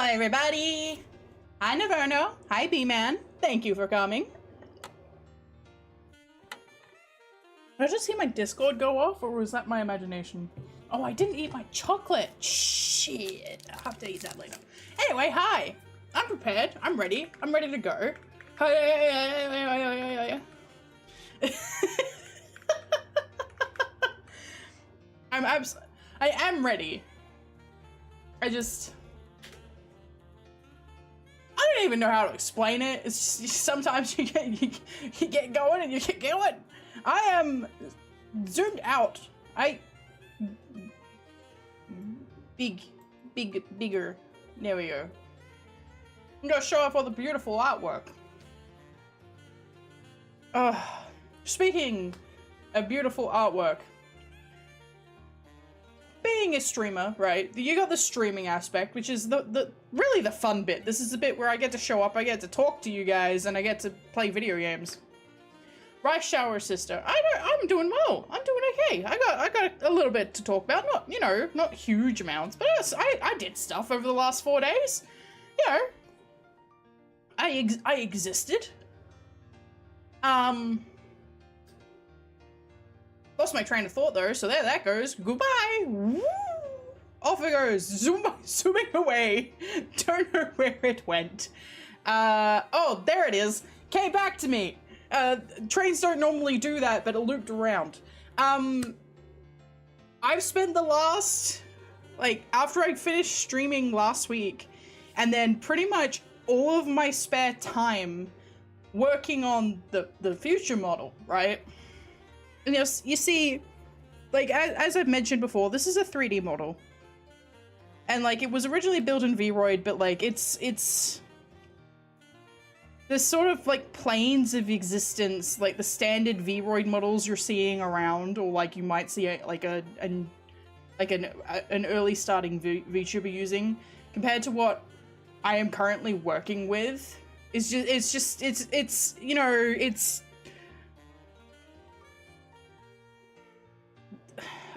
Hi, everybody. Hi, Naverno. Hi, B-Man. Thank you for coming. Did I just see my Discord go off, or was that my imagination? Oh, I didn't eat my chocolate. Shit. I'll have to eat that later. Anyway, hi. I'm prepared. I'm ready. I'm ready to go. I am ready. I don't even know how to explain it. It's just, sometimes you get going and you get going. I am zoomed out. Bigger. There we go. I'm gonna show off all the beautiful artwork. Speaking of beautiful artwork, being a streamer, right? You got the streaming aspect, which is really the fun bit. This is the bit where I get to show up, I get to talk to you guys, and I get to play video games. Rice shower sister. I'm doing well. I'm doing okay. I got a little bit to talk about. Not, you know, not huge amounts, but I did stuff over the last 4 days. You know, I existed. Lost my train of thought though, so there that goes. Goodbye. Woo! Off it goes. Zooming away. Don't know where it went. Oh, there it is. Came back to me. Trains don't normally do that, but it looped around. I've spent the last, like, after I finished streaming last week, and then pretty much all of my spare time working on the future model, right? And you see, like, as I've mentioned before, this is a 3D model. And, like, it was originally built in Vroid, but, like, it's there's sort of, like, planes of existence, like the standard Vroid models you're seeing around, or, like, you might see, an early starting VTuber using, compared to what I am currently working with. It's you know, it's...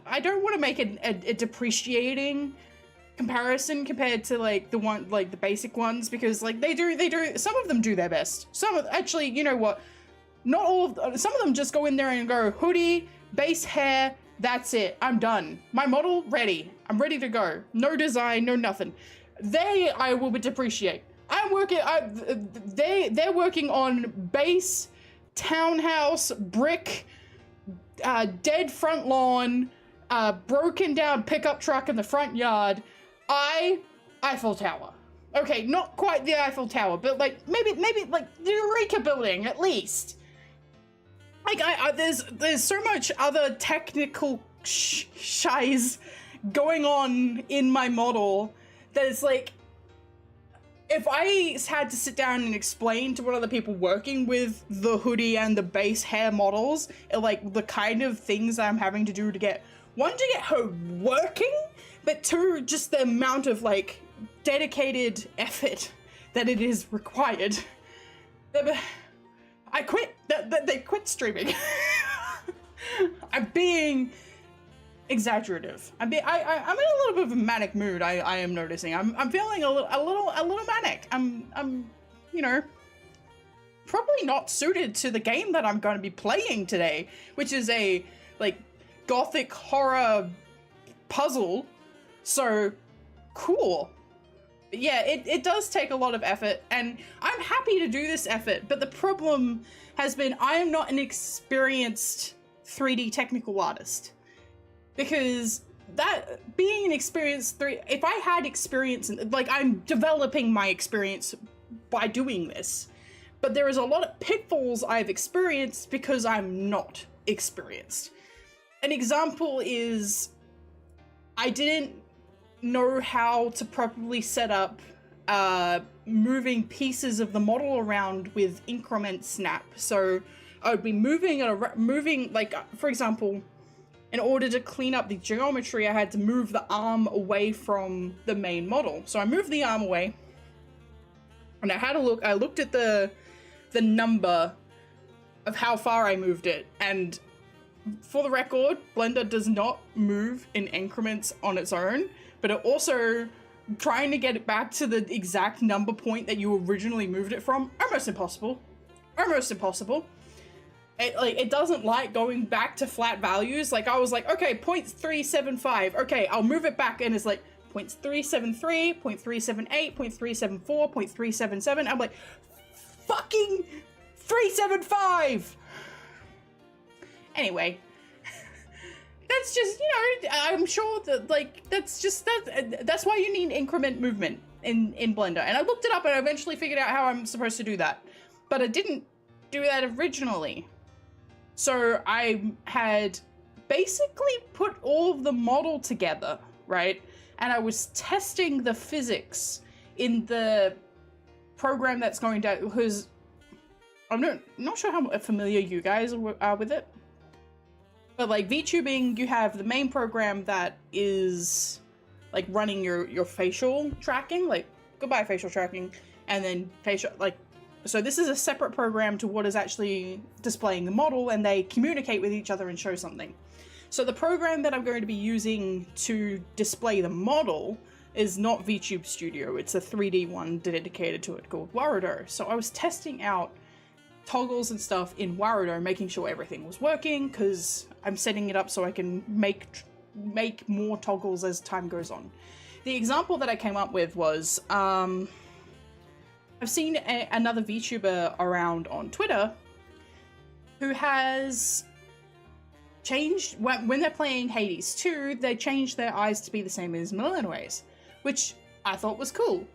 I don't want to make a depreciating comparison compared to, like, the basic ones, because, like, they do, some of them do their best. Actually, you know what? Not all of, some of them just go in there and go, hoodie, base hair, that's it, I'm done. My model, ready. I'm ready to go. No design, no nothing. I will depreciate. They're working on base, townhouse, brick, dead front lawn, broken down pickup truck in the front yard, Eiffel Tower. Okay, not quite the Eiffel Tower, but, like, maybe like the Eureka building at least. Like, there's so much other technical shiz going on in my model that it's like, if I had to sit down and explain to one of the people working with the hoodie and the base hair models, like, the kind of things I'm having to do to get, one, to get her working, but two, just the amount of, like, dedicated effort that it is required. I quit. They quit streaming. I'm being exaggerative. I'm in a little bit of a manic mood. I am noticing. I'm feeling a little manic. I'm you know, probably not suited to the game that I'm going to be playing today, which is a, like, gothic horror puzzle. So cool. But yeah, it does take a lot of effort, and I'm happy to do this effort, but the problem has been I am not an experienced 3D technical artist. Because that, being an experienced if I had experience, like, I'm developing my experience by doing this, but there is a lot of pitfalls I've experienced because I'm not experienced. An example is, I didn't know how to properly set up moving pieces of the model around with increment snap. So I would be moving, like, for example, in order to clean up the geometry, I had to move the arm away from the main model. So I moved the arm away, and I looked at the number of how far I moved it, and for the record, Blender does not move in increments on its own, but it also, trying to get it back to the exact number point that you originally moved it from, almost impossible. Almost impossible. it doesn't like going back to flat values. Like I was like, okay, 0.375. Okay, I'll move it back, and it's like 0.373, 0.378, 0.374, 0.377. I'm like, fucking 375. Anyway, that's just, you know, I'm sure that like that's why you need increment movement in Blender. And I looked it up and I eventually figured out how I'm supposed to do that, but I didn't do that originally. So I had basically put all of the model together, right? And I was testing the physics in the program that's going to, because I'm not sure how familiar you guys are with it. But like VTubing, you have the main program that is like running your facial tracking, like goodbye facial tracking, and then facial, like, so this is a separate program to what is actually displaying the model, and they communicate with each other and show something. So the program that I'm going to be using to display the model is not VTube Studio, it's a 3D one dedicated to it called Warudo. So I was testing out toggles and stuff in Warudo, making sure everything was working, because I'm setting it up so I can make more toggles as time goes on. The example that I came up with was, I've seen another VTuber around on Twitter who has changed, when they're playing Hades 2, they changed their eyes to be the same as Milanoa's, which I thought was cool.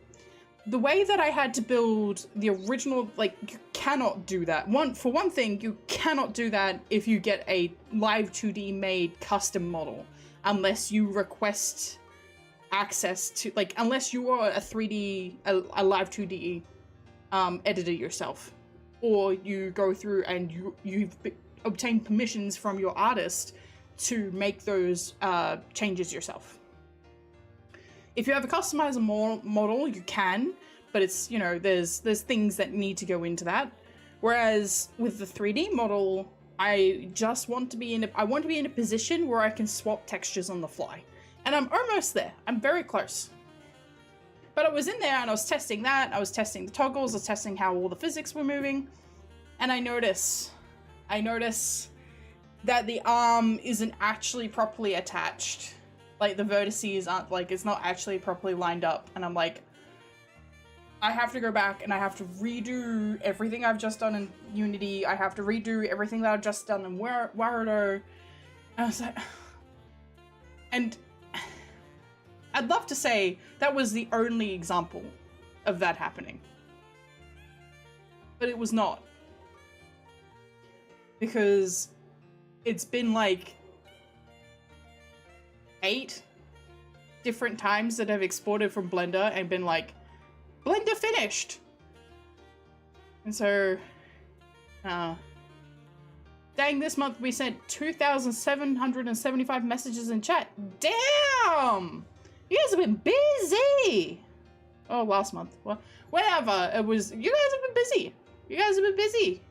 The way that I had to build the original, like, you cannot do that. For one thing, you cannot do that if you get a live 2D made custom model, unless you request access to, like, unless you are a live 2D editor yourself, or you go through and you've obtained permissions from your artist to make those changes yourself. If you have a customizable model, you can, but it's, you know, there's things that need to go into that. Whereas with the 3D model, I want to be in a position where I can swap textures on the fly. And I'm almost there. I'm very close. But I was in there and I was testing that. I was testing the toggles. I was testing how all the physics were moving. And I notice that the arm isn't actually properly attached. Like the vertices aren't, like, it's not actually properly lined up. And I'm like, I have to go back and I have to redo everything I've just done in Unity. I have to redo everything that I've just done in Warudo. And I was like, and I'd love to say that was the only example of that happening. But it was not. Because it's been like 8 different times that I've exported from Blender and been like, Blender finished! And so, dang, this month we sent 2,775 messages in chat. Damn! You guys have been busy! Oh, last month. Well, whatever. It was, you guys have been busy. You guys have been busy.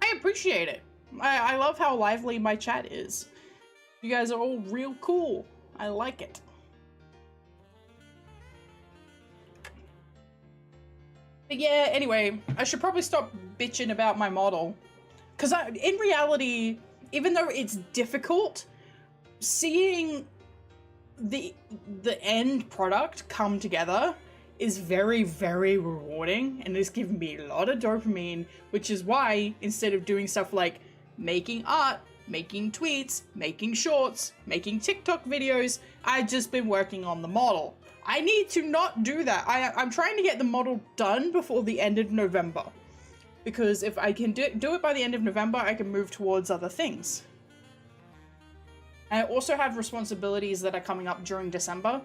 I appreciate it. I love how lively my chat is. You guys are all real cool. I like it. But yeah, anyway, I should probably stop bitching about my model. Because in reality, even though it's difficult, seeing the end product come together is very, very rewarding, and it's given me a lot of dopamine, which is why instead of doing stuff like making art, making tweets, making shorts, making TikTok videos, I've just been working on the model. I need to not do that. I'm trying to get the model done before the end of November, because if I can do it by the end of November, I can move towards other things. I also have responsibilities that are coming up during December,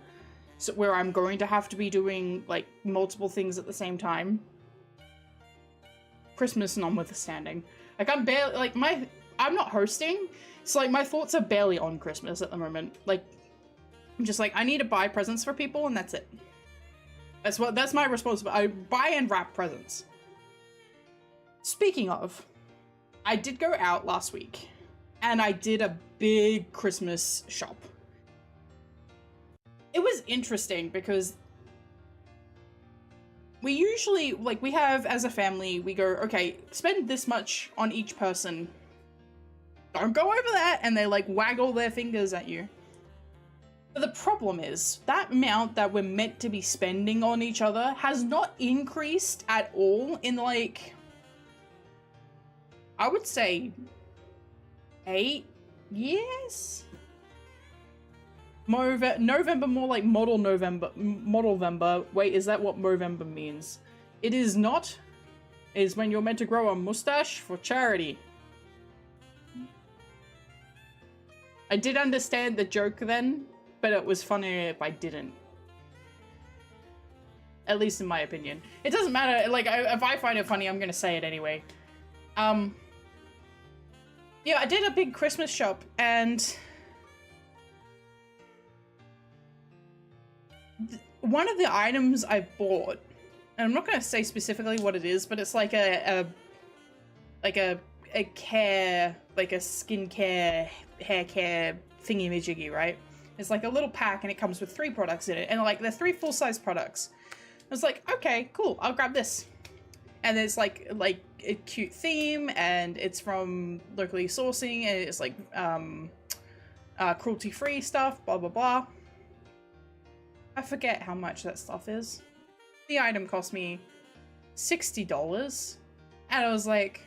so where I'm going to have to be doing like multiple things at the same time. Christmas notwithstanding. Like I'm barely, like I'm not hosting, so like my thoughts are barely on Christmas at the moment. Like I'm just like, I need to buy presents for people and that's it. That's my responsibility. I buy and wrap presents. Speaking of, I did go out last week and I did a big Christmas shop. It was interesting because we usually, like, we have, as a family, we go, okay, spend this much on each person. Don't go over that, and they, like, waggle their fingers at you. But the problem is, that amount that we're meant to be spending on each other has not increased at all in, like, I would say 8 years? November, more like model November. Wait, is that what Movember means? It is not. It is when you're meant to grow a mustache for charity. I did understand the joke then, but it was funnier if I didn't. At least in my opinion. It doesn't matter, like, if I find it funny, I'm gonna say it anyway. Yeah, I did a big Christmas shop, and one of the items I bought, and I'm not gonna say specifically what it is, but it's like a care, like a skincare, hair care thingy-majiggy, right? It's like a little pack, and it comes with 3 products in it, and like they're 3 full-size products. I was like, okay, cool, I'll grab this. And there's like a cute theme, and it's from locally sourcing, and it's like cruelty-free stuff, blah blah blah. I forget how much that stuff is. The item cost me $60, and I was like,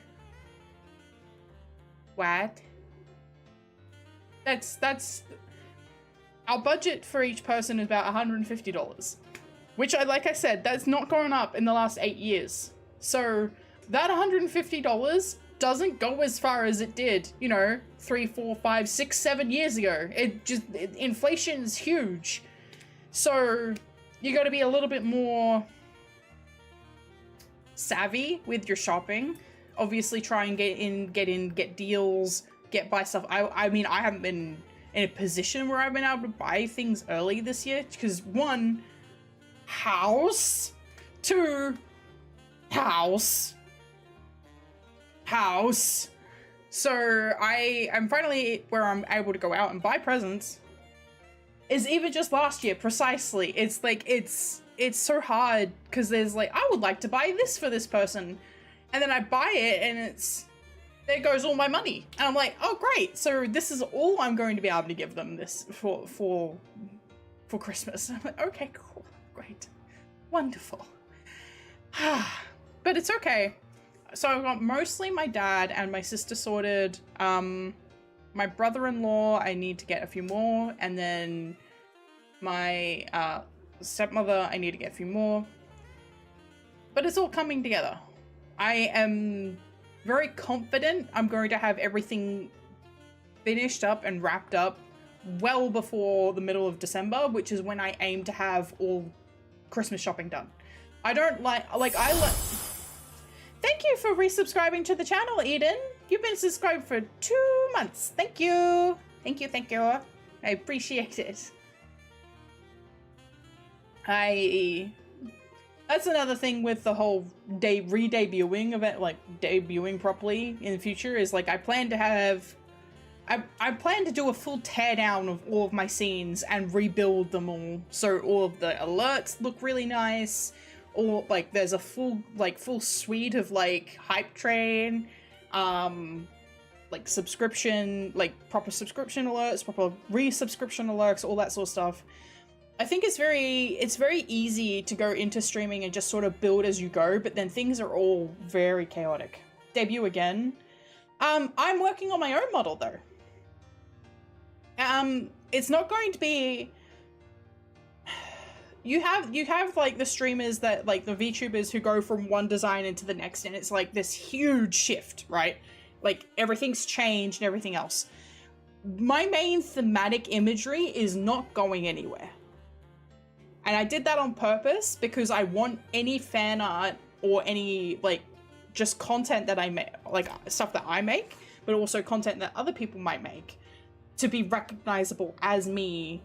what? That's our budget for each person is about $150, which like I said, that's not gone up in the last 8 years. So that $150 doesn't go as far as it did, you know, 3, 4, 5, 6, 7 years ago. Inflation is huge. So you got to be a little bit more savvy with your shopping. Obviously try and get deals, buy stuff. I mean, I haven't been in a position where I've been able to buy things early this year because 1, house, 2, house. So I am finally where I'm able to go out and buy presents. Is even just last year, precisely. It's like, it's so hard, because there's like, I would like to buy this for this person. And then I buy it, and there goes all my money. And I'm like, oh great, so this is all I'm going to be able to give them this for Christmas. I'm like, okay, cool, great, wonderful. But it's okay. So I've got mostly my dad and my sister sorted. My brother-in-law, I need to get a few more, and then my stepmother, I need to get a few more. But it's all coming together. I am very confident I'm going to have everything finished up and wrapped up well before the middle of December, which is when I aim to have all Christmas shopping done. I don't Thank you for resubscribing to the channel, Eden. You've been subscribed for 2 months. Thank you. Thank you, thank you. I appreciate it. That's another thing with the whole re-debuting of it, like debuting properly in the future, is like I plan to do a full teardown of all of my scenes and rebuild them all. So all of the alerts look really nice. Or like there's a full suite of like hype train, like subscription, like proper subscription alerts, proper resubscription alerts, all that sort of stuff. I think it's very easy to go into streaming and just sort of build as you go, but then things are all very chaotic. Debut again. I'm working on my own model though. It's not going to be. You have like the streamers that, like the VTubers who go from one design into the next, and it's like this huge shift, right? Like everything's changed and everything else. My main thematic imagery is not going anywhere. And I did that on purpose because I want any fan art or any like just content that I make, like stuff that I make, but also content that other people might make, to be recognizable as me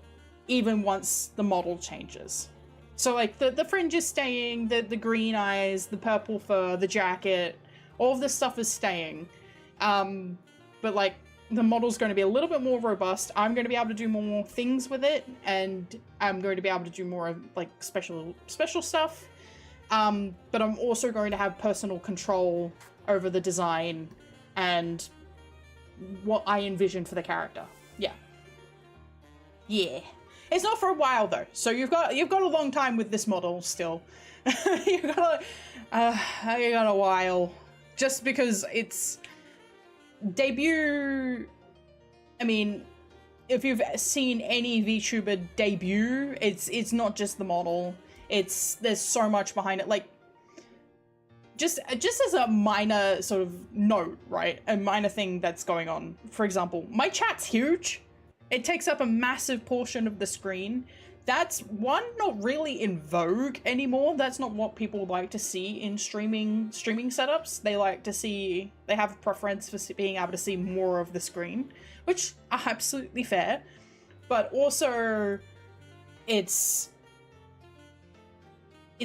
even once the model changes. So like the fringe is staying, the green eyes, the purple fur, the jacket, all of this stuff is staying. But like the model's going to be a little bit more robust. I'm going to be able to do more things with it, and I'm going to be able to do more of like special stuff. but I'm also going to have personal control over the design and what I envision for the character. Yeah. Yeah. It's not for a while though, so you've got a long time with this model still. you got a while, just because it's debut. I mean, if you've seen any VTuber debut, it's not just the model. There's so much behind it. Like, just as a minor sort of note, right? A minor thing that's going on. For example, my chat's huge. It takes up a massive portion of the screen. That's not really in vogue anymore. That's not what people like to see in streaming setups. They have a preference for being able to see more of the screen, which are absolutely fair. But also, it's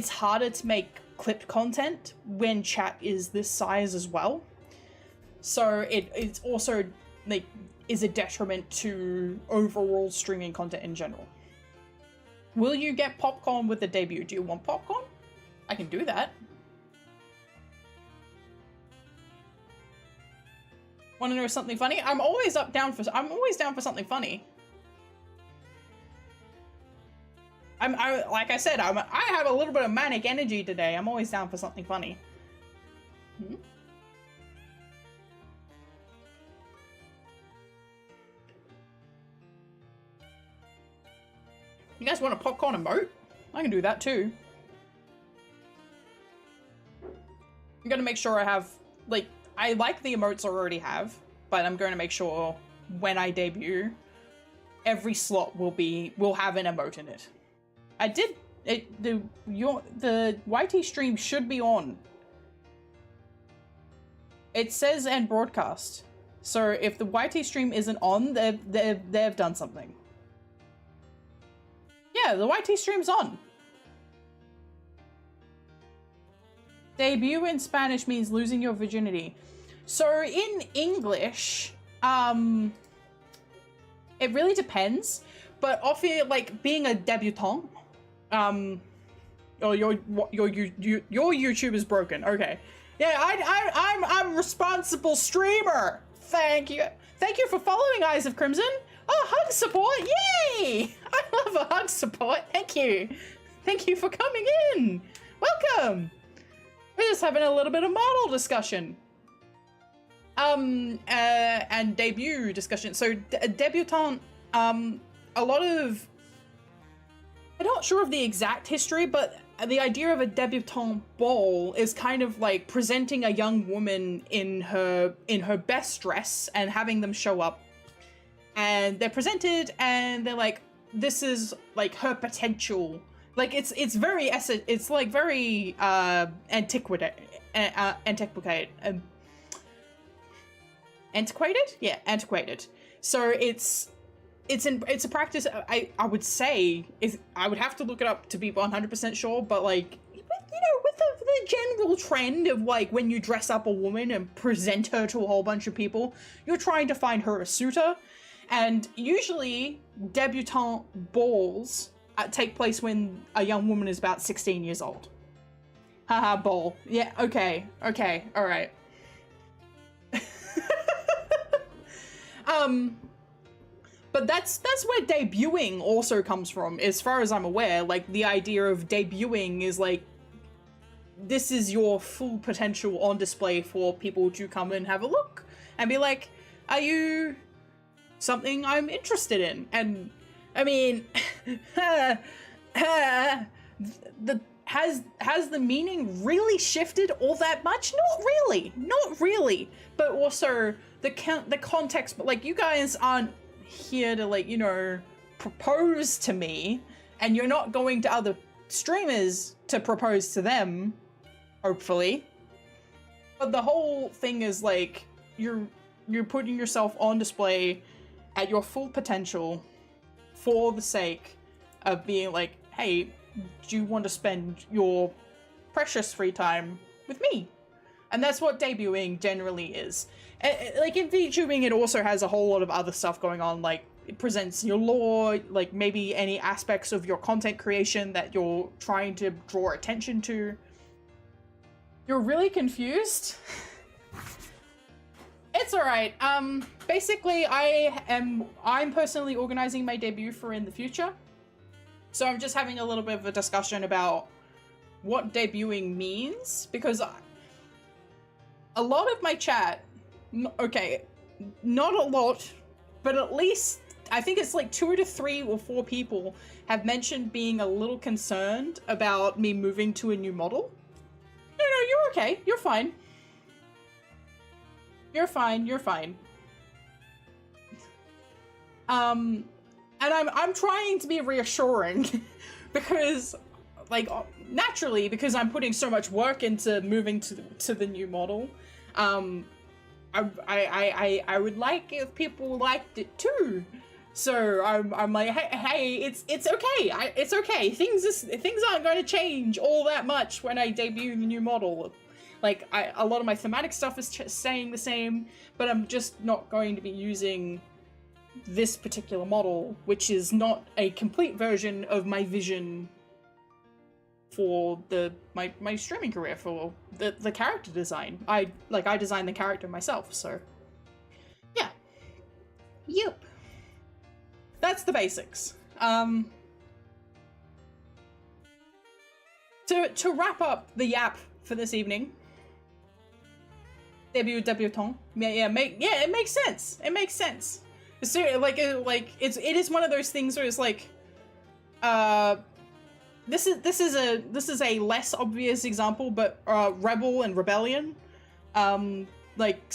harder to make clipped content when chat is this size as well. So it's also like is a detriment to overall streaming content in general. Will you get popcorn with the debut? Do you want popcorn? I can do that. Want to know something funny? I'm always down for something funny. Like I said, I have a little bit of manic energy today. I'm always down for something funny. You guys want a popcorn emote? I can do that too. I'm gonna make sure I have, like, I like the emotes I already have, but I'm going to make sure when I debut, every slot will have an emote in it. The YT stream should be on. It says end broadcast. So if the YT stream isn't on, they've done something. Yeah, the YT stream's on. Debut in Spanish means losing your virginity. So in English, it really depends. But often, like, being a debutante, your YouTube is broken. Okay. Yeah, I'm responsible streamer. Thank you for following, Eyes of Crimson. Oh, hug support! Yay! I love a hug support. Thank you for coming in. Welcome. We're just having a little bit of model discussion. And debut discussion. So debutante. A lot of. I'm not sure of the exact history, but the idea of a debutante ball is kind of like presenting a young woman in her best dress and having them show up. And they're presented, and they're like, "This is like her potential." Like it's very antiquated. Antiquated? Yeah, antiquated. So it's a practice. I would say I would have to look it up to be 100% sure, but like, you know, with the general trend of like when you dress up a woman and present her to a whole bunch of people, you're trying to find her a suitor. And usually, debutante balls take place when a young woman is about 16 years old. Haha, ball. Yeah, okay, alright. But that's where debuting also comes from, as far as I'm aware. Like, the idea of debuting is like, this is your full potential on display for people to come and have a look and be like, are you something I'm interested in? And I mean, has the meaning really shifted all that much? Not really. But also the context. But like, you guys aren't here to, like, you know, propose to me, and you're not going to other streamers to propose to them, hopefully. But the whole thing is like, you're putting yourself on display at your full potential for the sake of being like, hey, do you want to spend your precious free time with me? And that's what debuting generally is. Like, in VTubing, it also has a whole lot of other stuff going on, like, it presents your lore, like, maybe any aspects of your content creation that you're trying to draw attention to. You're really confused? It's alright. Basically I'm personally organizing my debut for in the future. So I'm just having a little bit of a discussion about what debuting means, because a lot of my chat, okay, not a lot, but at least I think it's like 2 to 3 or 4 people have mentioned being a little concerned about me moving to a new model. No, you're okay. You're fine. You're fine. You're fine. And I'm trying to be reassuring because, like, naturally, because I'm putting so much work into moving to the new model, I would like if people liked it too. So I'm like, hey, it's okay. It's okay. Things aren't going to change all that much when I debut the new model. Like, a lot of my thematic stuff is staying the same, but I'm just not going to be using this particular model, which is not a complete version of my vision for my streaming career, for the character design. I designed the character myself, so yeah. Yep. That's the basics. To wrap up the yap for this evening. Debutant. Yeah, it makes sense. It makes sense. So, it is one of those things where it's like, this is a less obvious example, but rebel and rebellion, like,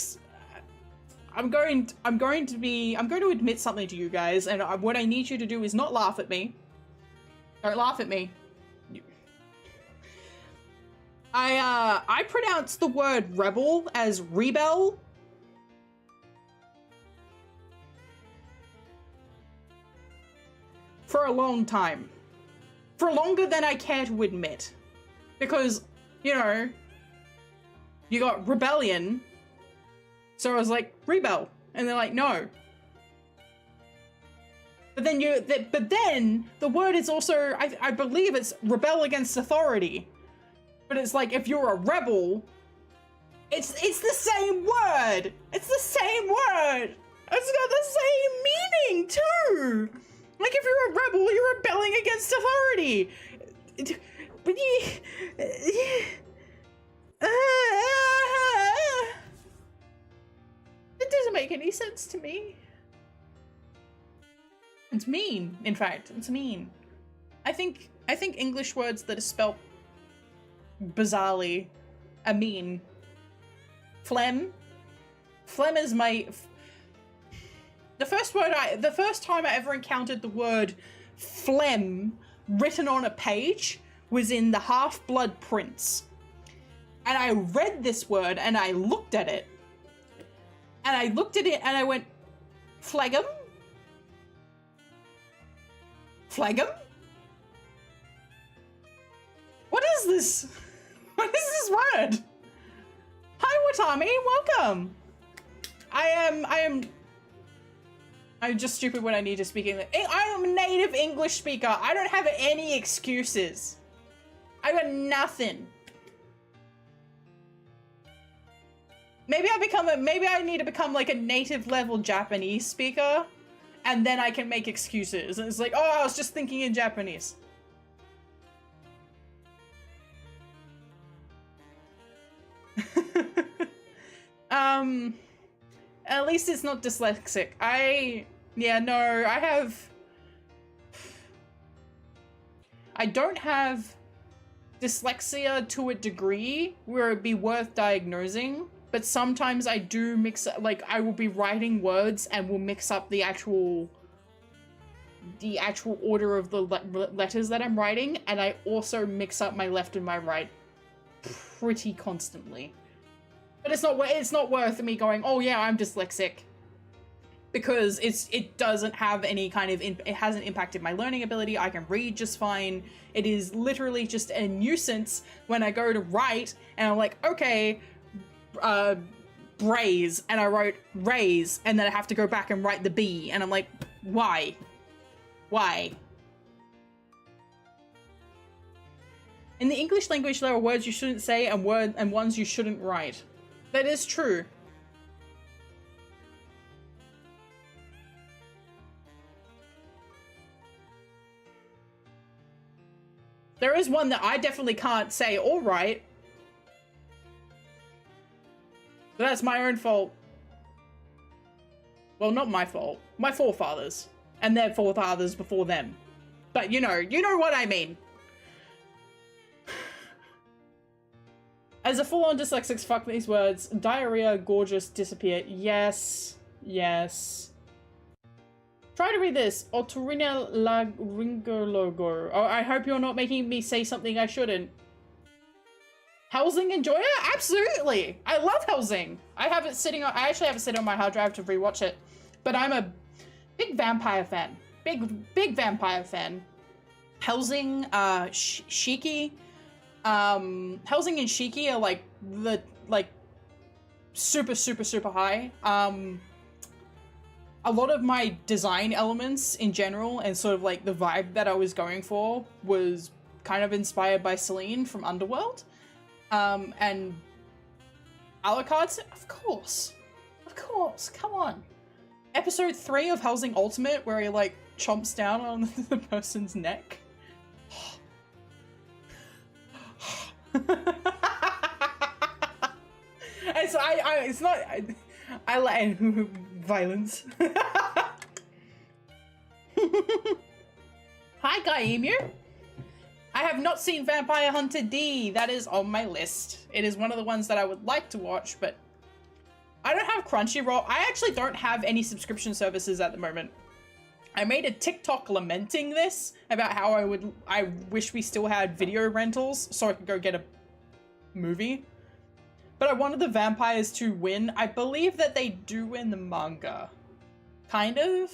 I'm going to admit something to you guys, and what I need you to do is not laugh at me. Don't laugh at me. I pronounce the word rebel as rebel. For a long time. For longer than I care to admit. Because, you know, you got rebellion. So I was like, rebel. And they're like, no. But then the word is also, I believe it's rebel against authority. But it's like, if you're a rebel, it's the same word. It's the same word. It's got the same meaning too. Like, if you're a rebel, you're rebelling against authority. But it doesn't make any sense to me. It's mean, in fact. It's mean. I think English words that are spelt bizarrely are mean. Phlegm. Phlegm is my... The first time I ever encountered the word phlegm written on a page was in the Half-Blood Prince. And I read this word and I looked at it. And I looked at it and I went, phlegm? Phlegm? What is this? What is this word? Hi, Watami, welcome. I'm just stupid when I need to speak English. I am a native English speaker. I don't have any excuses. I got nothing. Maybe I need to become like a native level Japanese speaker, and then I can make excuses. And it's like, oh, I was just thinking in Japanese. At least it's not dyslexic. I don't have dyslexia to a degree where it'd be worth diagnosing, but sometimes I do mix up, like, I will be writing words and will mix up the actual order of the letters that I'm writing, and I also mix up my left and my right pretty constantly. But it's not worth me going, oh yeah, I'm dyslexic, because it doesn't have any kind of it hasn't impacted my learning ability. I can read just fine. It is literally just a nuisance when I go to write and I'm like, okay, braise, and I wrote raise, and then I have to go back and write the B, and I'm like, why? In the English language, there are words you shouldn't say and ones you shouldn't write. That is true. There is one that I definitely can't say or write. But that's my own fault. Well, not my fault. My forefathers. And their forefathers before them. But you know what I mean. As a full-on dyslexic, fuck these words. Diarrhea, gorgeous, disappear. Yes. Yes. Try to read this. Otorina laryngologo. Oh, I hope you're not making me say something I shouldn't. Helsing enjoyer? Absolutely! I love Helsing! I actually have it sitting on my hard drive to rewatch it. But I'm a big vampire fan. Big vampire fan. Helsing, Shiki. Helsing and Shiki are like super high. A lot of my design elements in general and sort of like the vibe that I was going for was kind of inspired by Celine from Underworld. And Alucard's, of course, come on. Episode 3 of Helsing Ultimate, where he like chomps down on the person's neck. And so I like violence. Hi, Guy Emu. I have not seen Vampire Hunter D. That is on my list. It is one of the ones that I would like to watch, but I don't have Crunchyroll. I actually don't have any subscription services at the moment. I made a TikTok lamenting this about how I wish we still had video rentals so I could go get a movie. But I wanted the vampires to win. I believe that they do in the manga. Kind of?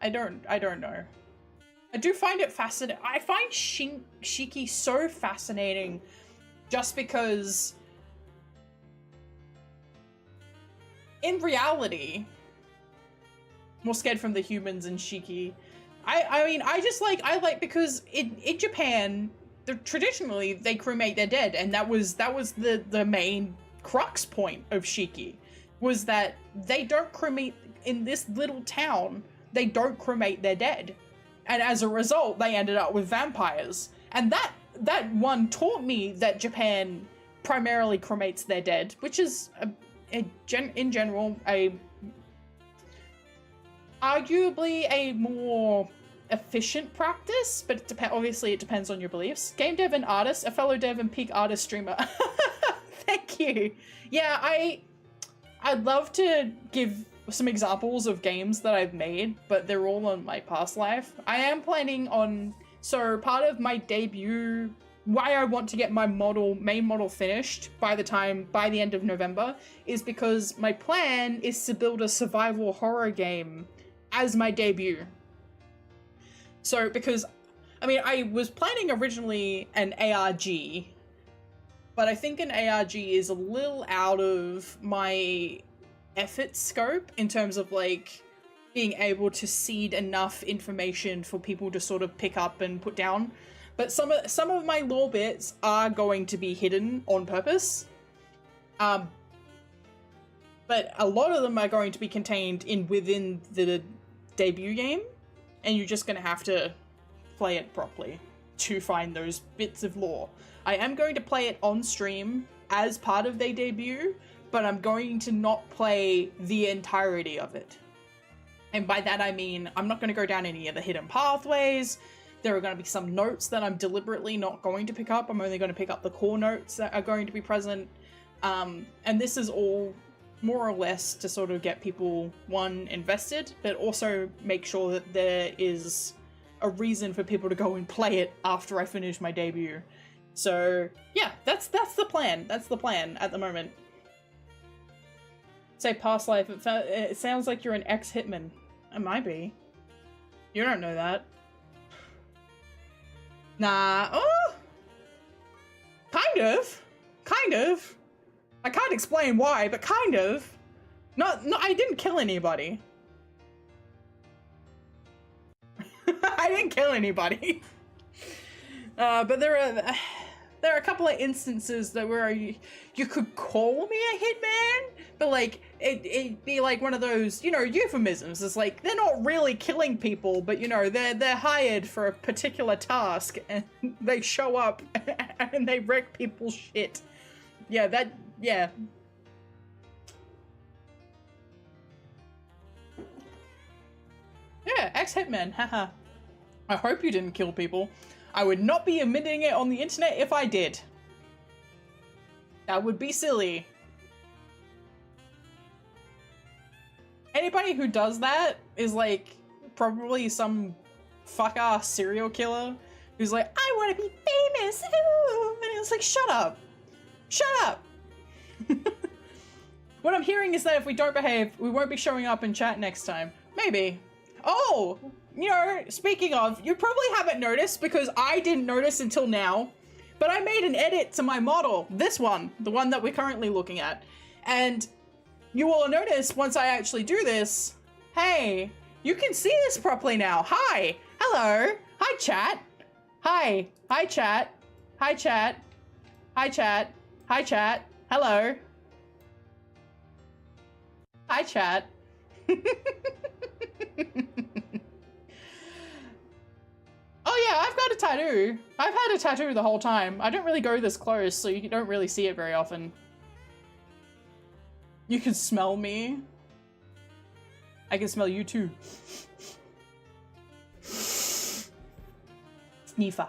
I don't know. I do find it fascinating. I find Shiki so fascinating just because in reality, more scared from the humans and Shiki. I mean, I like because in Japan, traditionally they cremate their dead, and that was the main crux point of Shiki, was that they don't cremate in this little town. They don't cremate their dead, and as a result, they ended up with vampires. And that one taught me that Japan primarily cremates their dead, which is in general arguably a more efficient practice, but obviously it depends on your beliefs. Game dev and artist, a fellow dev and peak artist streamer. Thank you. Yeah, I'd love to give some examples of games that I've made, but they're all on my past life. I am planning on, so part of my debut, why I want to get my main model finished by the end of November, is because my plan is to build a survival horror game as my debut. So, because, I mean, I was planning originally an ARG, but I think an ARG is a little out of my effort scope in terms of, like, being able to seed enough information for people to sort of pick up and put down. But some of my lore bits are going to be hidden on purpose. But a lot of them are going to be contained within the debut game, and you're just going to have to play it properly to find those bits of lore. I am going to play it on stream as part of their debut, but I'm going to not play the entirety of it. And by that I mean, I'm not going to go down any of the hidden pathways. There are going to be some notes that I'm deliberately not going to pick up. I'm only going to pick up the core notes that are going to be present. And this is all more or less to sort of get people, one, invested, but also make sure that there is a reason for people to go and play it after I finish my debut. So yeah, that's the plan. That's the plan at the moment. Say past life. It sounds like you're an ex-hitman. It might be. You don't know that. Nah. Oh. Kind of. I can't explain why, but kind of. No, I didn't kill anybody. I didn't kill anybody. But there are... there are a couple of instances that where you could call me a hitman, but like it'd be like one of those, you know, euphemisms. It's like they're not really killing people, but you know, they're hired for a particular task and they show up and they wreck people's shit. Yeah, yeah. Yeah, ex-hitman, haha. I hope you didn't kill people. I would not be admitting it on the internet if I did. That would be silly. Anybody who does that is like probably some fuck-ass serial killer who's like, I want to be famous, ooh! And it's like, shut up. Shut up. What I'm hearing is that if we don't behave, we won't be showing up in chat next time. Maybe. Oh, you know, speaking of, you probably haven't noticed because I didn't notice until now, but I made an edit to my model, this one, the one that we're currently looking at. And you will notice once I actually do this, hey, you can see this properly now. Hi, hello, hi chat, hi chat, hi chat, hi chat, hi chat, hello, hi chat. Oh yeah, I've got a tattoo. I've had a tattoo the whole time. I don't really go this close, so you don't really see it very often. You can smell me. I can smell you too. Sniffer.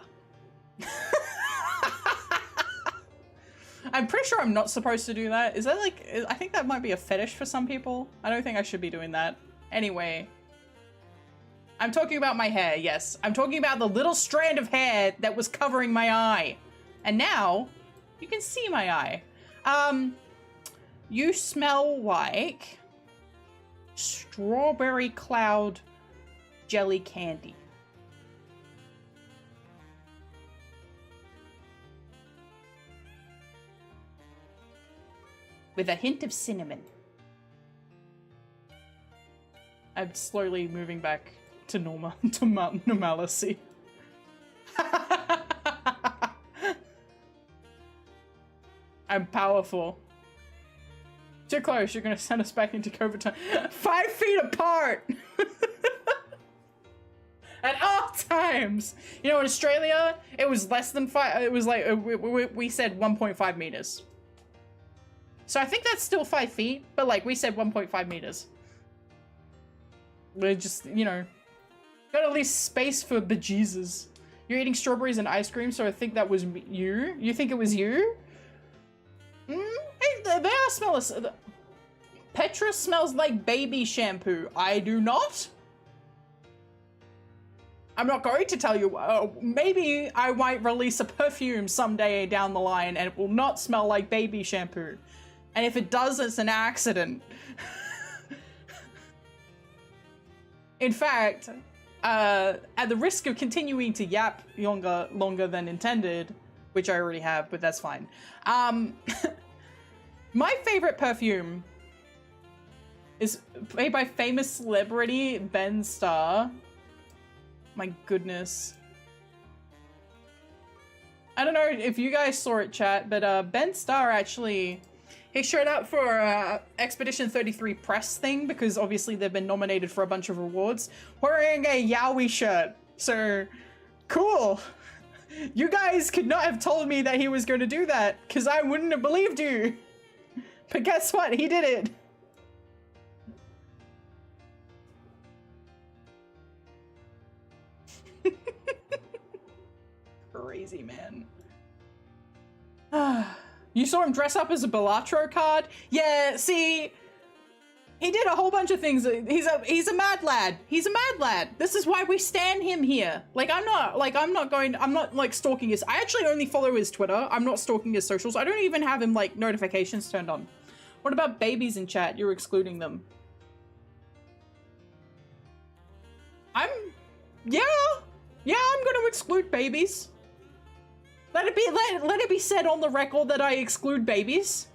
I'm pretty sure I'm not supposed to do that. Is that like, I think that might be a fetish for some people. I don't think I should be doing that. Anyway. I'm talking about my hair, yes. I'm talking about the little strand of hair that was covering my eye. And now, you can see my eye. You smell like strawberry cloud jelly candy. With a hint of cinnamon. I'm slowly moving back to normalcy. I'm powerful. Too close, you're gonna send us back into COVID time. 5 feet apart! At all times! You know, in Australia, it was less than 5, it was like, we said 1.5 meters. So I think that's still 5 feet, but like, we said 1.5 meters. We're just, you know, got at least space for bejesus. You're eating strawberries and ice cream, so I think that was you? You think it was you? Hey, they are smell. Petra smells like baby shampoo. I do not. I'm not going to tell you. Maybe I might release a perfume someday down the line and it will not smell like baby shampoo. And if it does, it's an accident. In fact, at the risk of continuing to yap longer than intended, which I already have, but that's fine. My favorite perfume is made by famous celebrity Ben Starr. My goodness. I don't know if you guys saw it, chat, but Ben Starr actually, he showed up for Expedition 33 press thing because obviously they've been nominated for a bunch of awards, wearing a Yowie shirt. So, cool. You guys could not have told me that he was going to do that because I wouldn't have believed you. But guess what? He did it. Crazy man. You saw him dress up as a Balatro card? Yeah, see, he did a whole bunch of things. He's a mad lad. He's a mad lad. This is why we stand him here. Like, I'm not like stalking his, I actually only follow his Twitter. I'm not stalking his socials. I don't even have him like notifications turned on. What about babies in chat? You're excluding them. Yeah, I'm gonna exclude babies. Let it be said on the record that I exclude babies.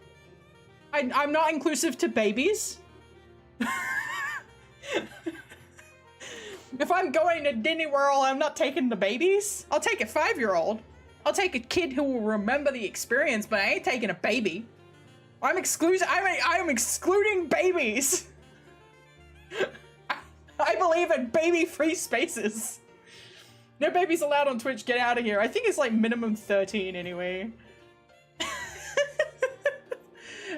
I'm not inclusive to babies. If I'm going to Disney World, I'm not taking the babies. I'll take a 5-year-old. I'll take a kid who will remember the experience, but I ain't taking a baby. I'm excluding babies. I believe in baby-free spaces. No babies allowed on Twitch. Get out of here. I think it's like minimum 13 anyway.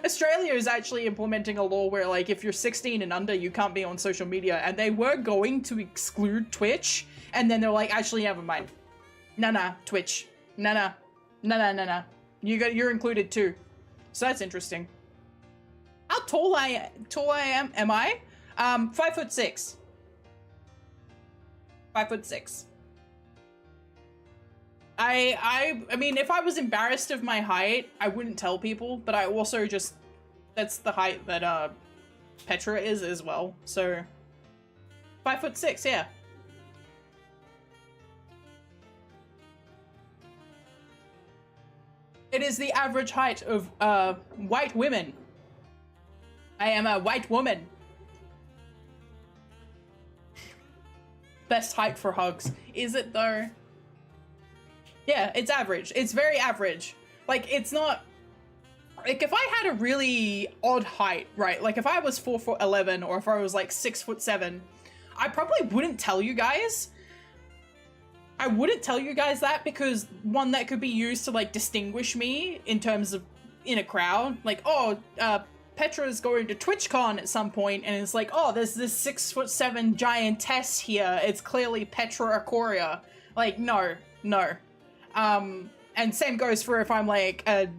Australia is actually implementing a law where, like, if you're 16 and under, you can't be on social media, and they were going to exclude Twitch, and then they're like, actually, never mind. Nah, Twitch. Nah. You're included too. So that's interesting. How tall I am I? 5'6". 5'6". I mean, if I was embarrassed of my height, I wouldn't tell people, but I also just, that's the height that, Petra is as well, so 5'6", yeah. It is the average height of, white women. I am a white woman. Best height for hugs. Is it though? Yeah, it's average. It's very average. Like, it's not... Like, if I had a really odd height, right? Like, if I was 4'11", or if I was, like, 6'7", I probably wouldn't tell you guys. I wouldn't tell you guys that because, one, that could be used to, like, distinguish me in terms of in a crowd. Like, oh, Petra's going to TwitchCon at some point, and it's like, oh, there's this 6'7" giantess here. It's clearly PetraIchoria. Like, no. And same goes for if I'm like a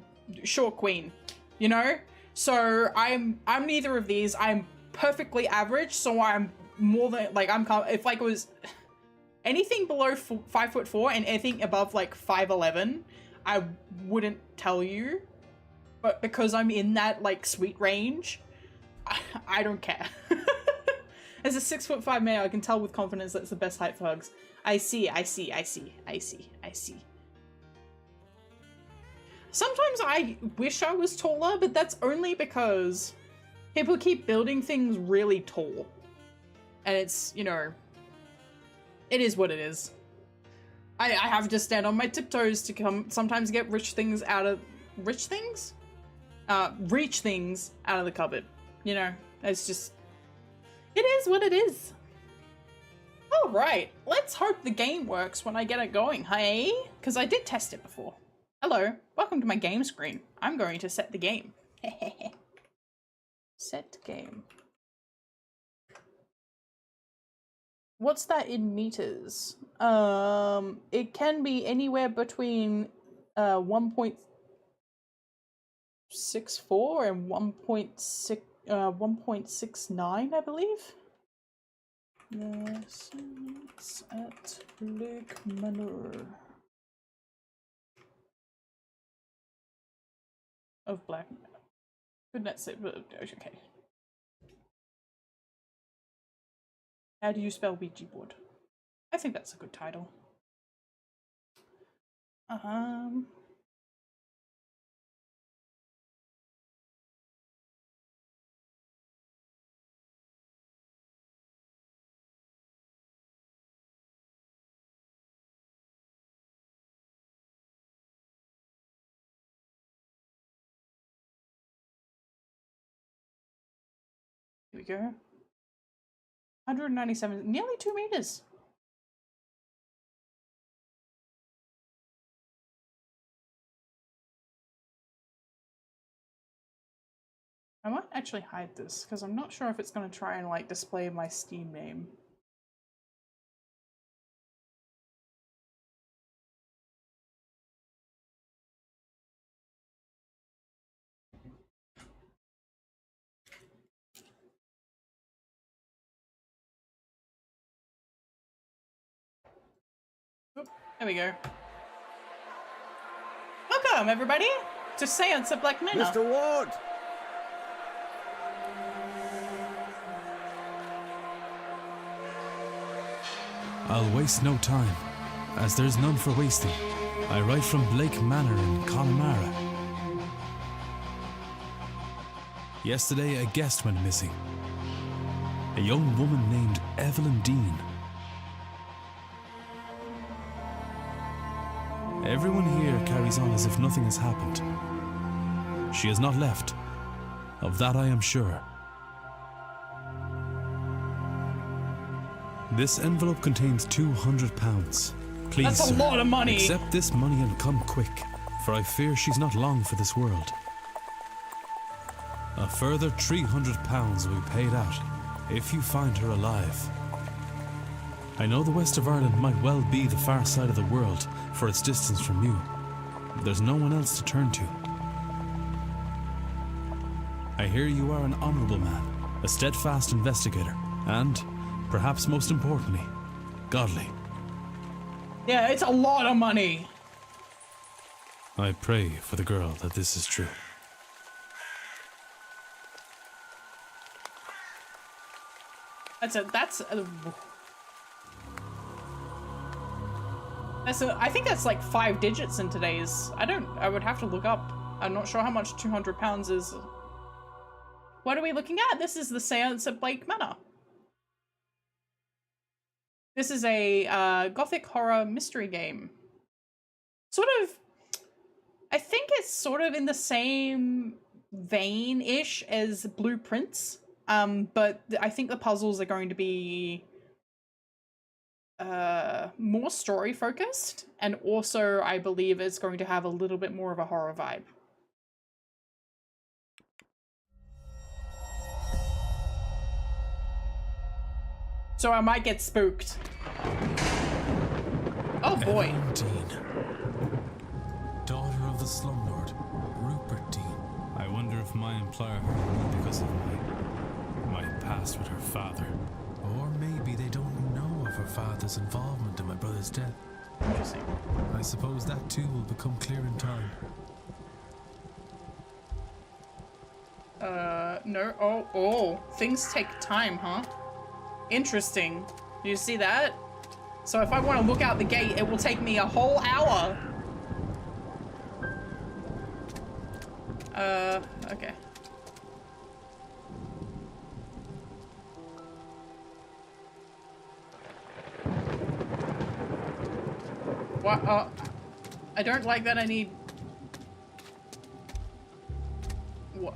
short queen, you know? So I'm neither of these. I'm perfectly average, so I'm more than, like, if like it was anything below 5'4" and anything above like 5'11", I wouldn't tell you. But because I'm in that like sweet range, I don't care. As a 6'5" male, I can tell with confidence that's the best height for hugs. I see. Sometimes I wish I was taller, but that's only because people keep building things really tall. And it's, you know, it is what it is. I have to stand on my tiptoes to sometimes get reach things out of the cupboard. You know, it's just, it is what it is. All right, let's hope the game works when I get it going, hey? Because I did test it before. Hello, welcome to my game screen. I'm going to set the game. Set game. What's that in meters? It can be anywhere between 1.64 and 1.69, I believe. Seance at Blake Manor of Black. Couldn't say, but okay. How do you spell Ouija board? I think that's a good title. Here we go. 197, nearly 2 meters. I might actually hide this because I'm not sure if it's going to try and like display my Steam name. Oop, there we go. Welcome everybody to Seance at Blake Manor. Mr. Ward! I'll waste no time, as there's none for wasting. I write from Blake Manor in Connemara. Yesterday, a guest went missing. A young woman named Evelyn Dean. Everyone carries on as if nothing has happened. She has not left. Of that I am sure. This envelope contains £200. Please, That's a lot of money. Accept this money and come quick, for I fear she's not long for this world. A further £300 will be paid out if you find her alive. I know the west of Ireland might well be the far side of the world for its distance from you, but there's no one else to turn to. I hear you are an honourable man, a steadfast investigator, and, perhaps most importantly, godly. Yeah, it's a lot of money. I pray for the girl that this is true. I think that's like 5 digits in today's. I would have to look up. I'm not sure how much £200 is. What are we looking at? This is the Seance at Blake Manor. This is a gothic horror mystery game. Sort of, I think it's sort of in the same vein-ish as Blueprints. But I think the puzzles are going to be more story focused, and also I believe it's going to have a little bit more of a horror vibe. So I might get spooked. Oh boy. Evelyn Dean, daughter of the slumlord, Rupert Dean. I wonder if my employer heard me because of my past with her father. Or maybe they don't know of her father's involvement in my brother's death. Interesting. I suppose that too will become clear in time. No. Oh, things take time, huh? Interesting. Do you see that? So if I want to look out the gate, it will take me a whole hour. Okay. What? I don't like that I need...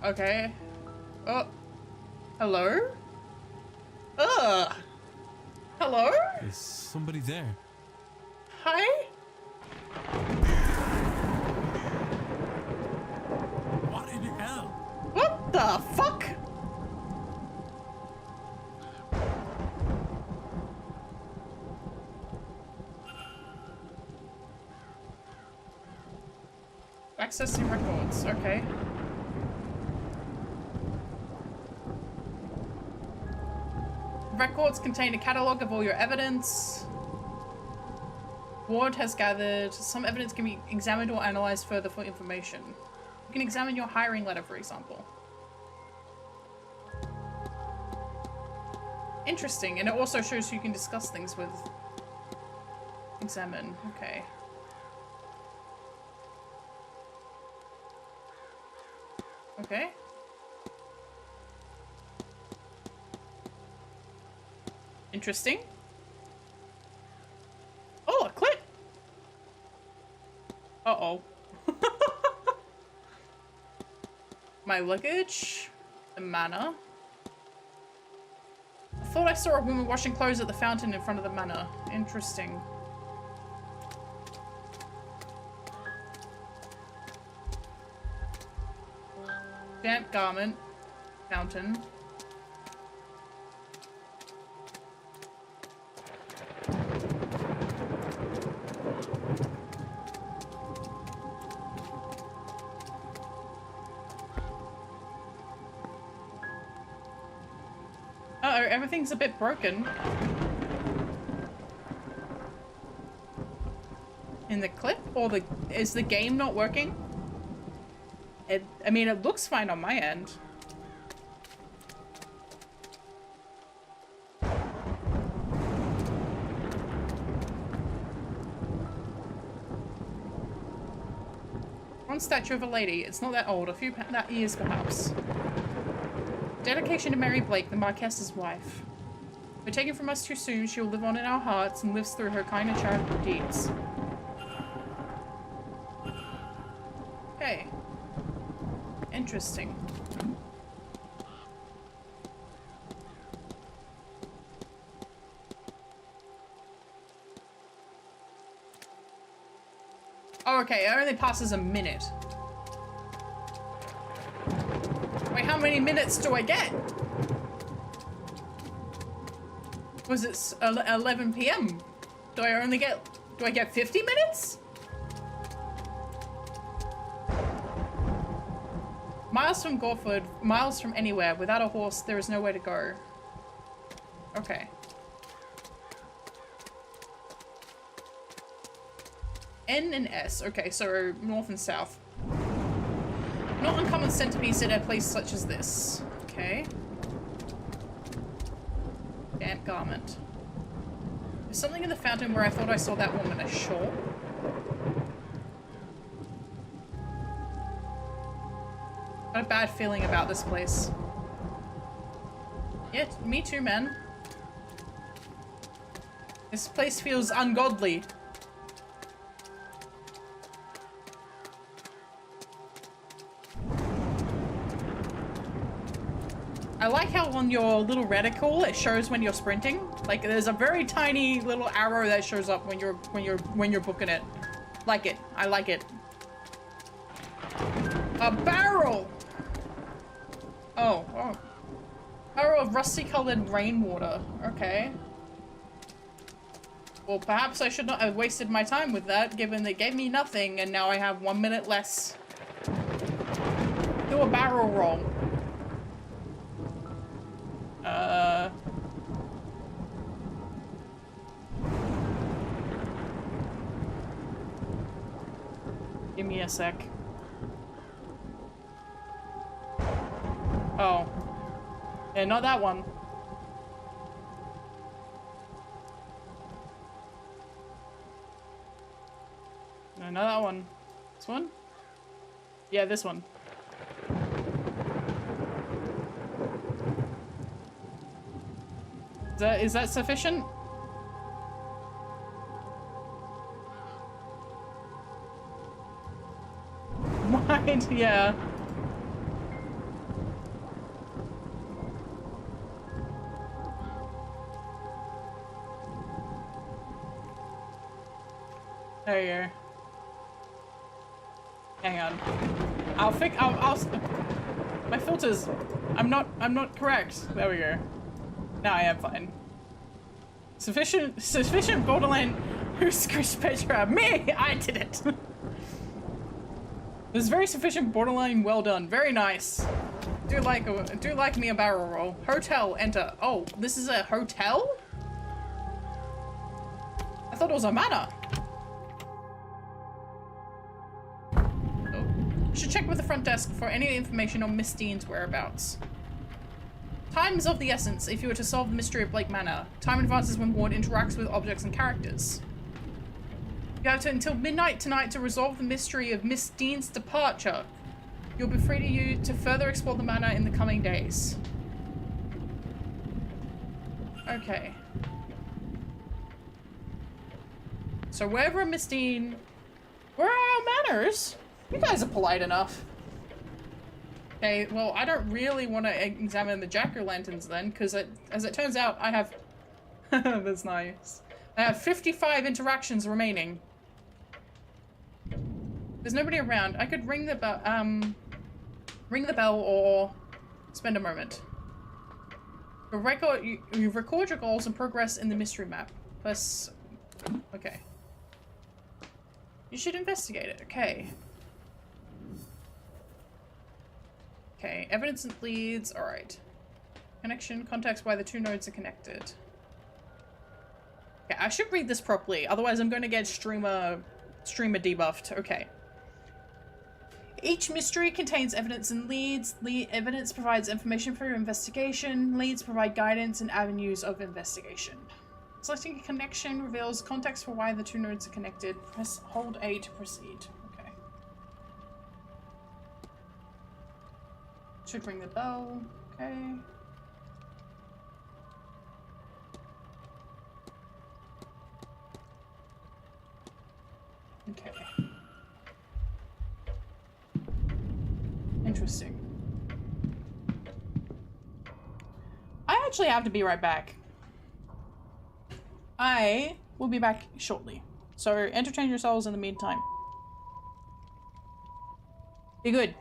Okay. Oh. Hello? Ugh. Hello? Is somebody there? Hi? What in hell? What the fuck? Accessing records, okay. Records contain a catalogue of all your evidence. Ward has gathered some evidence can be examined or analysed further for information. You can examine your hiring letter, for example. Interesting, and it also shows who you can discuss things with. Examine, okay. Okay. Interesting. Oh, a clip! Uh-oh. My luggage. The manor. I thought I saw a woman washing clothes at the fountain in front of the manor. Interesting. Damp garment. Fountain. Uh-oh, everything's a bit broken. In the clip? Or is the game not working? I mean, it looks fine on my end. One statue of a lady. It's not that old. A few years, perhaps. Dedication to Mary Blake, the Marquess's wife. But taken from us too soon, she will live on in our hearts and lives through her kind and charitable deeds. Interesting. Oh, okay, it only passes a minute. Wait, how many minutes do I get? Was it 11 p.m.? Do I get 50 minutes? Miles from Gorford, miles from anywhere. Without a horse, there is nowhere to go. Okay. N and S. Okay, so north and south. Not uncommon centerpiece at a place such as this. Okay. Damp garment. There's something in the fountain where I thought I saw that woman ashore. Got a bad feeling about this place. Yeah, me too, man. This place feels ungodly. I like how on your little reticle it shows when you're sprinting. Like there's a very tiny little arrow that shows up when you're booking it. Like it. I like it. A barrel. Oh. Barrel of rusty colored rainwater. Okay. Well, perhaps I should not have wasted my time with that, given they gave me nothing and now I have 1 minute less. Do a barrel roll. Give me a sec. Oh. Yeah, not that one. No, not that one. This one? Yeah, this one. Is that sufficient? Mind, yeah. There you go. Hang on. My filters. I'm not correct. There we go. Now I am fine. Sufficient borderline. Who squished Petra? Me! I did it! This is very sufficient borderline. Well done. Very nice. Do like me a barrel roll. Hotel, enter. Oh, this is a hotel? I thought it was a manor. Oh. Should check with the front desk for any information on Miss Dean's whereabouts. Time is of the essence if you were to solve the mystery of Blake Manor. Time advances when Ward interacts with objects and characters. You have until midnight tonight to resolve the mystery of Miss Dean's departure. You'll be free to further explore the manor in the coming days. Okay. So wherever Miss Dean... Where are our manners? You guys are polite enough. Okay, well, I don't really want to examine the jack-o'-lanterns then, because as it turns out, I have... That's nice. I have 55 interactions remaining. There's nobody around. I could ring the bell or spend a moment. You record your goals and progress in the mystery map. Plus, okay. You should investigate it. Okay. Okay, evidence and leads. All right. Connection, context, why the two nodes are connected. Okay, I should read this properly. Otherwise, I'm going to get streamer debuffed. Okay. Each mystery contains evidence and leads. Evidence provides information for your investigation. Leads provide guidance and avenues of investigation. Selecting a connection reveals context for why the two nodes are connected. Press hold A to proceed. Okay. Should ring the bell. Okay. Okay. Interesting. actually have to be right back. I will be back shortly. So entertain yourselves in the meantime. Be good.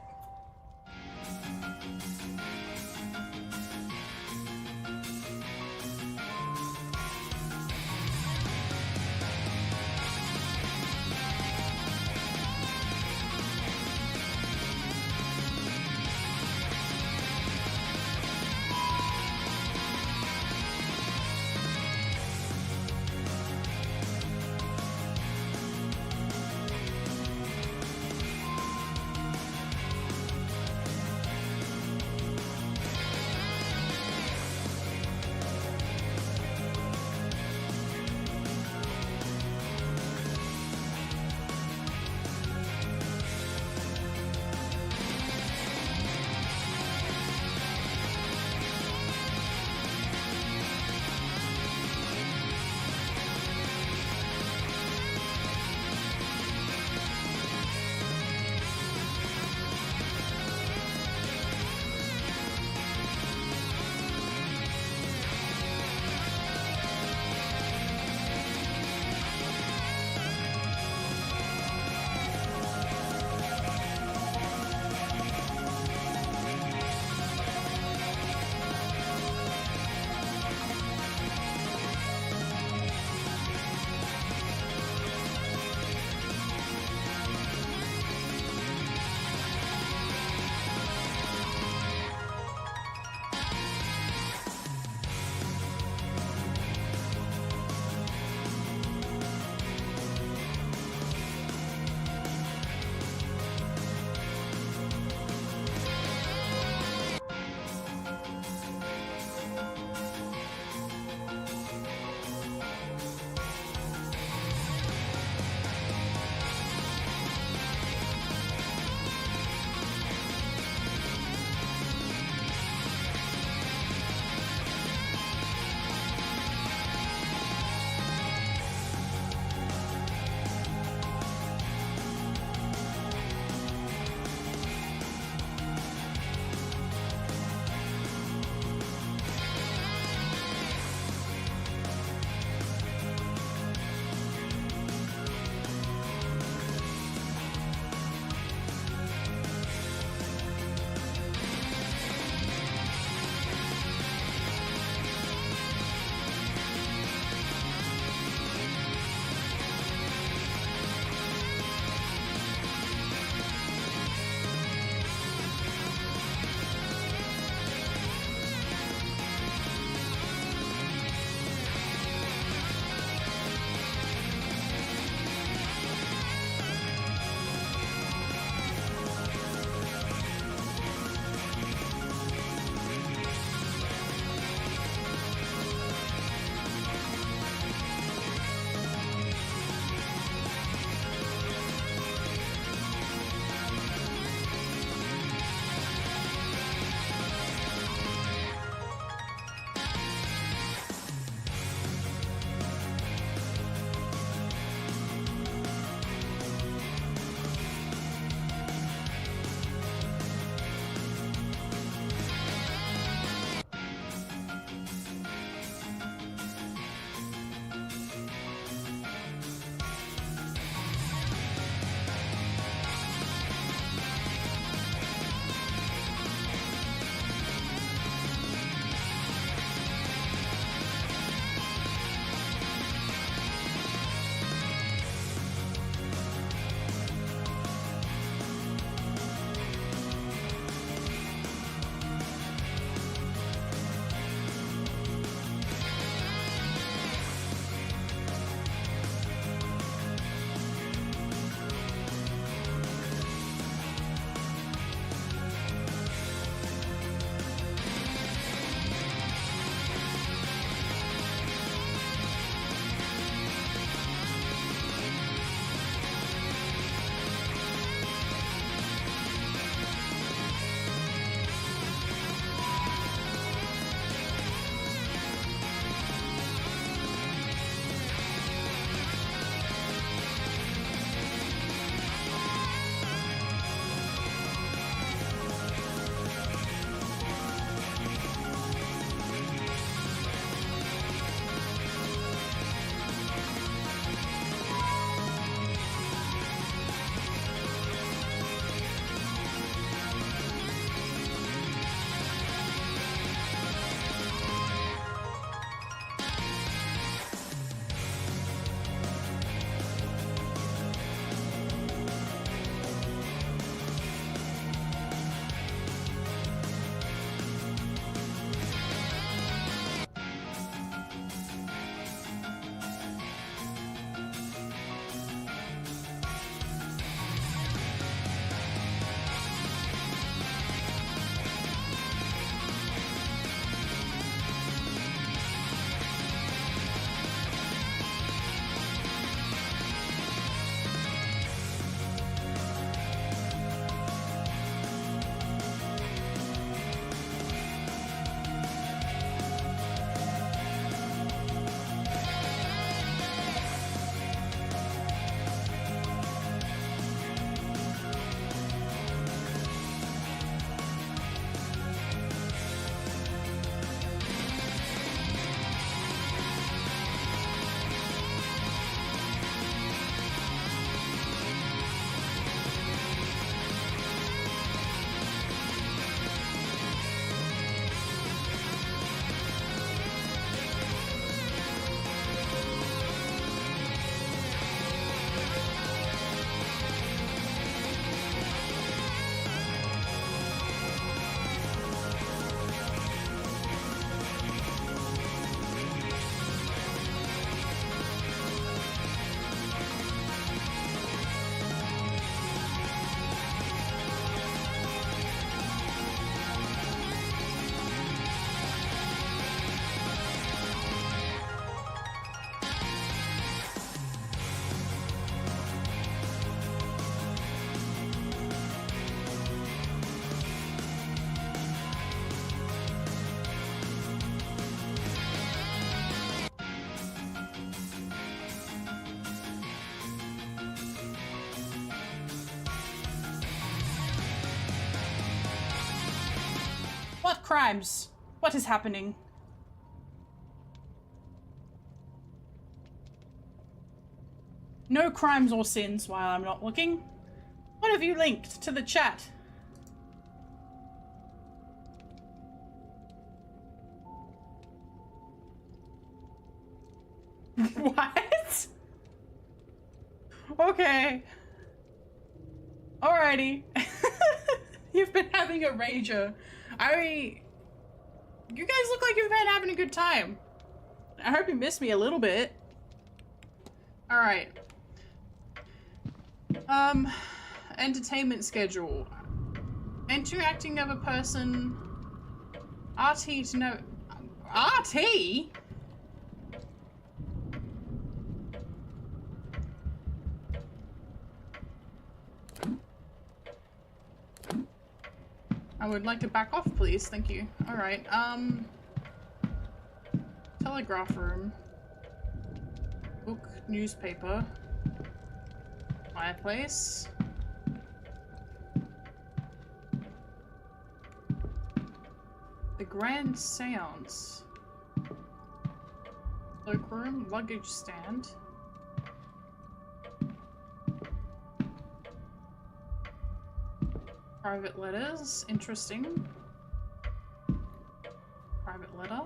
crimes. What is happening? No crimes or sins while I'm not looking. What have you linked to the chat? What? Okay. Alrighty. You've been having a rager. You guys look like you've been having a good time. I hope you missed me a little bit. Alright. Entertainment schedule. Interacting of a person. RT to know. RT? I would like to back off, please. Thank you. Alright, telegraph room. Book, newspaper. Fireplace. The Grand Seance. Cloakroom, luggage stand. Private letters, interesting. Private letter.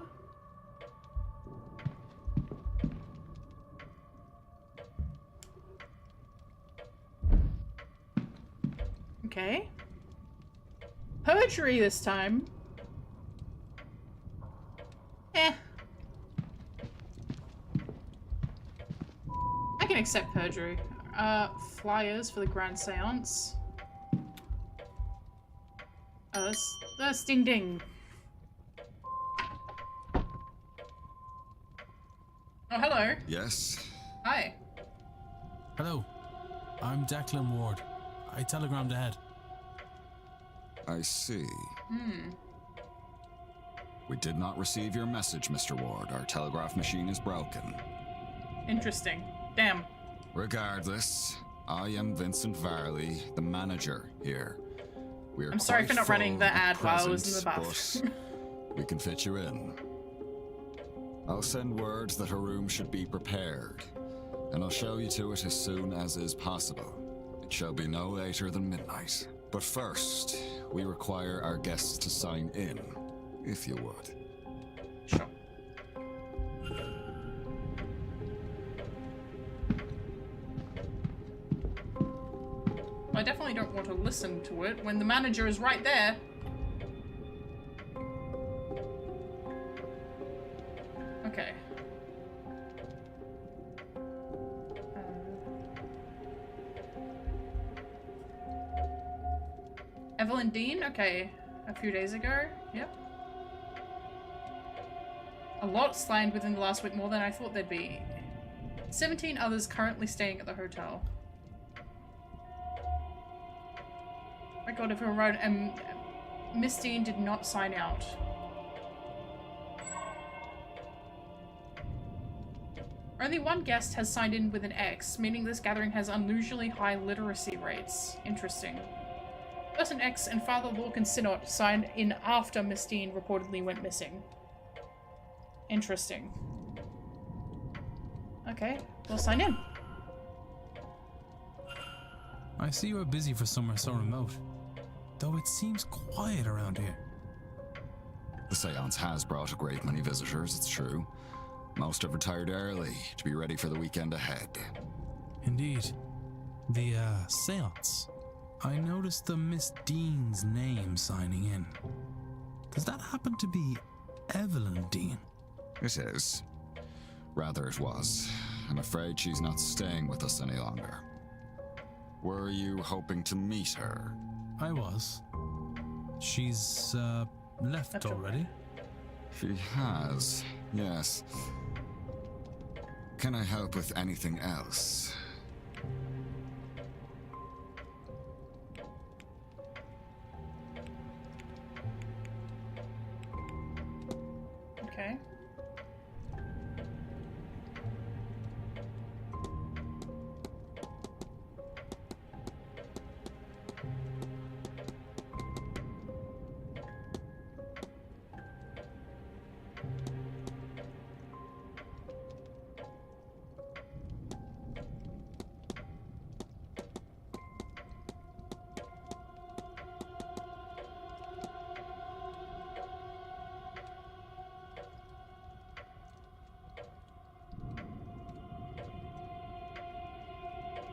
Okay. Poetry this time. Eh. I can accept perjury. Flyers for the Grand Seance. That's ding ding. Oh, hello. Yes? Hi. Hello. I'm Declan Ward. I telegrammed ahead. I see. We did not receive your message, Mr. Ward. Our telegraph machine is broken. Interesting. Damn. Regardless, I am Vincent Varley, the manager here. I'm sorry for not running the ad while I was in the bath. We can fit you in. I'll send word that her room should be prepared, and I'll show you to it as soon as is possible. It shall be no later than midnight. But first, we require our guests to sign in, if you would. Sure. I definitely don't want to listen to it when the manager is right there. Okay. Evelyn Dean? Okay. A few days ago. Yep. A lot slammed within the last week, more than I thought there'd be. 17 others currently staying at the hotel. My god, if we're right, Miss Dean did not sign out. Only one guest has signed in with an X, meaning this gathering has unusually high literacy rates. Interesting. Person X and Father Lorcan Synod signed in after Miss Dean reportedly went missing. Interesting. Okay, we'll sign in. I see you are busy for somewhere so remote, though it seems quiet around here. The seance has brought a great many visitors, it's true. Most have retired early to be ready for the weekend ahead. Indeed. The, seance. I noticed the Miss Dean's name signing in. Does that happen to be Evelyn Dean? It is. Rather it was. I'm afraid she's not staying with us any longer. Were you hoping to meet her? I was. She's, left already? She has, yes. Can I help with anything else? Okay.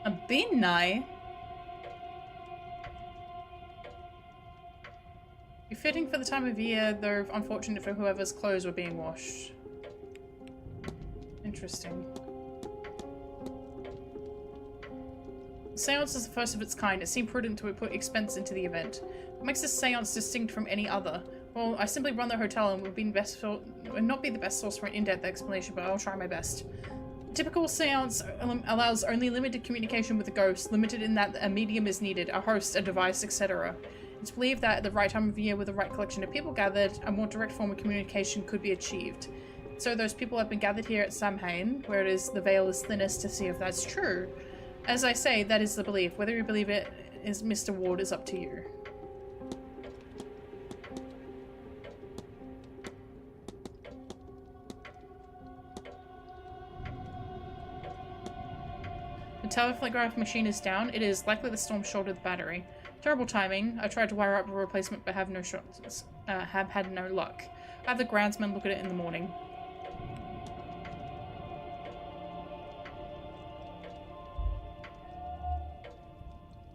A bin nye? Fitting for the time of year, though unfortunate for whoever's clothes were being washed. Interesting. The seance is the first of its kind. It seemed prudent to put expense into the event. What makes this seance distinct from any other? Well, I simply run the hotel and would not be the best source for an in-depth explanation, but I'll try my best. A typical seance allows only limited communication with the ghost, limited in that a medium is needed, a host, a device, etc. It's believed that at the right time of year, with the right collection of people gathered, a more direct form of communication could be achieved. So those people have been gathered here at Samhain, where it is the veil is thinnest, to see if that's true. As I say, that is the belief. Whether you believe it is Mr. Ward is up to you. The telegraph machine is down. It is likely the storm shorted the battery. Terrible timing. I tried to wire up a replacement but have no shots. Have had no luck. I have the groundsman look at it in the morning.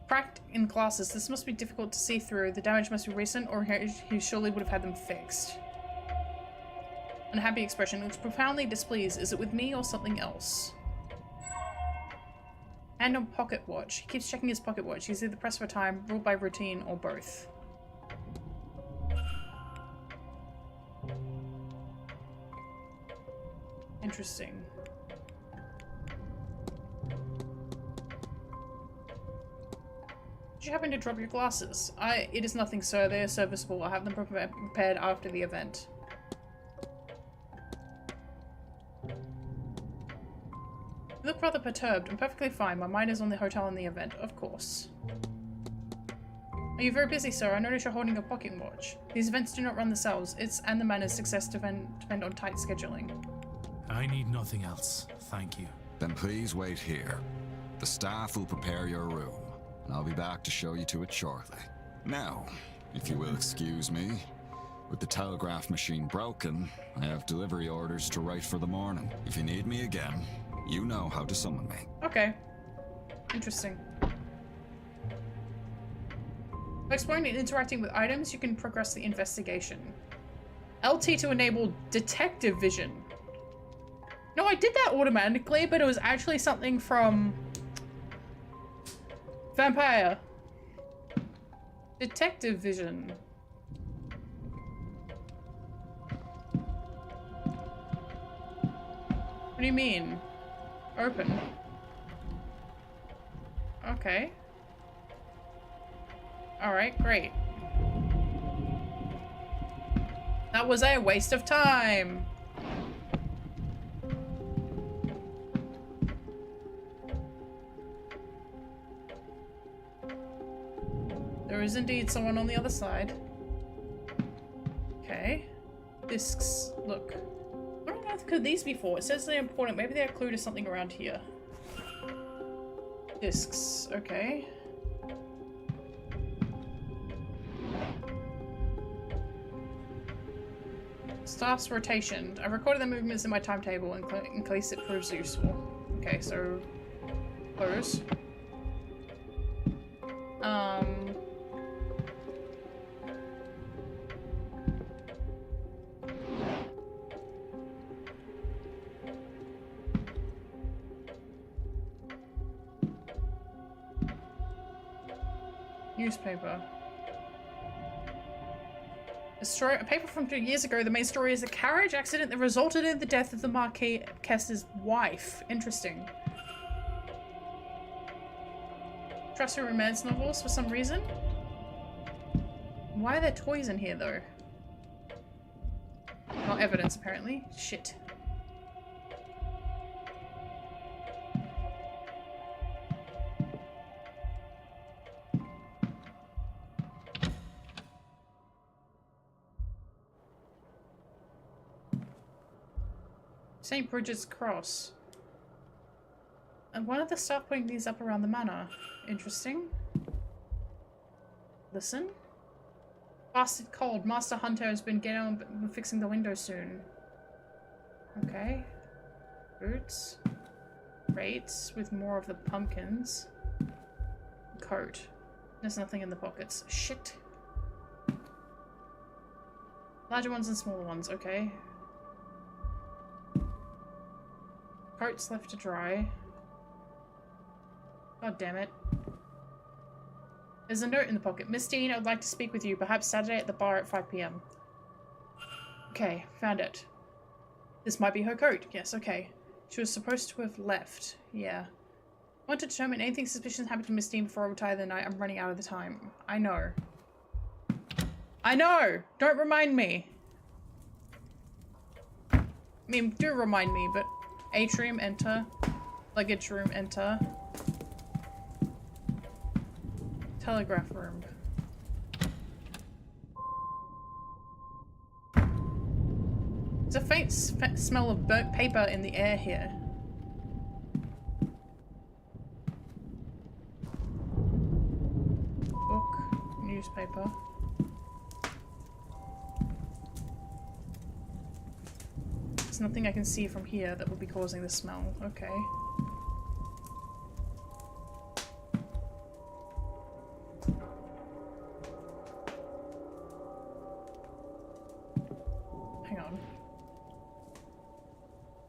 Cracked in glasses. This must be difficult to see through. The damage must be recent, or he surely would have had them fixed. Unhappy expression. Looks profoundly displeased. Is it with me or something else? And on pocket watch. He keeps checking his pocket watch. He's either pressed for time, ruled by routine, or both. Interesting. Did you happen to drop your glasses? It is nothing, sir. They are serviceable. I'll have them prepared after the event. You look rather perturbed. I'm perfectly fine. My mind is on the hotel and the event, of course. Are you very busy, sir? I notice you're holding a pocket watch. These events do not run themselves. Its and the manor's success depend on tight scheduling. I need nothing else, thank you. Then please wait here. The staff will prepare your room, and I'll be back to show you to it shortly. Now, if you will excuse me, with the telegraph machine broken, I have delivery orders to write for the morning. If you need me again, you know how to summon me. Okay. Interesting. By exploring and interacting with items, you can progress the investigation. LT to enable detective vision. No, I did that automatically, but it was actually something from Vampire. Detective vision. What do you mean? Open. Okay. Alright, great. That was a waste of time. There is indeed someone on the other side. Okay. Discs. Look. What on earth could these be for? It says they're important. Maybe they're a clue to something around here. Discs. Okay. Staff's rotation. I recorded the movements in my timetable in case it proves useful. Okay, so close. Newspaper. A paper from 2 years ago. The main story is a carriage accident that resulted in the death of the Marquis Kester's wife. Interesting. Trust her romance novels for some reason. Why are there toys in here though? Not evidence apparently. Shit. St. Bridget's Cross. And why are the staff putting these up around the manor? Interesting. Listen. Bastard cold. Master Hunter has been getting on fixing the window soon. Okay. Boots. Crates with more of the pumpkins. Coat. There's nothing in the pockets. Shit. Larger ones and smaller ones, okay. Coats left to dry. God damn it. There's a note in the pocket. Miss Dean, I would like to speak with you. Perhaps Saturday at the bar at 5 p.m. Okay, found it. This might be her coat. Yes, okay. She was supposed to have left. Yeah. I want to determine anything suspicious happened to Miss Dean before I retire the night. I'm running out of the time. I know. I know! Don't remind me. I mean, do remind me, but... Atrium, enter. Luggage room, enter. Telegraph room. There's a faint smell of burnt paper in the air here. Book, newspaper. There's nothing I can see from here that would be causing the smell. Okay. Hang on.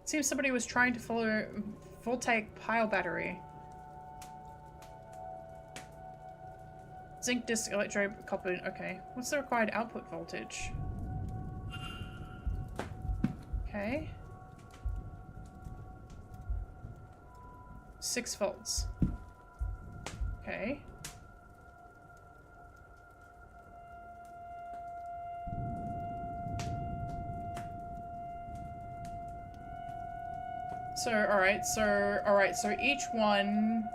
It seems somebody was trying to follow voltaic pile battery. Zinc disc electrode copper. Okay. What's the required output voltage? Okay. 6 volts. Okay. So, alright, so each one...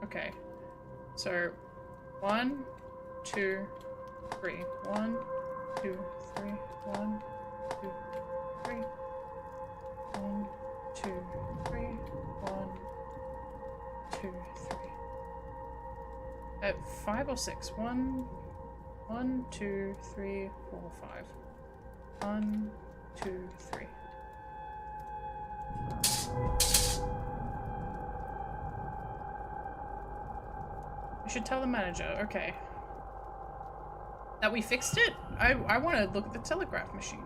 Okay. So, 1, 2, 3. 1, 2, 3. 1, 2, 3. 1, 2, 3. 1, 2, 3. 5 or 6? 1, 2, 3, 4, 5. 1, 2, 3. I should tell the manager. Okay. That we fixed it? I want to look at the telegraph machine.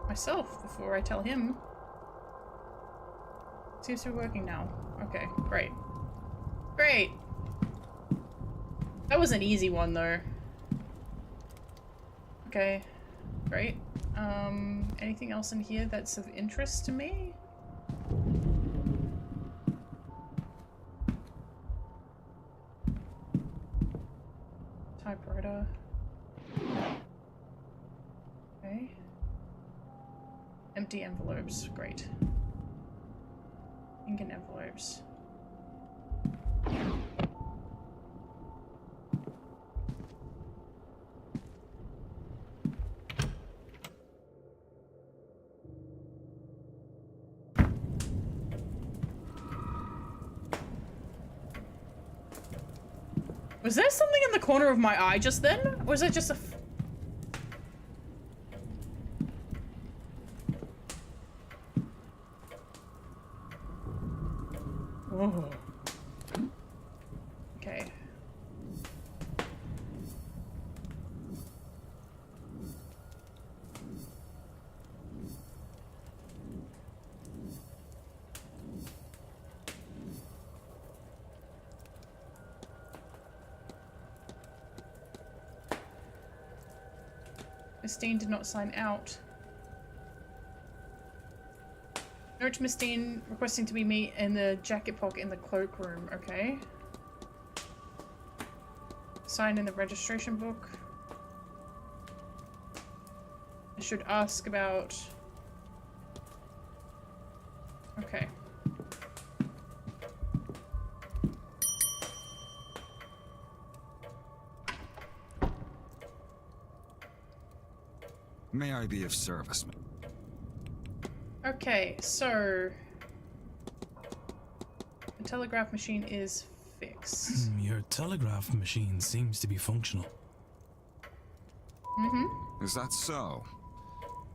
Myself before I tell him. Seems to be working now. Okay, great. Great! That was an easy one though. Okay, great. Anything else in here that's of interest to me? Typewriter. Okay. Empty envelopes. Great. Ink and envelopes. Was there something in the corner of my eye just then? Or was it just a... Oh. Okay. Miss Dean did not sign out. Note to Miss Dean requesting to be meet in the jacket pocket in the cloakroom. Okay. Sign in the registration book. I should ask about... Okay. May I be of service? Okay, so the telegraph machine is fixed. Your telegraph machine seems to be functional. Mm-hmm. Is that so?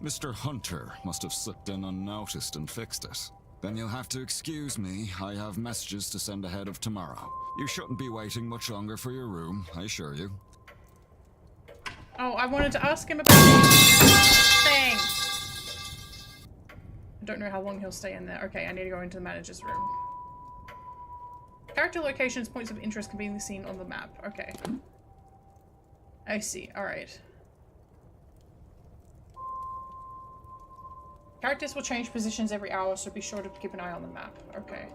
Mr. Hunter must have slipped in unnoticed and fixed it. Then you'll have to excuse me. I have messages to send ahead of tomorrow. You shouldn't be waiting much longer for your room, I assure you. Oh, I wanted to ask him about the thing. I don't know how long he'll stay in there. Okay, I need to go into the manager's room. Character locations, points of interest can be seen on the map. Okay. I see. Alright. Characters will change positions every hour, so be sure to keep an eye on the map. Okay.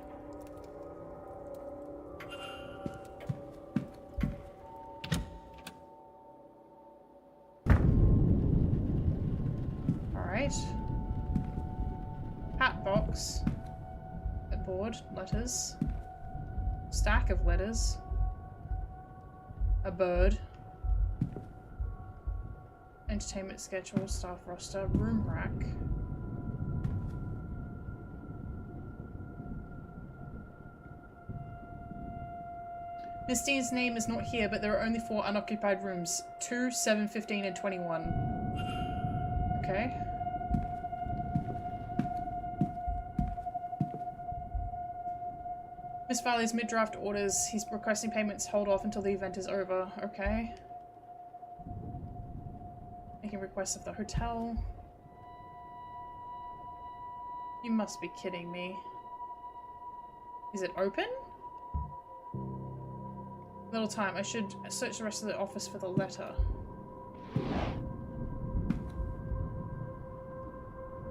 Alright. Hat box. A board. Letters. Stack of letters. A bird. Entertainment schedule. Staff roster. Room rack. Miss Dean's name is not here, but there are only 4 unoccupied rooms. 2, 7, 15, and 21. Okay. Miss Valley's mid-draft orders. He's requesting payments hold off until the event is over. Okay. Making requests of the hotel. You must be kidding me. Is it open? Little time. I should search the rest of the office for the letter.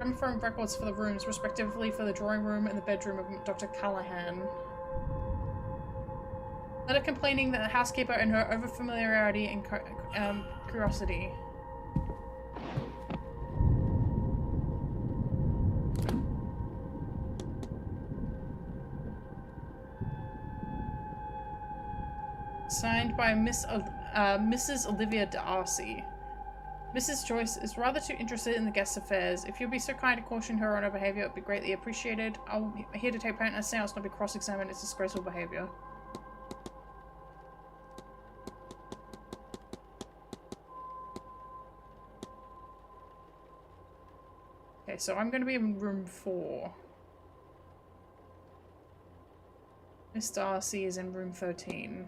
I'm referring records for the rooms, respectively for the drawing room and the bedroom of Dr. Callahan. Letter complaining that the housekeeper and her overfamiliarity and curiosity. Signed by Mrs. Olivia Darcy. Mrs. Joyce is rather too interested in the guest's affairs. If you'll be so kind to caution her on her behaviour, it would be greatly appreciated. I'm here to take part in a seance, not be cross-examined. It's disgraceful behaviour. Okay, so I'm going to be in room 4. Miss Darcy is in room 13.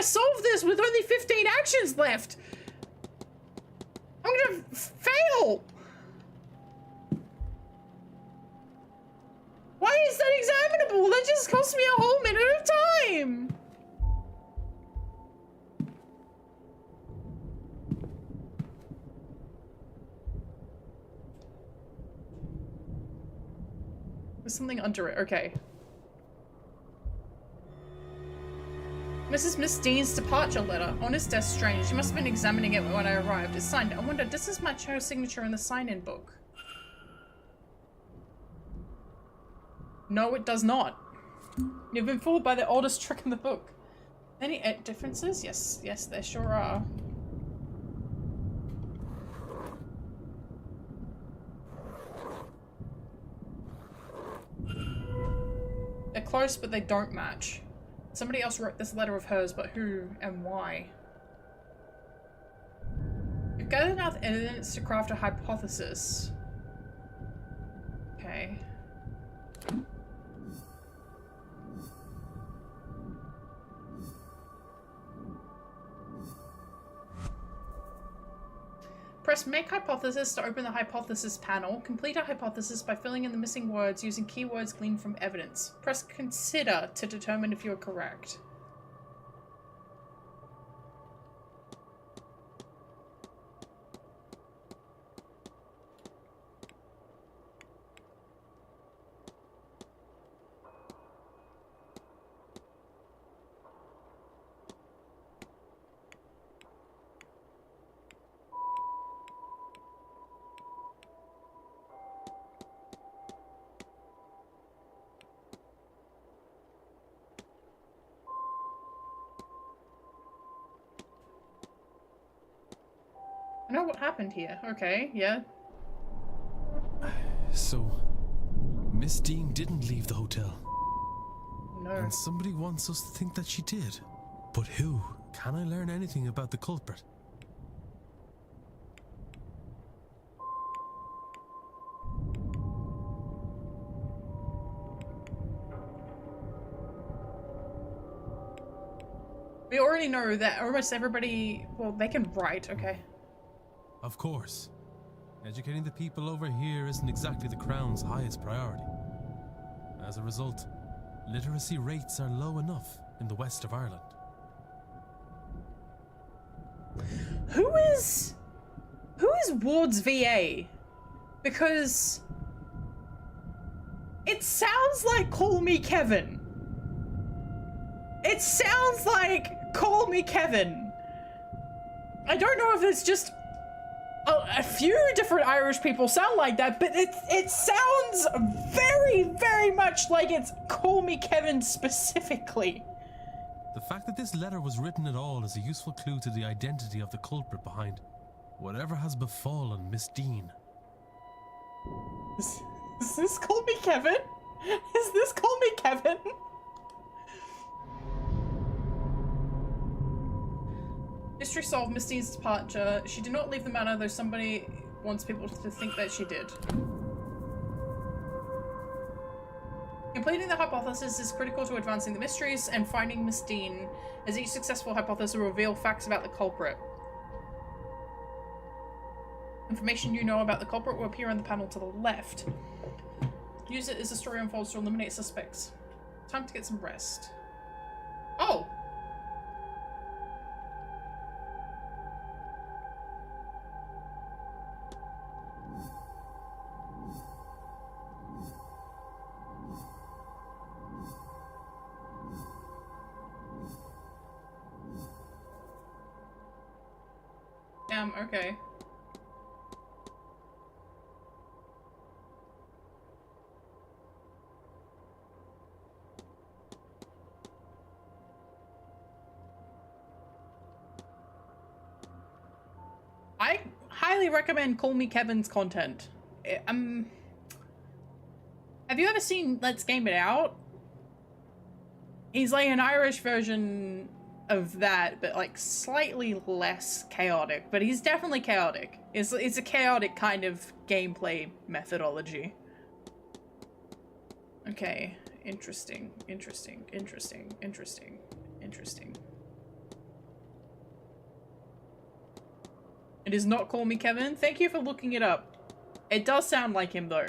Solve this with only 15 actions left. I'm gonna fail. Why is that examinable? That just cost me a whole minute of time. There's something under it. Okay. Mrs. Miss Dean's departure letter. On his desk, strange. She must have been examining it when I arrived. It's signed. I wonder, does this match her signature in the sign-in book? No, it does not. You've been fooled by the oldest trick in the book. Any differences? Yes, yes, there sure are. They're close, but they don't match. Somebody else wrote this letter of hers, but who and why? You've gathered enough evidence to craft a hypothesis. Okay. Press Make Hypothesis to open the Hypothesis panel. Complete a hypothesis by filling in the missing words using keywords gleaned from evidence. Press Consider to determine if you are correct. I know what happened here. Okay, yeah. So, Miss Dean didn't leave the hotel. No. And somebody wants us to think that she did. But who? Can I learn anything about the culprit? We already know that almost everybody, well, they can write, okay. Of course. Educating the people over here isn't exactly the Crown's highest priority. As a result, literacy rates are low enough in the west of Ireland. Who is Ward's VA? Because it sounds like Call Me Kevin. It sounds like Call Me Kevin. I don't know if it's just a few different Irish people sound like that, but it sounds very, very much like it's Call Me Kevin specifically. The fact that this letter was written at all is a useful clue to the identity of the culprit behind whatever has befallen Miss Dean. Is this Call Me Kevin? Is this Call Me Kevin? Mystery solved. Miss Dean's departure. She did not leave the manor, though somebody wants people to think that she did. Completing the hypothesis is critical to advancing the mysteries and finding Miss Dean, as each successful hypothesis will reveal facts about the culprit. Information you know about the culprit will appear on the panel to the left. Use it as the story unfolds to eliminate suspects. Time to get some rest. Oh! Okay. I highly recommend Call Me Kevin's content. Have you ever seen Let's Game It Out? He's like an Irish version of that, but like slightly less chaotic, but he's definitely chaotic. It's a chaotic kind of gameplay methodology. Okay, interesting. It is not Call Me Kevin. Thank you for looking it up. It does sound like him though.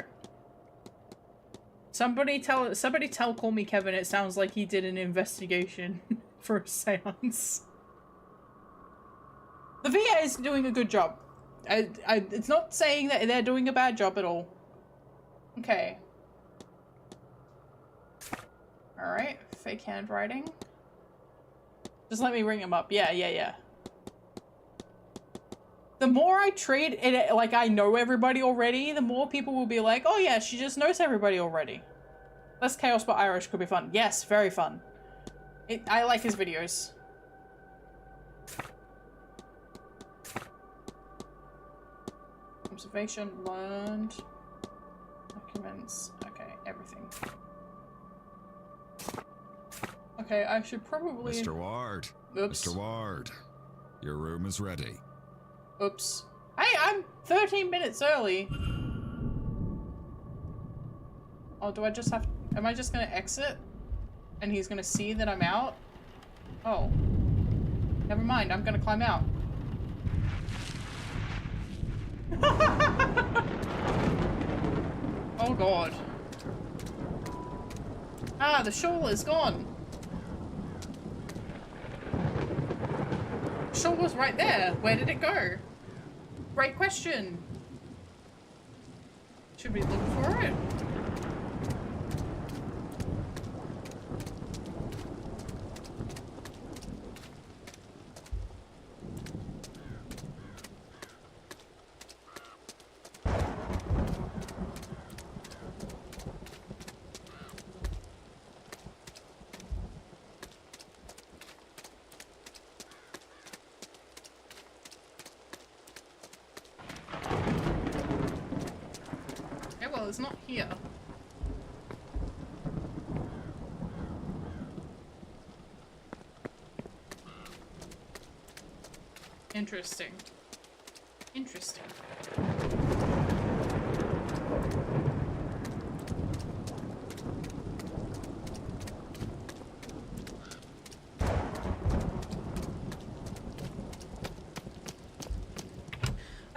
Somebody tell Call Me Kevin it sounds like he did an investigation for a seance. The VA is doing a good job. It's not saying that they're doing a bad job at all. Okay. Alright, fake handwriting. Just let me ring him up. Yeah. The more I treat it like I know everybody already, the more people will be like, oh yeah, she just knows everybody already. Less chaos but Irish could be fun. Yes, very fun. I like his videos. Observation, learned. Documents. Okay, everything. Okay, I should probably... Mr. Ward. Oops. Mr. Ward. Your room is ready. Oops. Hey, I'm 13 minutes early. Oh, do I just have... Am I just gonna exit? And he's gonna see that I'm out? Oh. Never mind, I'm gonna climb out. Oh god. Ah, the shawl is gone. The shawl was right there. Where did it go? Great question. Should we look for it? it's not here. Interesting. Interesting.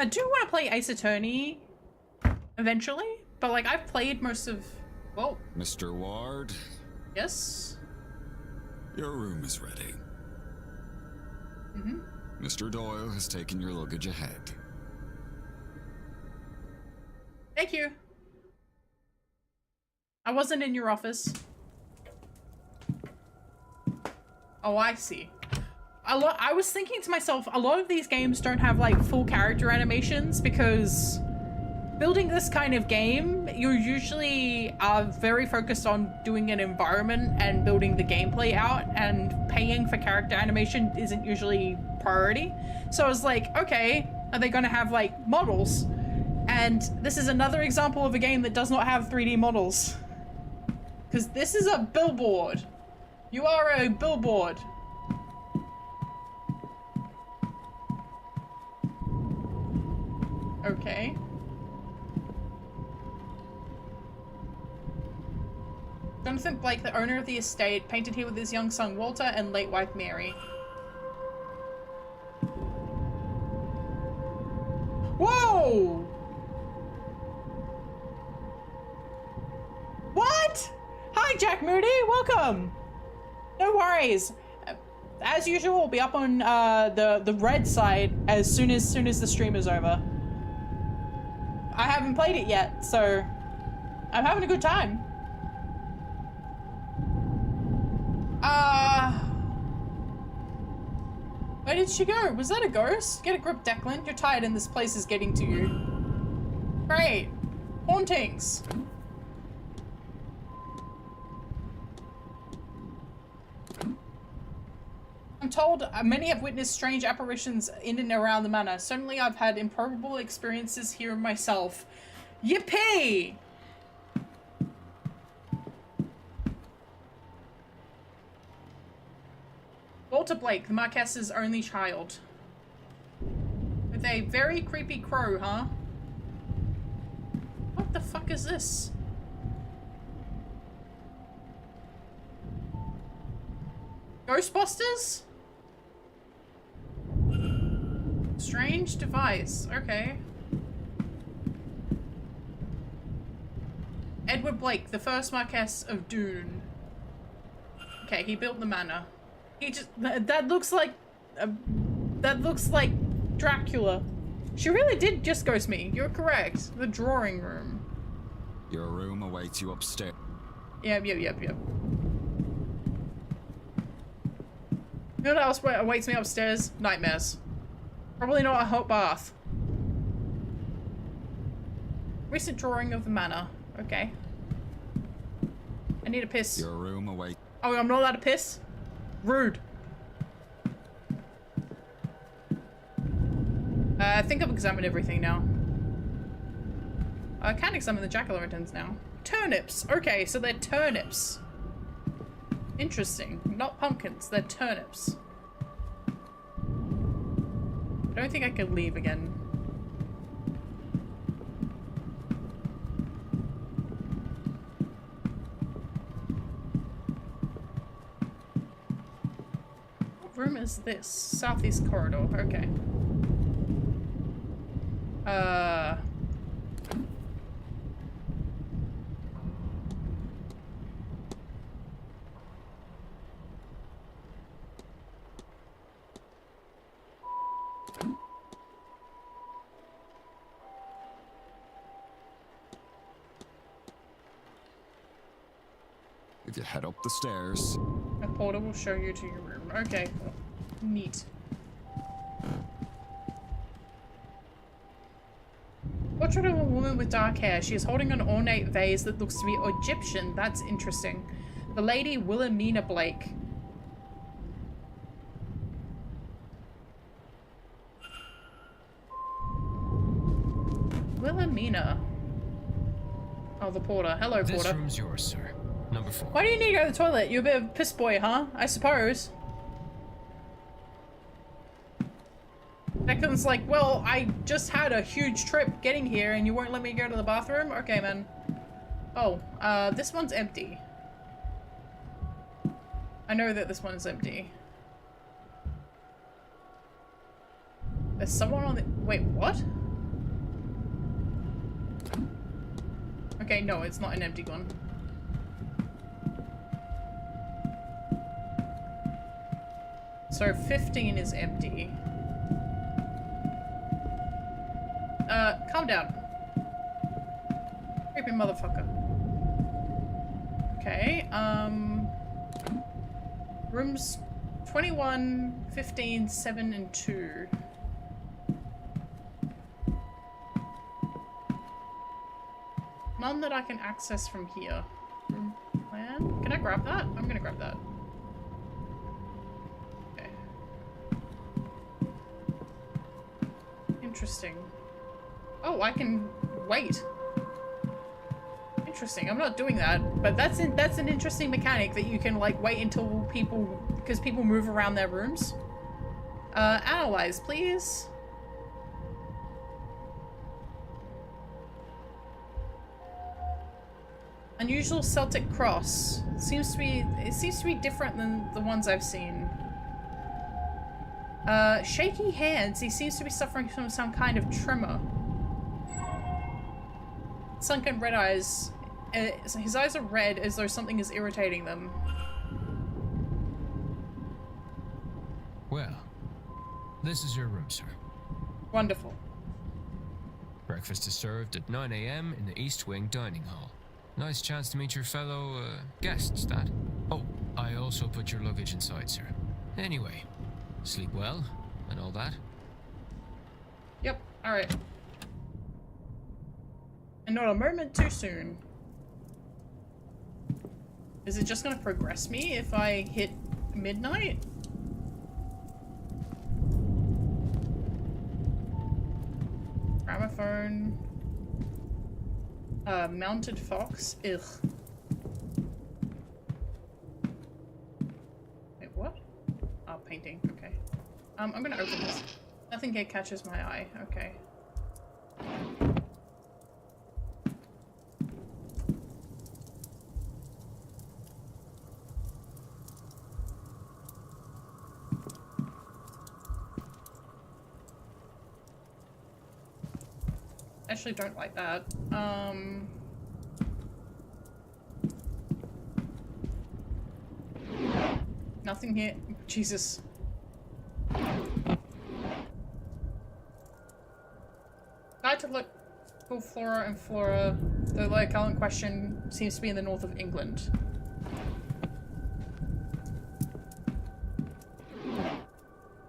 I do want to play Ace Attorney eventually, but like I've played most of... Whoa. Mr. Ward? Yes? Your room is ready. Mm-hmm. Mr. Doyle has taken your luggage ahead. Thank you. I wasn't in your office. Oh, I see. I was thinking to myself, a lot of these games don't have like full character animations because building this kind of game, you usually are very focused on doing an environment and building the gameplay out, and paying for character animation isn't usually priority. So I was like, okay, are they gonna have like models? And this is another example of a game that does not have 3D models. Because this is a billboard. You are a billboard. Okay. Jonathan Blake, the owner of the estate, painted here with his young son Walter and late wife Mary. Whoa! What? Hi, Jack Moody. Welcome. No worries. As usual, we'll be up on the red side as soon as the stream is over. I haven't played it yet, so I'm having a good time. Where did she go? Was that a ghost? Get a grip, Declan. You're tired and this place is getting to you. Great. Hauntings. I'm told many have witnessed strange apparitions in and around the manor. Certainly I've had improbable experiences here myself. Yippee! Walter Blake, the Marquess's only child. With a very creepy crow, huh? What the fuck is this? Ghostbusters? Strange device. Okay. Edward Blake, the first Marquess of Doon. Okay, he built the manor. He just... That looks like Dracula. She really did just ghost me. You're correct. The drawing room. Your room awaits you upstairs. Yep. You know what else awaits me upstairs? Nightmares. Probably not a hot bath. Recent drawing of the manor. Okay. I need a piss. Your room awaits... Oh, I'm not allowed to piss? Rude. I think I've examined everything now. I can examine the jack-o'-lanterns now. Turnips. Okay, so they're turnips. Interesting. Not pumpkins, they're turnips. I don't think I could leave again. What room is this? Southeast corridor. Okay. If you head up the stairs... A portal will show you to your room. Okay, cool. Neat. Portrait of a woman with dark hair. She is holding an ornate vase that looks to be Egyptian. That's interesting. The Lady Wilhelmina Blake. Wilhelmina. Oh, the porter. Hello, This porter. room's yours, sir. Number 4. Why do you need to go to the toilet? You're a bit of a piss boy, huh? I suppose. Declan's like, well, I just had a huge trip getting here and you won't let me go to the bathroom? Okay, man. Oh, this one's empty. I know that this one's empty. There's someone on the- wait, what? Okay, no, it's not an empty one. So 15 is empty. Calm down. Creepy motherfucker. Okay, rooms 21, 15, 7, and 2. None that I can access from here. Room plan? Can I grab that? I'm gonna grab that. Okay. Interesting. Oh, I can wait. Interesting. I'm not doing that, but that's an interesting mechanic that you can like wait until people, because people move around their rooms. Analyze, please. Unusual Celtic cross. It seems to be different than the ones I've seen. Shaky hands. He seems to be suffering from some kind of tremor. Sunken red eyes. His eyes are red as though something is irritating them. Well, this is your room, sir. Wonderful. Breakfast is served at 9 a.m. in the East Wing dining hall. Nice chance to meet your fellow, guests, that. Oh, I also put your luggage inside, sir. Anyway, sleep well and all that. Yep, alright. And not a moment too soon. Is it just gonna progress me if I hit midnight? Gramophone. Mounted fox. Ugh. Wait, what? Oh, painting. Okay. I'm gonna open this. Nothing here catches my eye. Okay. Actually don't like that. Nothing here. Jesus. Guide to local flora and flora. The locale in question seems to be in the north of England.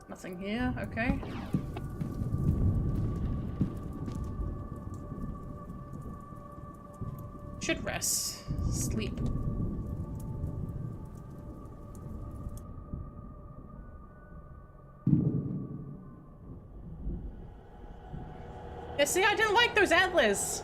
Nothing here, okay. Should rest. Sleep. Yeah, see, I didn't like those antlers.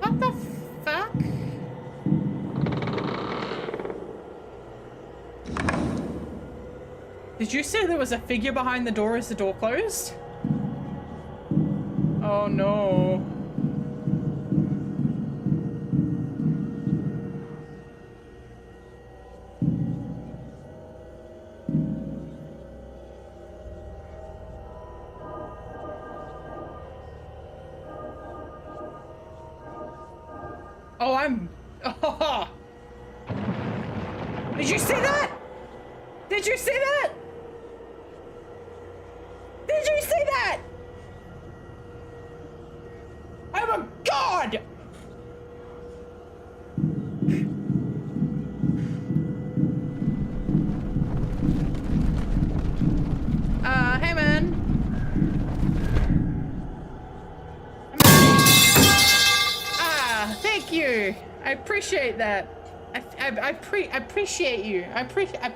What the fuck? Did you say there was a figure behind the door as the door closed? Oh no. Oh, I'm... Oh. Did you see that? Did you see that? Did you see that? I'm a god! Hey man. Thank you. I appreciate that. I appreciate you. I appreciate.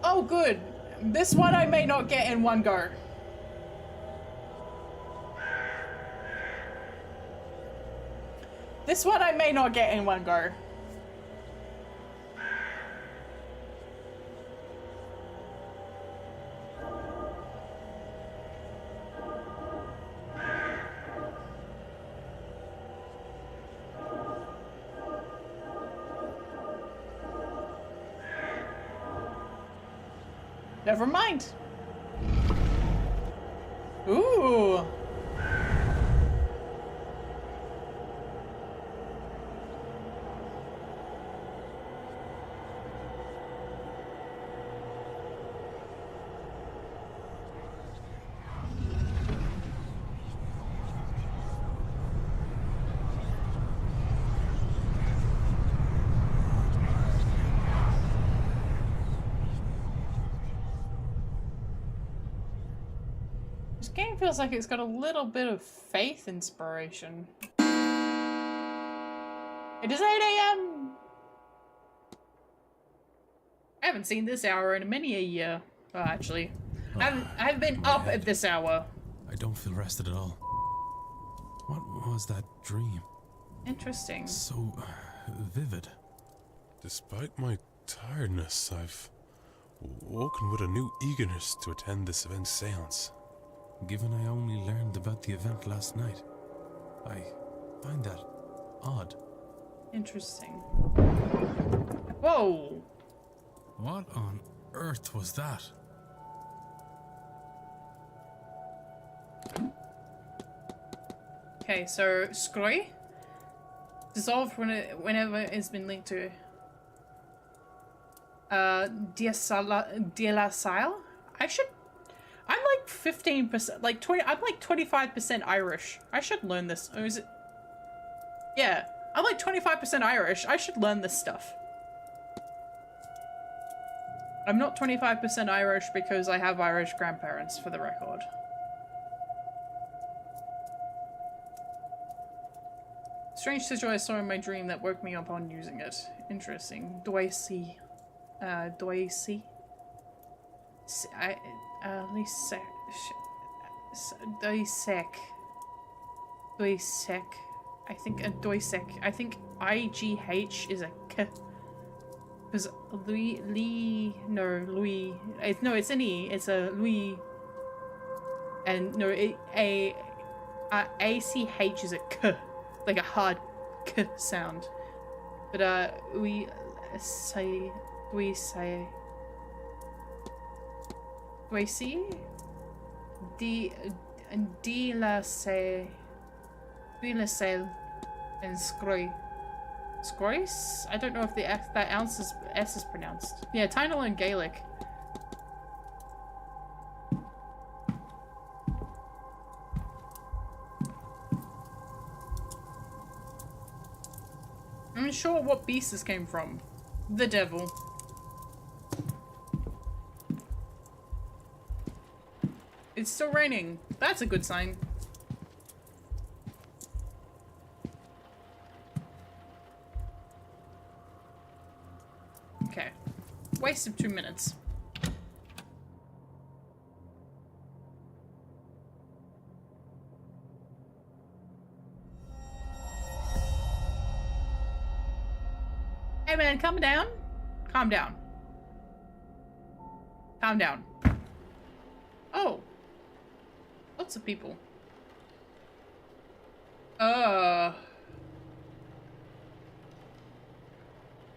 Oh, good. This one I may not get in one go. This one I may not get in one go. Never mind. Ooh. This game feels like it's got a little bit of faith inspiration. It is 8 AM! I haven't seen this hour in many a year. Well, actually, I've been up at this hour. I don't feel rested at all. What was that dream? Interesting. So vivid. Despite my tiredness, I've woken with a new eagerness to attend this event's seance. Given I only learned about the event last night, I find that odd. Interesting. Whoa! What on earth was that? Okay, so Scroy dissolved whenever it's been linked to Dialasile. I'm like 15%, like 20. I'm like 25% Irish. I should learn this. Or is it? Yeah, I'm like 25% Irish. I should learn this stuff. I'm not 25% Irish because I have Irish grandparents, for the record. Strange sigil I saw in my dream that woke me up on using it. Interesting. Do I see? Do I see? Doisek. I think a Doisek. I think IGH is a K. Because Louis. No, it's an E. It's a Louis. And no, ACH is a K. Like a hard K sound. But, we say. Do I see? Dilasale and Scroy. Scrois? I don't know if that S is pronounced. Yeah, Tynal and Gaelic. I'm not sure what beast this came from. The devil. It's still raining. That's a good sign. Okay. Waste of 2 minutes. Hey man, calm down. Calm down. Calm down. lots of people.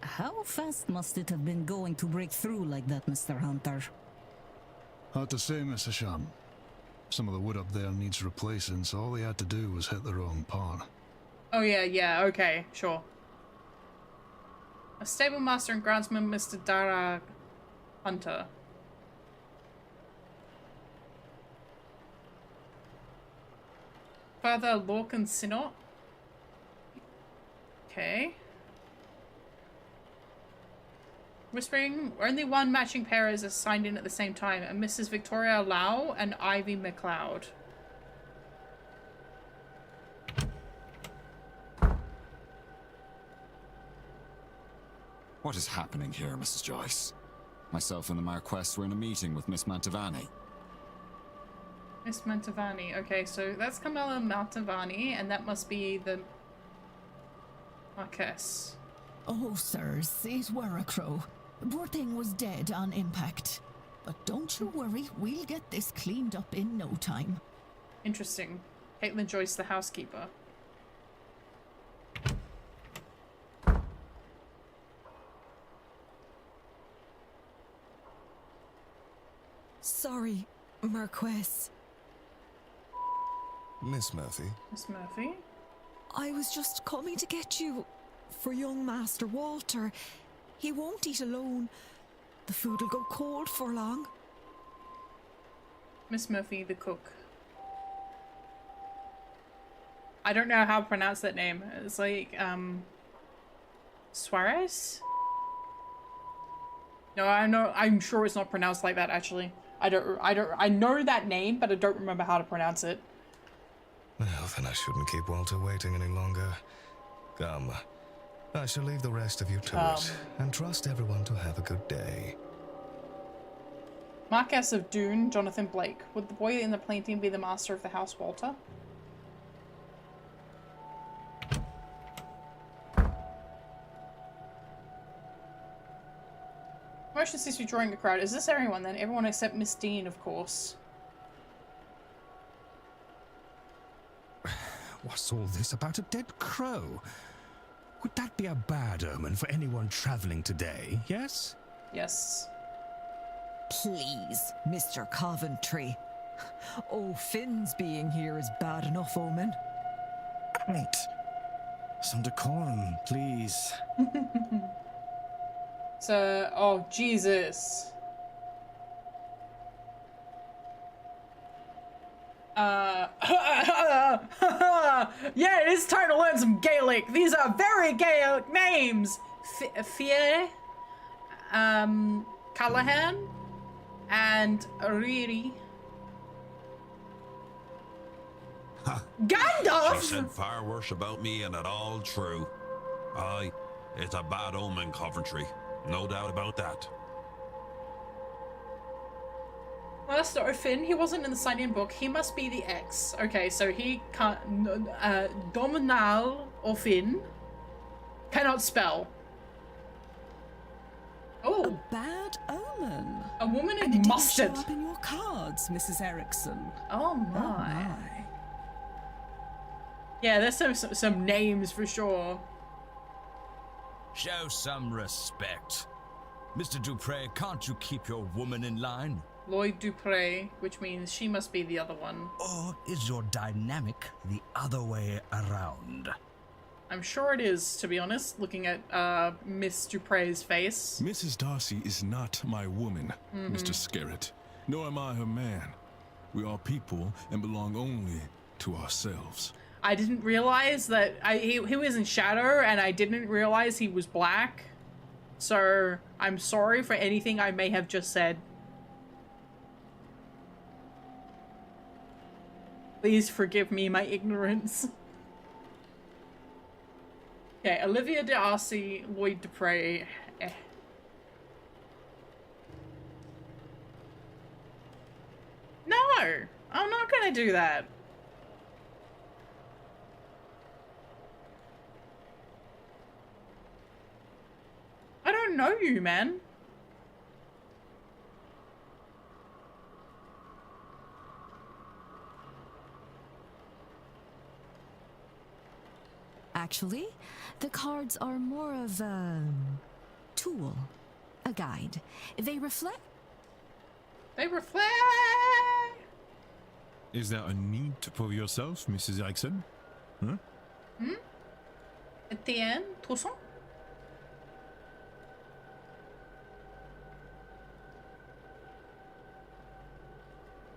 How fast must it have been going to break through like that, Mr. Hunter? Hard to say, Mr. Sham. Some of the wood up there needs replacing, so all he had to do was hit the wrong part. Oh yeah, okay, sure. A stable master and groundsman, Mr. Dara Hunter. Father Lorcan Sinot. Okay. Whispering, only one matching pair is assigned in at the same time, and Mrs. Victoria Lau and Ivy McLeod. What is happening here, Mrs. Joyce? Myself and the Marquess were in a meeting with Miss Mantovani. Miss Mantovani. Okay, so that's Carmela Mantovani, and that must be the Marquess. Oh, sirs, it were a crow. Poor thing was dead on impact. But don't you worry, we'll get this cleaned up in no time. Interesting. Caitlin Joyce, the housekeeper. Sorry, Marquess. Miss Murphy? Miss Murphy? I was just coming to get you for young Master Walter. He won't eat alone. The food'll go cold for long. Miss Murphy, the cook. I don't know how to pronounce that name. It's like, Suarez? No, I'm sure it's not pronounced like that, actually. I know that name, but I don't remember how to pronounce it. Well, then I shouldn't keep Walter waiting any longer. Come. I shall leave the rest of you to it, and trust everyone to have a good day. Marquess of Doon, Jonathan Blake. Would the boy in the painting be the master of the house, Walter? Motion seems to be drawing a crowd. Is this everyone then? Everyone except Miss Dean, of course. What's all this about a dead crow? Would that be a bad omen for anyone traveling today, yes? Yes. Please, Mr. Coventry. Oh, Finn's being here is bad enough omen. Right. Some decorum, please. So, oh, Jesus. Yeah, it is time to learn some Gaelic. These are very Gaelic names. Fier, Callahan, and Riri. Gandalf! She said far worse about me, and it all true. Aye, it's a bad omen, Coventry. No doubt about that. Well, that's not Finn. He wasn't in the sign-in book. He must be the X. Okay, so he can't... Dominal or Finn cannot spell. Oh. A bad omen. A woman And in it mustard. didn't show up in your cards, Mrs. Erickson. Oh my. Yeah, there's some names for sure. Show some respect. Mr. Dupre, can't you keep your woman in line? Lloyd Dupre, which means she must be the other one. Or is your dynamic the other way around? I'm sure it is, to be honest, looking at Miss Dupre's face. Mrs. Darcy is not my woman, Mr. Scarrett, nor am I her man. We are people and belong only to ourselves. I didn't realize that he was in shadow, and I didn't realize he was black. So I'm sorry for anything I may have just said. Please forgive me my ignorance. Okay, Olivia Darcy, Lloyd Dupre. No, I'm not gonna do that. I don't know you, man. actually. The cards are more of a tool, a guide. They reflect. They reflect. Is there a need for yourself, Mrs. Erickson? Huh? Hmm? Etienne Toussaint?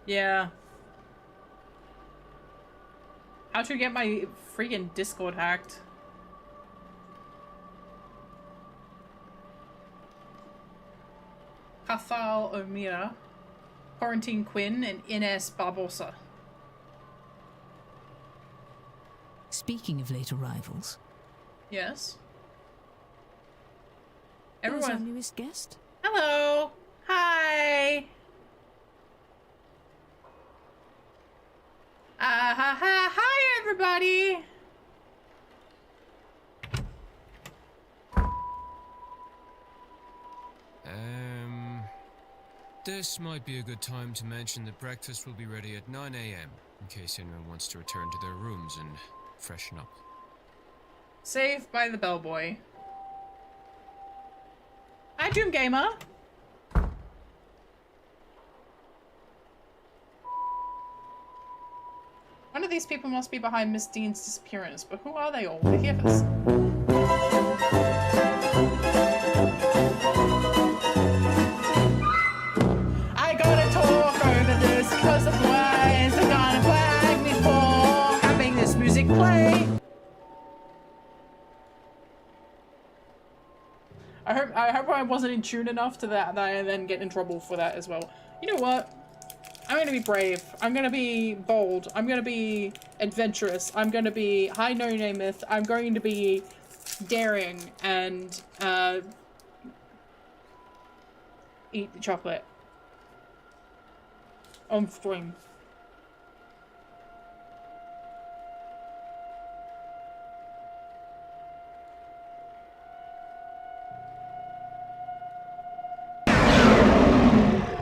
Yeah. How to get my freaking Discord hacked? Cathal O'Meara, Quarantine Quinn, and Ines Barbosa. Speaking of late arrivals. Yes. Who's our Everyone. newest guest? Hello. Hi. Hi everybody. This might be a good time to mention that breakfast will be ready at 9 a.m. in case anyone wants to return to their rooms and freshen up. Saved by the bellboy. Hi, Doom Gamer. One of these people must be behind Miss Dean's disappearance, but who are they all? They're here for I gotta talk over this because of why they're gonna flag me for having this music play. I hope I wasn't in tune enough to that I then get in trouble for that as well. You know what? I'm gonna be brave. I'm gonna be bold. I'm gonna be adventurous. I'm gonna be high no-nameth. I'm going to be daring and eat the chocolate on stream.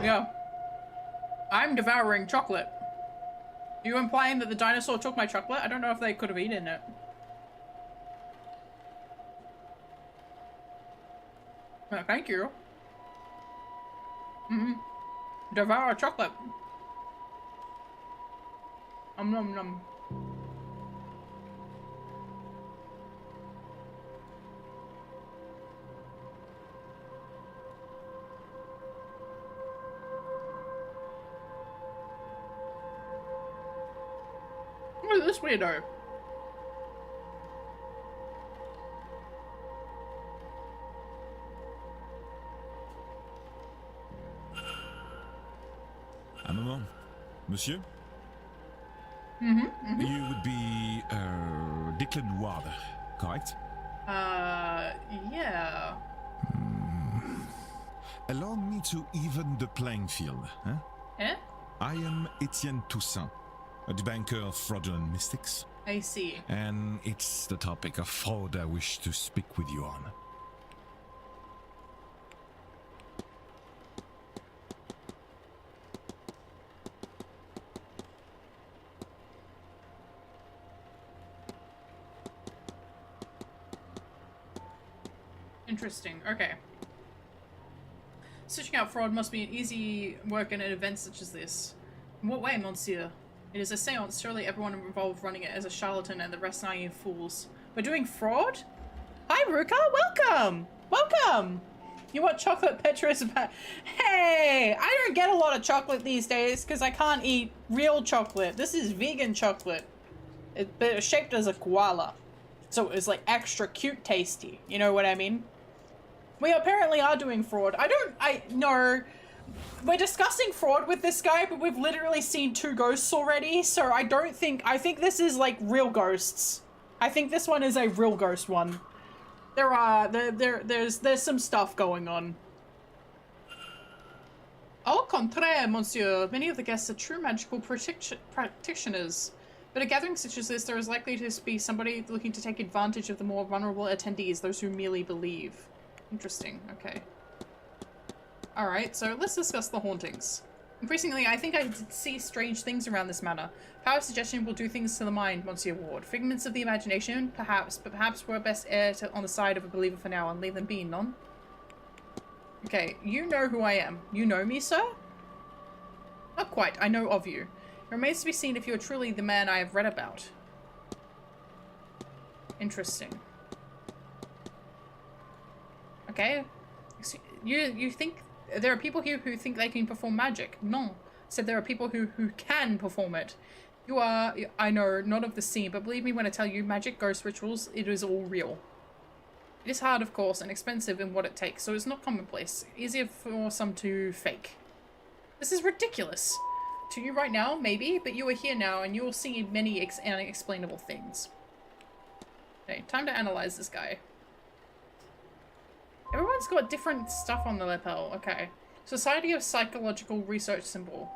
Yeah. I'm devouring chocolate. You implying that the dinosaur took my chocolate? I don't know if they could have eaten it. Well, thank you. Devour chocolate. Nom nom. Look at this weirdo. Un moment. Monsieur? You You would be, Declan Water, correct? Yeah. Allow me to even the playing field, huh? Eh? I am Etienne Toussaint, a debunker of fraudulent mystics. I see. And it's the topic of fraud I wish to speak with you on. Interesting. Okay. Searching out fraud must be an easy work in an event such as this. In what way, monsieur? It is a seance. Surely everyone involved running it is a charlatan and the rest naive fools. We're doing fraud? Hi, Ruka. Welcome. Welcome. You want chocolate, Petra? Hey, I don't get a lot of chocolate these days because I can't eat real chocolate. This is vegan chocolate. It's shaped as a koala. So it's like extra cute tasty. You know what I mean? We apparently are doing fraud. No. We're discussing fraud with this guy, but we've literally seen 2 ghosts already, so I think this is like real ghosts. I think this one is a real ghost one. There's some stuff going on. Au contraire, monsieur. Many of the guests are true magical practitioners. But at a gathering such as this, there is likely to be somebody looking to take advantage of the more vulnerable attendees, those who merely believe. Interesting, okay. Alright, so let's discuss the hauntings. Increasingly, I think I see strange things around this manor. Power of suggestion will do things to the mind, Monsieur Ward. Figments of the imagination, perhaps, but perhaps we're best on the side of a believer for now and leave them be, none? Okay, you know who I am. You know me, sir? Not quite. I know of you. It remains to be seen if you are truly the man I have read about. Interesting. Okay. You think there are people here who think they can perform magic? No. Said there are people who can perform it. You are, I know, not of the scene, but believe me when I tell you, magic, ghost rituals, it is all real. It is hard, of course, and expensive in what it takes, so it's not commonplace. Easier for some to fake. This is ridiculous. To you right now, maybe, but you are here now, and you will see many unexplainable things. Okay, time to analyze this guy. Everyone's got different stuff on the lapel. Okay. Society of Psychological Research symbol.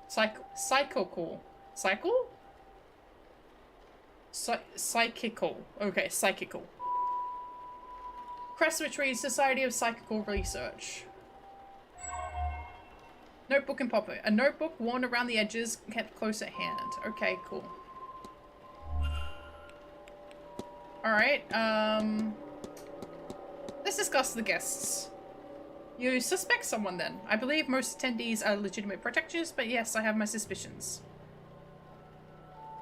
Psychical. Cycle? Psychical. Okay, psychical. Crest which reads Society of Psychical Research. Notebook and pocket. A notebook worn around the edges, kept close at hand. Okay, cool. Alright, let's discuss the guests. You suspect someone then. I believe most attendees are legitimate protectors, but yes, I have my suspicions.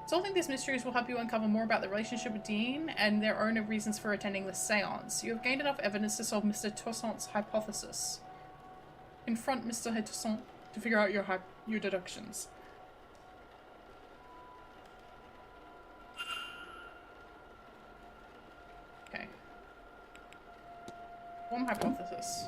Solving these mysteries will help you uncover more about the relationship with Dean and their own reasons for attending the seance. You have gained enough evidence to solve Mr. Toussaint's hypothesis. Confront Mr. Toussaint to figure out your deductions. Okay. One hypothesis.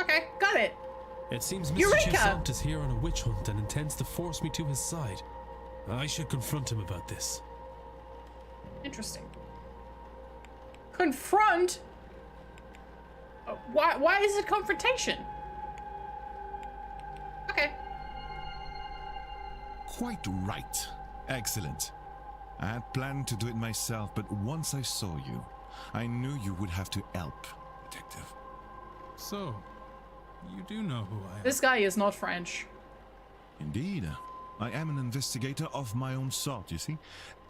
Okay, got it. It seems Mr. Eureka! Toussaint is here on a witch hunt and intends to force me to his side. I should confront him about this. Interesting. Confront? Why is it confrontation? Okay. Quite right. Excellent. I had planned to do it myself, but once I saw you, I knew you would have to help, Detective. So, you do know who I am. This guy is not French. Indeed. I am an investigator of my own sort, you see.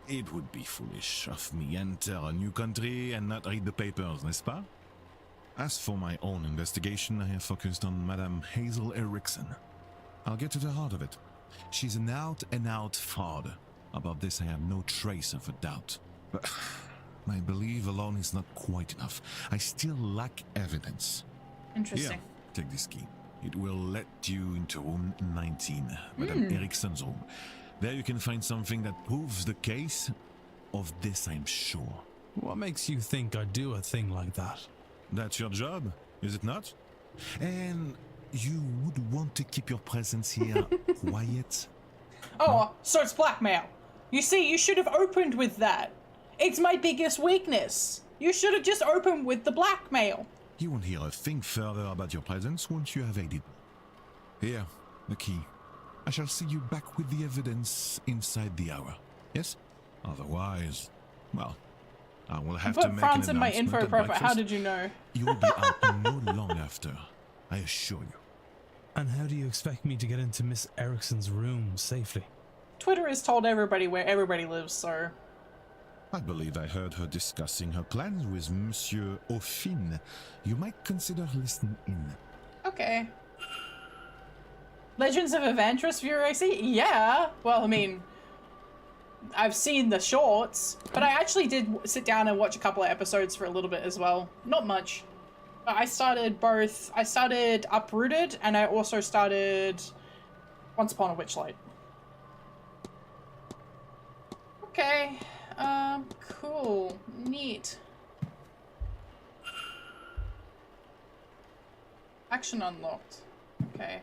It would be foolish of me enter a new country and not read the papers, n'est-ce pas? As for my own investigation, I have focused on Madame Hazel Erickson. I'll get to the heart of it. She's an out-and-out fraud. About this, I have no trace of a doubt. But my belief alone is not quite enough. I still lack evidence. Interesting. Here, take this key. It will let you into room 19, Madame Erickson's room. There you can find something that proves the case. Of this, I'm sure. What makes you think I'd do a thing like that? That's your job, is it not? And you would want to keep your presence here quiet? Oh, so it's blackmail. You see, you should have opened with that. It's my biggest weakness. You should have just opened with the blackmail. You won't hear a thing further about your presence once you have aided. Here, the key. I shall see you back with the evidence inside the hour. Yes? Otherwise, well, I will have to Put make France an in my announcement info at profile. How breakfast. did you know? You'll be out no long after, I assure you. And how do you expect me to get into Miss Erickson's room safely? Twitter has told everybody where everybody lives, so... I believe I heard her discussing her plans with Monsieur Aufin. You might consider listening in. Okay. Legends of Evantress Viracy? Yeah. Well, I mean, I've seen the shorts, but I actually did sit down and watch a couple of episodes for a little bit as well. Not much. But I started both. I started Uprooted, and I also started Once Upon a Witchlight. Okay. Cool. Neat. Action unlocked. Okay.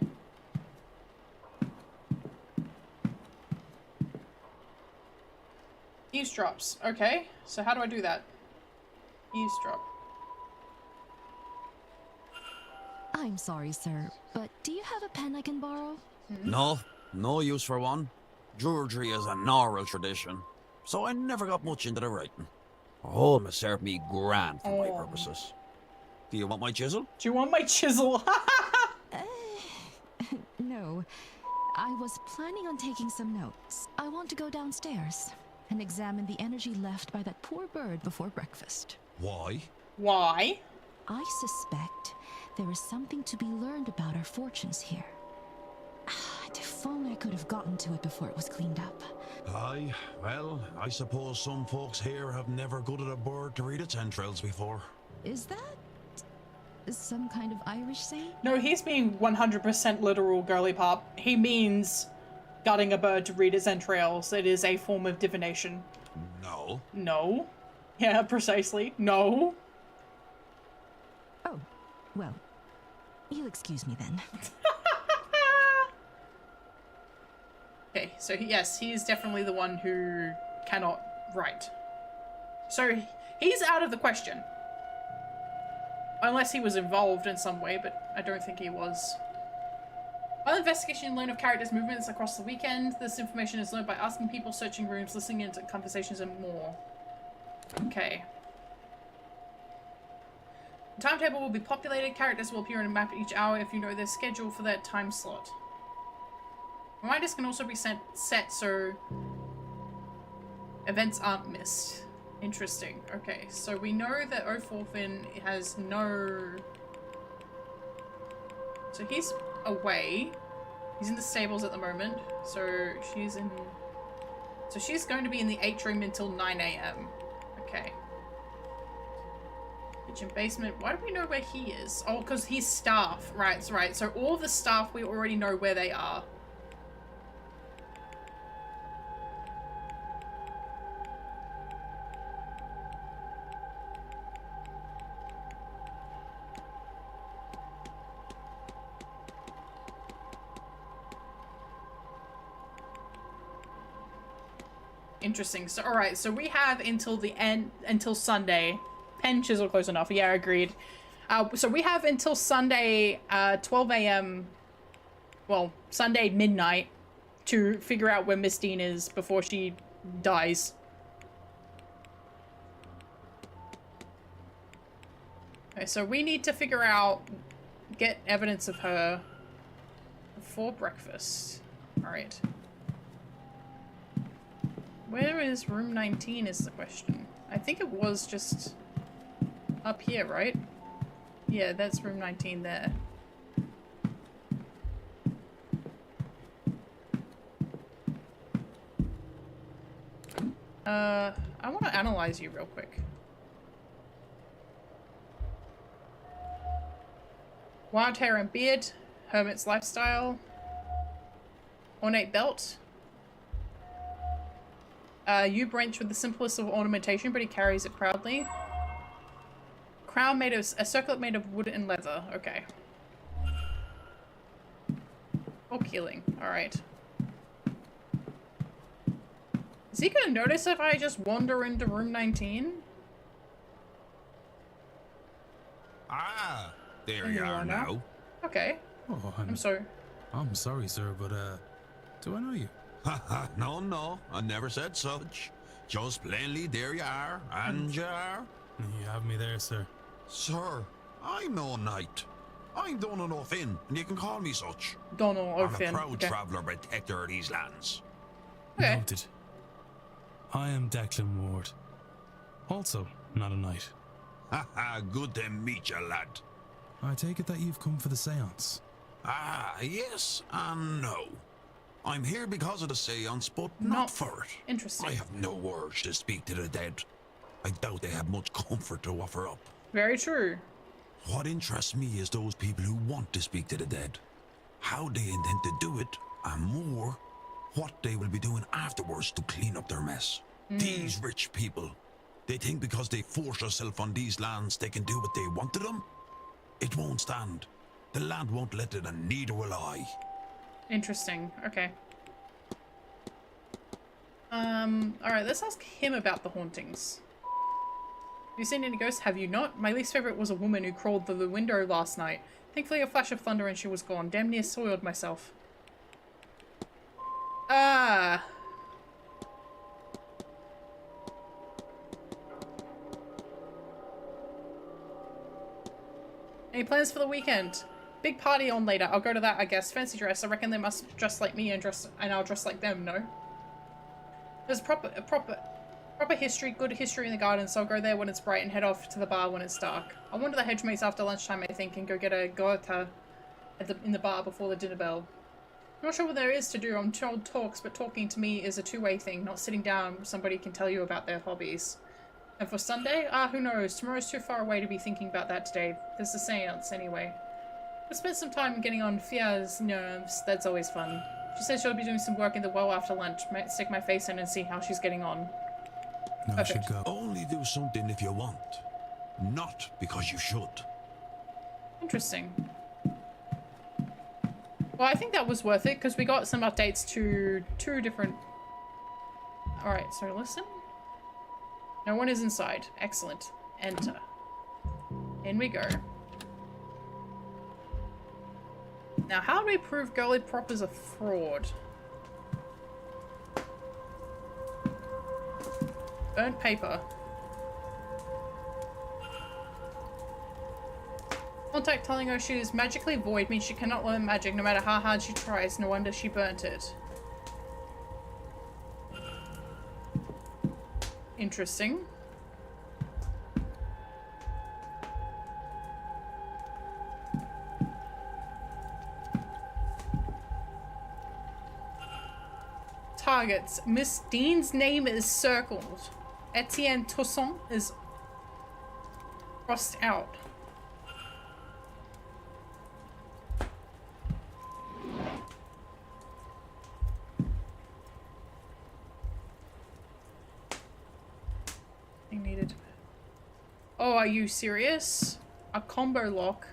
Eavesdrops. Okay. So how do I do that? Eavesdrop. I'm sorry, sir, but do you have a pen I can borrow? No, no use for one. Druidry is an oral tradition, so I never got much into the writing. Oh, it served me grand for my purposes. Do you want my chisel? Do you want my chisel? No. I was planning on taking some notes. I want to go downstairs and examine the energy left by that poor bird before breakfast. Why? Why? I suspect there is something to be learned about our fortunes here. If only I could have gotten to it before it was cleaned up. Aye, well, I suppose some folks here have never gutted a bird to read its entrails before. Is that some kind of Irish saying? No, he's being 100% literal, girly pop. He means gutting a bird to read its entrails. It is a form of divination. No. No. Yeah, precisely. No. Oh, well, you'll excuse me then. Okay, so yes, he is definitely the one who cannot write. So he's out of the question. Unless he was involved in some way, but I don't think he was. While investigation and learn of characters' movements across the weekend, this information is learned by asking people, searching rooms, listening into conversations, and more. Okay. The timetable will be populated. Characters will appear on a map each hour if you know their schedule for that time slot. Reminders can also be set so events aren't missed. Interesting. Okay, so we know that O'Forfin has no... So he's away. He's in the stables at the moment. So she's in... So she's going to be in the atrium until 9 AM. Okay. Kitchen basement. Why do we know where he is? Oh, because he's staff. Right, right. So all the staff, we already know where they are. Interesting. So, alright, so we have until the end, until Sunday. Pen, chisel, close enough. Yeah, agreed. So we have until Sunday, 12 AM, well, Sunday midnight, to figure out where Miss Dean is before she dies. Okay, so we need to figure out, get evidence of her before breakfast. Alright. Where is room 19 is the question. I think it was just up here, right? Yeah, that's room 19 there. I want to analyze you real quick. Wild hair and beard, hermit's lifestyle, ornate belt. You branch with the simplest of ornamentation, but he carries it proudly. Crown made of a circlet made of wood and leather. Okay. Or healing. All right. Is he gonna notice if I just wander into room 19? Ah, there you are now. Okay. Oh, I'm sorry. I'm sorry, sir, but do I know you? No, no, I never said such. Just plainly, there you are, and you are. You have me there, sir. Sir, I'm no knight. I'm Donald O'Finn, and you can call me such. Donald O'Finn. I'm a proud traveller protector of these lands. Okay. Noted. I am Declan Ward. Also, not a knight. Haha, good to meet you, lad. I take it that you've come for the seance. Ah, yes and no. I'm here because of the seance, but not for it. Interesting. I have no urge to speak to the dead. I doubt they have much comfort to offer up. Very true. What interests me is those people who want to speak to the dead. How they intend to do it, and more, what they will be doing afterwards to clean up their mess. These rich people, they think because they force themselves on these lands, they can do what they want to them. It won't stand. The land won't let it, and neither will I. Interesting. Okay. Alright, let's ask him about the hauntings. Have you seen any ghosts? Have you not? My least favorite was a woman who crawled through the window last night. Thankfully a flash of thunder and she was gone. Damn near soiled myself. Ah. Any plans for the weekend? Big party on later. I'll go to that, I guess. Fancy dress. I reckon they must dress like me and I'll dress like them, no? There's proper history, good history in the garden, so I'll go there when it's bright and head off to the bar when it's dark. I'll wander the hedge maze after lunchtime, I think, and go get a gorta in the bar before the dinner bell. I'm not sure what there is to do. I'm told talks, but talking to me is a two-way thing, not sitting down somebody can tell you about their hobbies. And for Sunday? Who knows? Tomorrow's too far away to be thinking about that today. There's a seance, anyway. I'll spend some time getting on Fia's nerves. That's always fun. She says she'll be doing some work in the well after lunch. Might stick my face in and see how she's getting on. No, I should go. Only do something if you want. Not because you should. Interesting. Well, I think that was worth it, because we got some updates to two different... Alright, so listen. No one is inside. Excellent. Enter. In we go. Now, how do we prove Girly Prop is a fraud? Burnt paper. Contact telling her she is magically void means she cannot learn magic no matter how hard she tries. No wonder she burnt it. Interesting. Targets. Miss Dean's name is circled. Etienne Toussaint is crossed out. Needed. Oh, are you serious? A combo lock.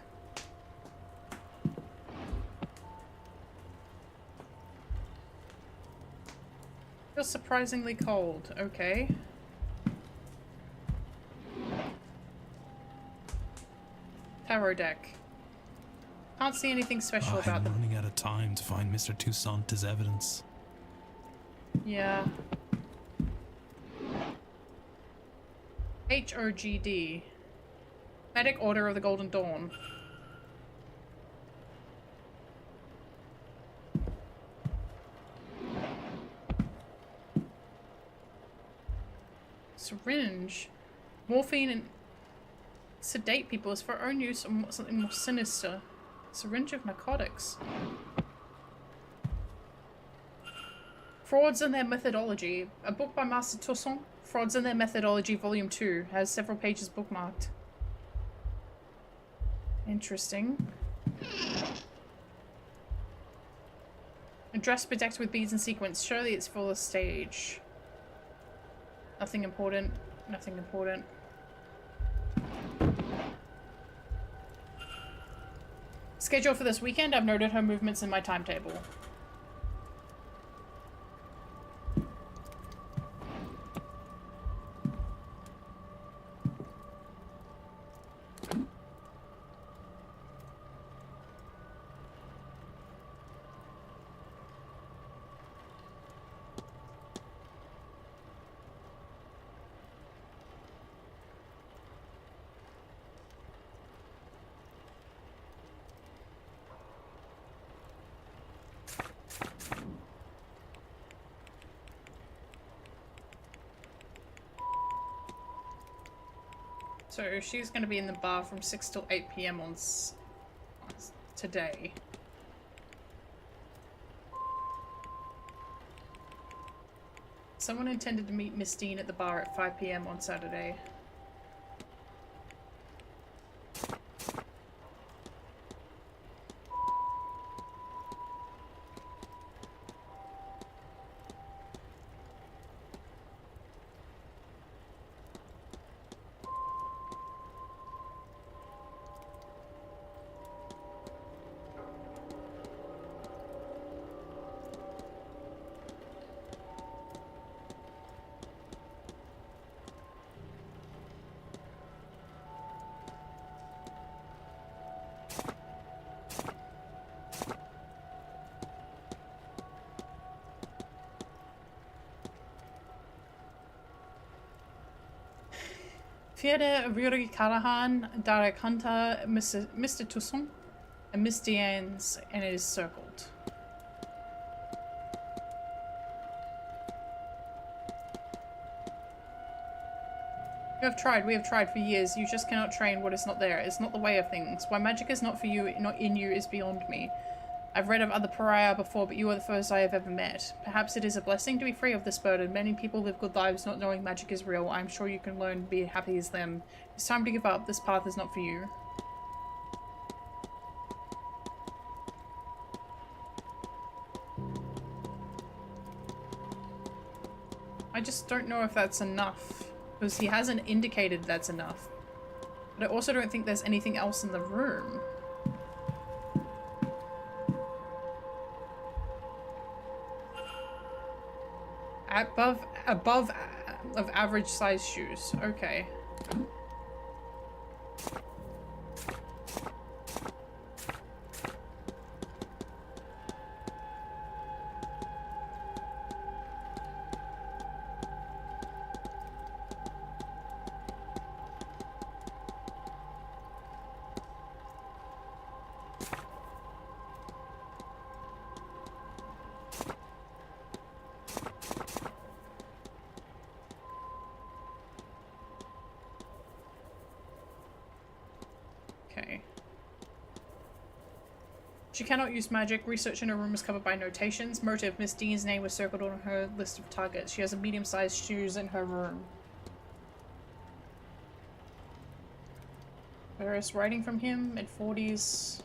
Feels surprisingly cold. Okay. Tarot deck. Can't see anything special about I'm them. running out of time to find Mr. Toussaint as evidence. Yeah. HOGD. Medic Order of the Golden Dawn. Syringe. Morphine and sedate people is for own use or something more sinister. Syringe of narcotics. Frauds and Their Methodology. A book by Master Toussaint. Frauds and Their Methodology, Volume 2. Has several pages bookmarked. Interesting. A dress bedecked with beads and sequins. Surely it's for the stage. Nothing important. Nothing important. Schedule for this weekend. I've noted her movements in my timetable. So she's going to be in the bar from 6 till 8 PM on today. Someone intended to meet Miss Dean at the bar at 5 PM on Saturday. Fiede Ruri Karahan, Darakanta, Mr. Toussaint, and Miss Diane's, and it is circled. We have tried for years. You just cannot train what is not there. It's not the way of things. Why magic is not for you, not in you, is beyond me. I've read of other pariah before, but you are the first I have ever met. Perhaps it is a blessing to be free of this burden. Many people live good lives not knowing magic is real. I'm sure you can learn to be happy as them. It's time to give up. This path is not for you. I just don't know if that's enough. Because he hasn't indicated that's enough. But I also don't think there's anything else in the room. Above of average size shoes. Okay. She cannot use magic. Research in her room is covered by notations. Motive. Miss Dean's name was circled on her list of targets. She has a medium-sized shoes in her room. Various writing from him, mid-40s.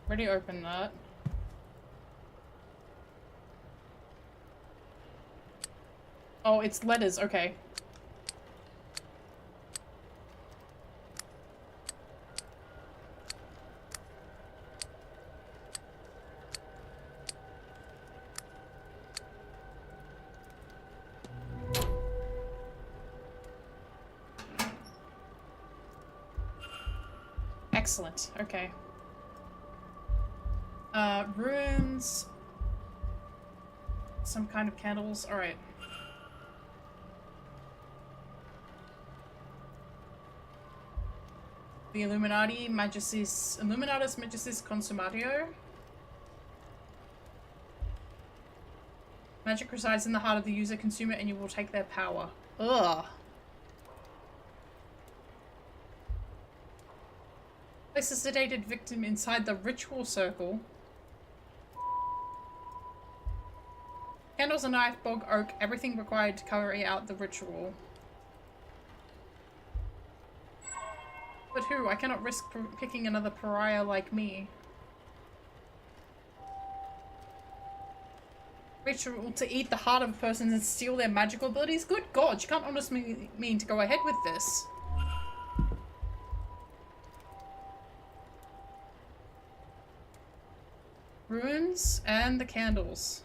Already opened that. Oh, it's letters, okay. Excellent, okay. Runes. Some kind of candles. Alright. The Illuminatus Magicis Consumatio. Magic resides in the heart of the user, consumer, and you will take their power. Ugh. Place a sedated victim inside the ritual circle. Candles, a knife, bog oak, everything required to carry out the ritual. But who? I cannot risk picking another pariah like me. Ritual to eat the heart of a person and steal their magical abilities? Good God, you can't honestly mean to go ahead with this. Runes and the candles.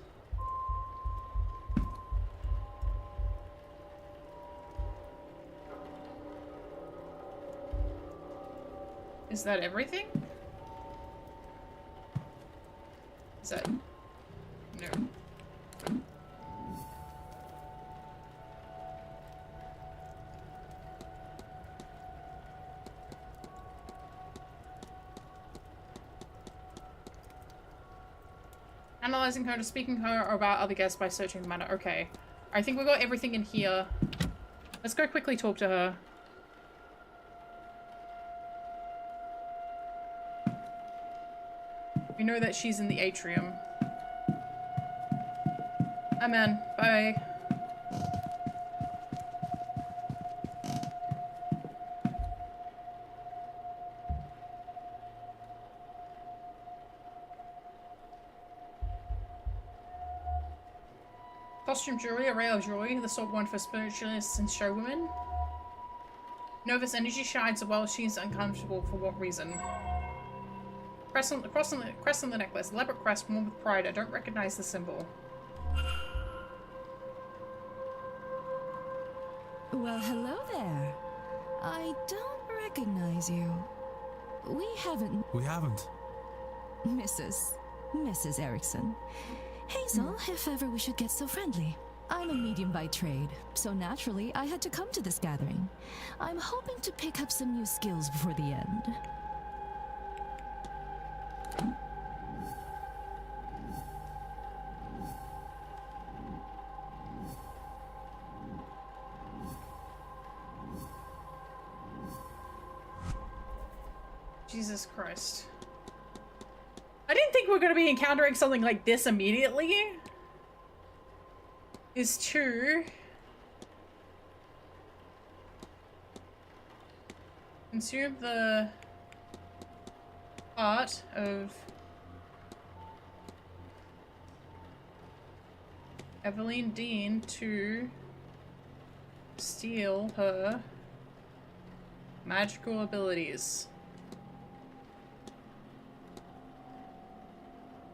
Is that everything? Is that... no. Analyzing her to speaking to her or about other guests by searching the manor. Okay. I think we've got everything in here. Let's go quickly talk to her. We know that she's in the atrium. Hi, man. Bye. Costume jewelry, array of jewelry, the sort worn for spiritualists and showwomen. Nervous energy shines while she's uncomfortable. For what reason? Crest on the necklace. Elaborate crest worn with pride. I don't recognize the symbol. Well, hello there. I don't recognize you. We haven't. Mrs. Erickson. Hazel, if ever we should get so friendly. I'm a medium by trade, so naturally I had to come to this gathering. I'm hoping to pick up some new skills before the end. Jesus Christ. I didn't think we were going to be encountering something like this immediately. Is to consume the art of Evelyn Dean to steal her magical abilities.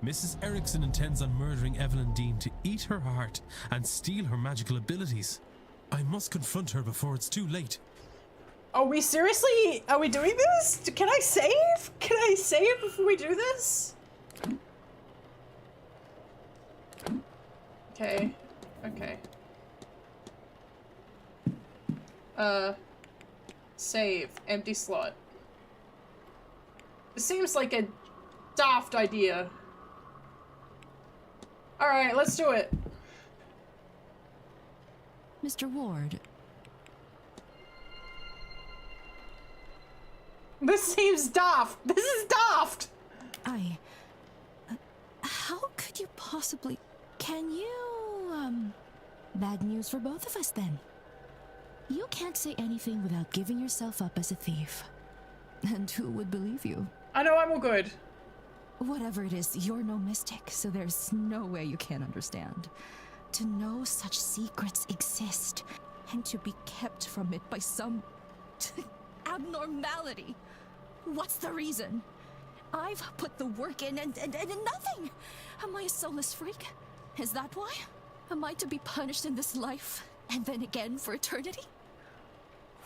Mrs. Erickson intends on murdering Evelyn Dean to eat her heart and steal her magical abilities. I must confront her before it's too late. Are we seriously? Are we doing this? Can I save? Can I save before we do this? Okay. Okay. Save. Empty slot. This seems like a daft idea. Alright, let's do it. Mr. Ward. This seems daft. This is daft. How could you possibly... Can you, bad news for both of us then. You can't say anything without giving yourself up as a thief. And who would believe you? I know I'm all good. Whatever it is, you're no mystic, so there's no way you can't understand. To know such secrets exist, and to be kept from it by some abnormality. What's the reason? I've put the work in and nothing. Am I a soulless freak? Is that why? Am I to be punished in this life, and then again for eternity?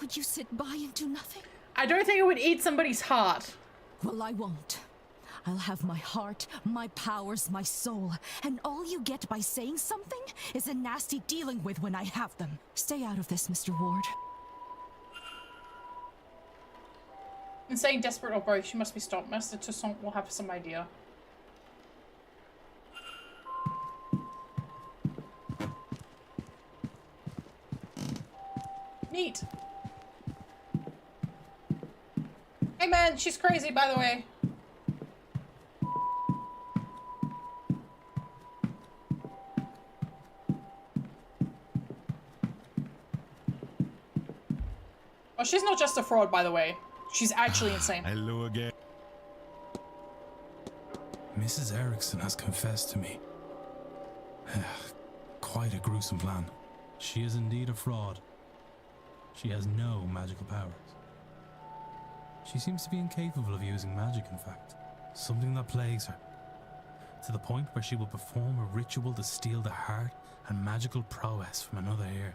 Would you sit by and do nothing? I don't think it would eat somebody's heart. Well, I won't. I'll have my heart, my powers, my soul, and all you get by saying something is a nasty dealing with when I have them. Stay out of this, Mr. Ward. Insane, desperate, or both. She must be stopped. Master Toussaint will have some idea. Neat. Hey man, she's crazy, by the way. Oh, she's not just a fraud, by the way. She's actually insane. Hello again. Mrs. Erickson has confessed to me. Quite a gruesome plan. She is indeed a fraud. She has no magical powers. She seems to be incapable of using magic, in fact. Something that plagues her. To the point where she will perform a ritual to steal the heart and magical prowess from another here.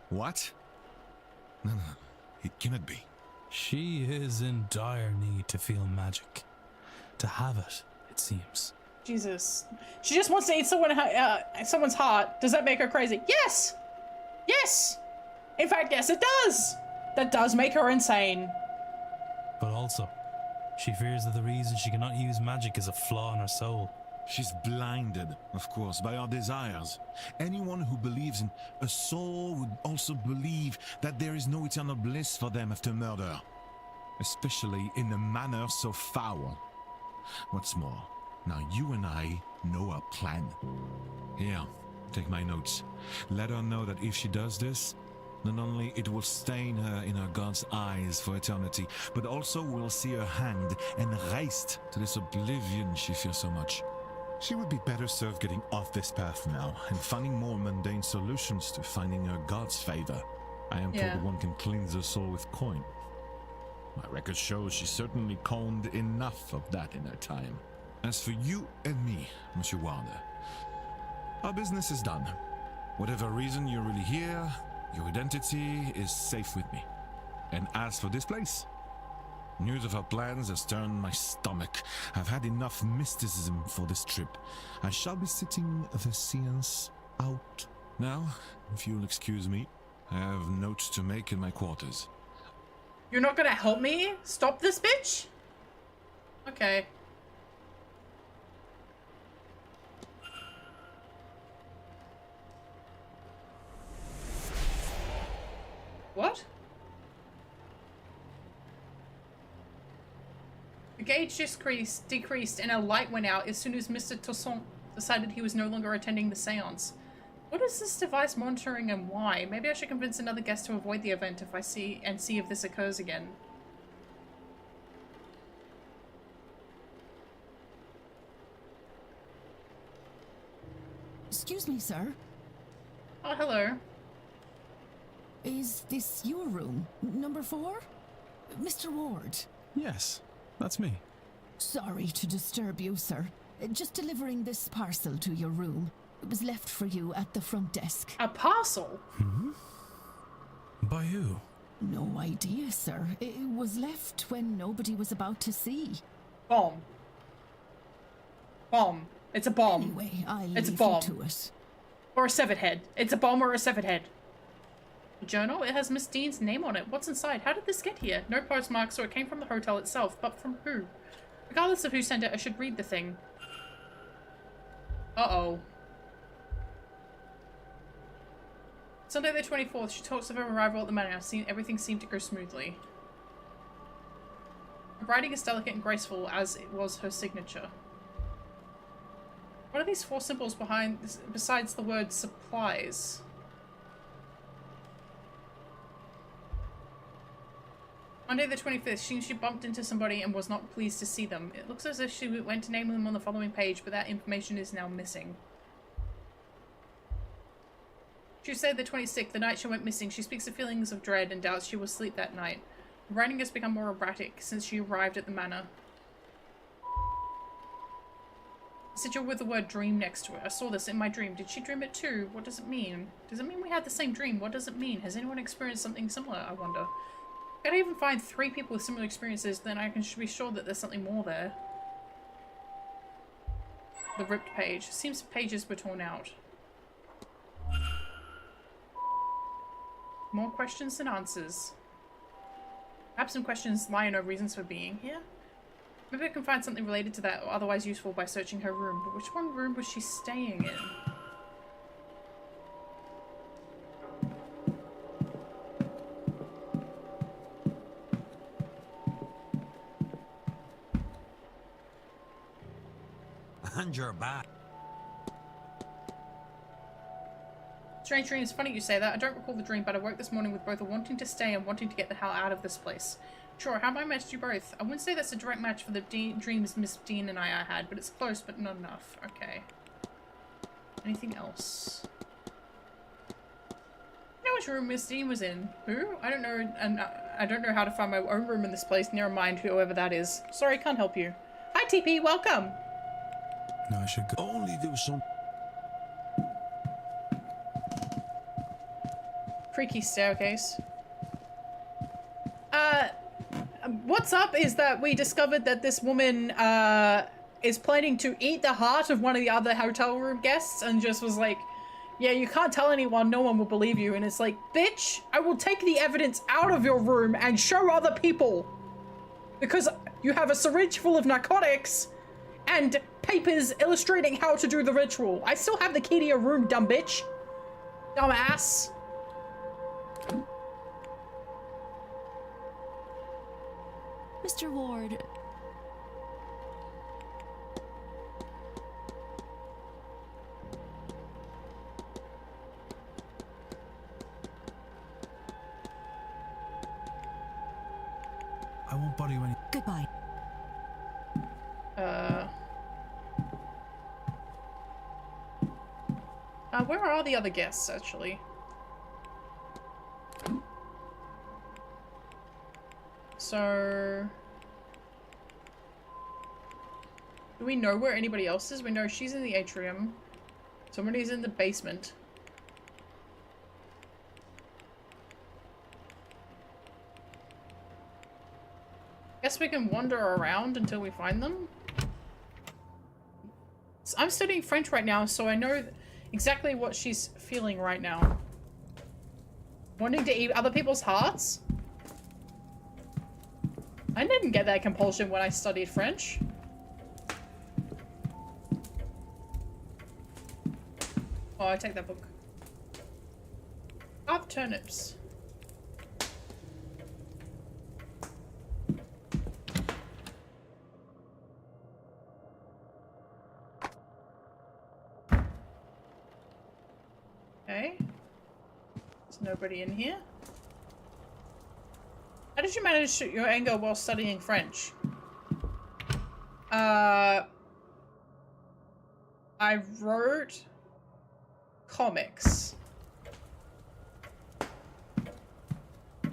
What? No, it cannot be. She is in dire need to feel magic. To have it, it seems. Jesus. She just wants to eat someone's heart. Does that make her crazy? Yes! Yes! In fact, yes, it does! That does make her insane. But also, she fears that the reason she cannot use magic is a flaw in her soul. She's blinded, of course, by our desires. Anyone who believes in a soul would also believe that there is no eternal bliss for them after murder. Especially in a manner so foul. What's more, now you and I know our plan. Here, take my notes. Let her know that if she does this, not only it will stain her in her God's eyes for eternity, but also we'll see her hanged and raised to this oblivion she fears so much. She would be better served getting off this path now and finding more mundane solutions to finding her God's favor. I am told one can cleanse her soul with coin. My record shows she certainly coined enough of that in her time. As for you and me, Monsieur Wilder, our business is done. Whatever reason you're really here, your identity is safe with me. And as for this place, news of our plans has turned my stomach. I've had enough mysticism for this trip. I shall be sitting the Seance out. Now, if you'll excuse me, I have notes to make in my quarters. You're not gonna help me stop this bitch? Okay. What? The gauge decreased and a light went out as soon as Mr. Toussaint decided he was no longer attending the seance. What is this device monitoring and why? Maybe I should convince another guest to avoid the event if I see if this occurs again. Excuse me, sir. Oh, hello. Is this your room? Number 4? Mr. Ward? Yes, that's me. Sorry to disturb you, sir. Just delivering this parcel to your room. It was left for you at the front desk. A parcel? Hmm? By who? No idea, sir. It was left when nobody was about to see. Bomb. Bomb. It's a bomb. Anyway, I'll it's a leave bomb. you to it. Or a severed head. It's a bomb or a severed head. A journal? It has Miss Dean's name on it. What's inside? How did this get here? No postmark, so it came from the hotel itself. But from who? Regardless of who sent it, I should read the thing. Uh-oh. Sunday the 24th, she talks of her arrival at the manor. Everything seemed to go smoothly. Her writing is delicate and graceful, as it was her signature. What are these 4 symbols behind this, besides the word supplies? Monday the 25th, she bumped into somebody and was not pleased to see them. It looks as if she went to name them on the following page, but that information is now missing. Tuesday the 26th, the night she went missing, she speaks of feelings of dread and doubts she will sleep that night. Her writing has become more erratic since she arrived at the manor. A sigil with the word dream next to it. I saw this in my dream. Did she dream it too? What does it mean? Does it mean we had the same dream? What does it mean? Has anyone experienced something similar, I wonder? If I even find 3 people with similar experiences, then I can be sure that there's something more there. The ripped page. Seems pages were torn out. More questions than answers. Perhaps some questions lie in her reasons for being here. Maybe I can find something related to that or otherwise useful by searching her room. But which one room was she staying in? And you're back. Strange dream. It's funny you say that. I don't recall the dream, but I woke this morning with both a wanting to stay and wanting to get the hell out of this place. Sure, how am I matched you both? I wouldn't say that's a direct match for the dreams Miss Dean and I had, but it's close, but not enough. Okay. Anything else? You know which room Miss Dean was in? Who? I don't know, and I don't know how to find my own room in this place. Never mind whoever that is. Sorry, can't help you. Hi, TP. Welcome. No, I should go. Only do some. Creaky staircase. What's up is that we discovered that this woman is planning to eat the heart of one of the other hotel room guests and just was like, yeah, you can't tell anyone, no one will believe you. And it's like, bitch, I will take the evidence out of your room and show other people because you have a syringe full of narcotics and papers illustrating how to do the ritual. I still have the key to your room, dumb bitch. Dumbass. Mr. Ward. I won't bother you any. Goodbye. Where are the other guests, actually? So... do we know where anybody else is? We know she's in the atrium. Somebody's in the basement. Guess we can wander around until we find them. So I'm studying French right now, so I know exactly what she's feeling right now. Wanting to eat other people's hearts? I didn't get that compulsion when I studied French. Oh, I take that book. Carved turnips. Okay. There's nobody in here. How did you manage to shoot your anger while studying French? I wrote comics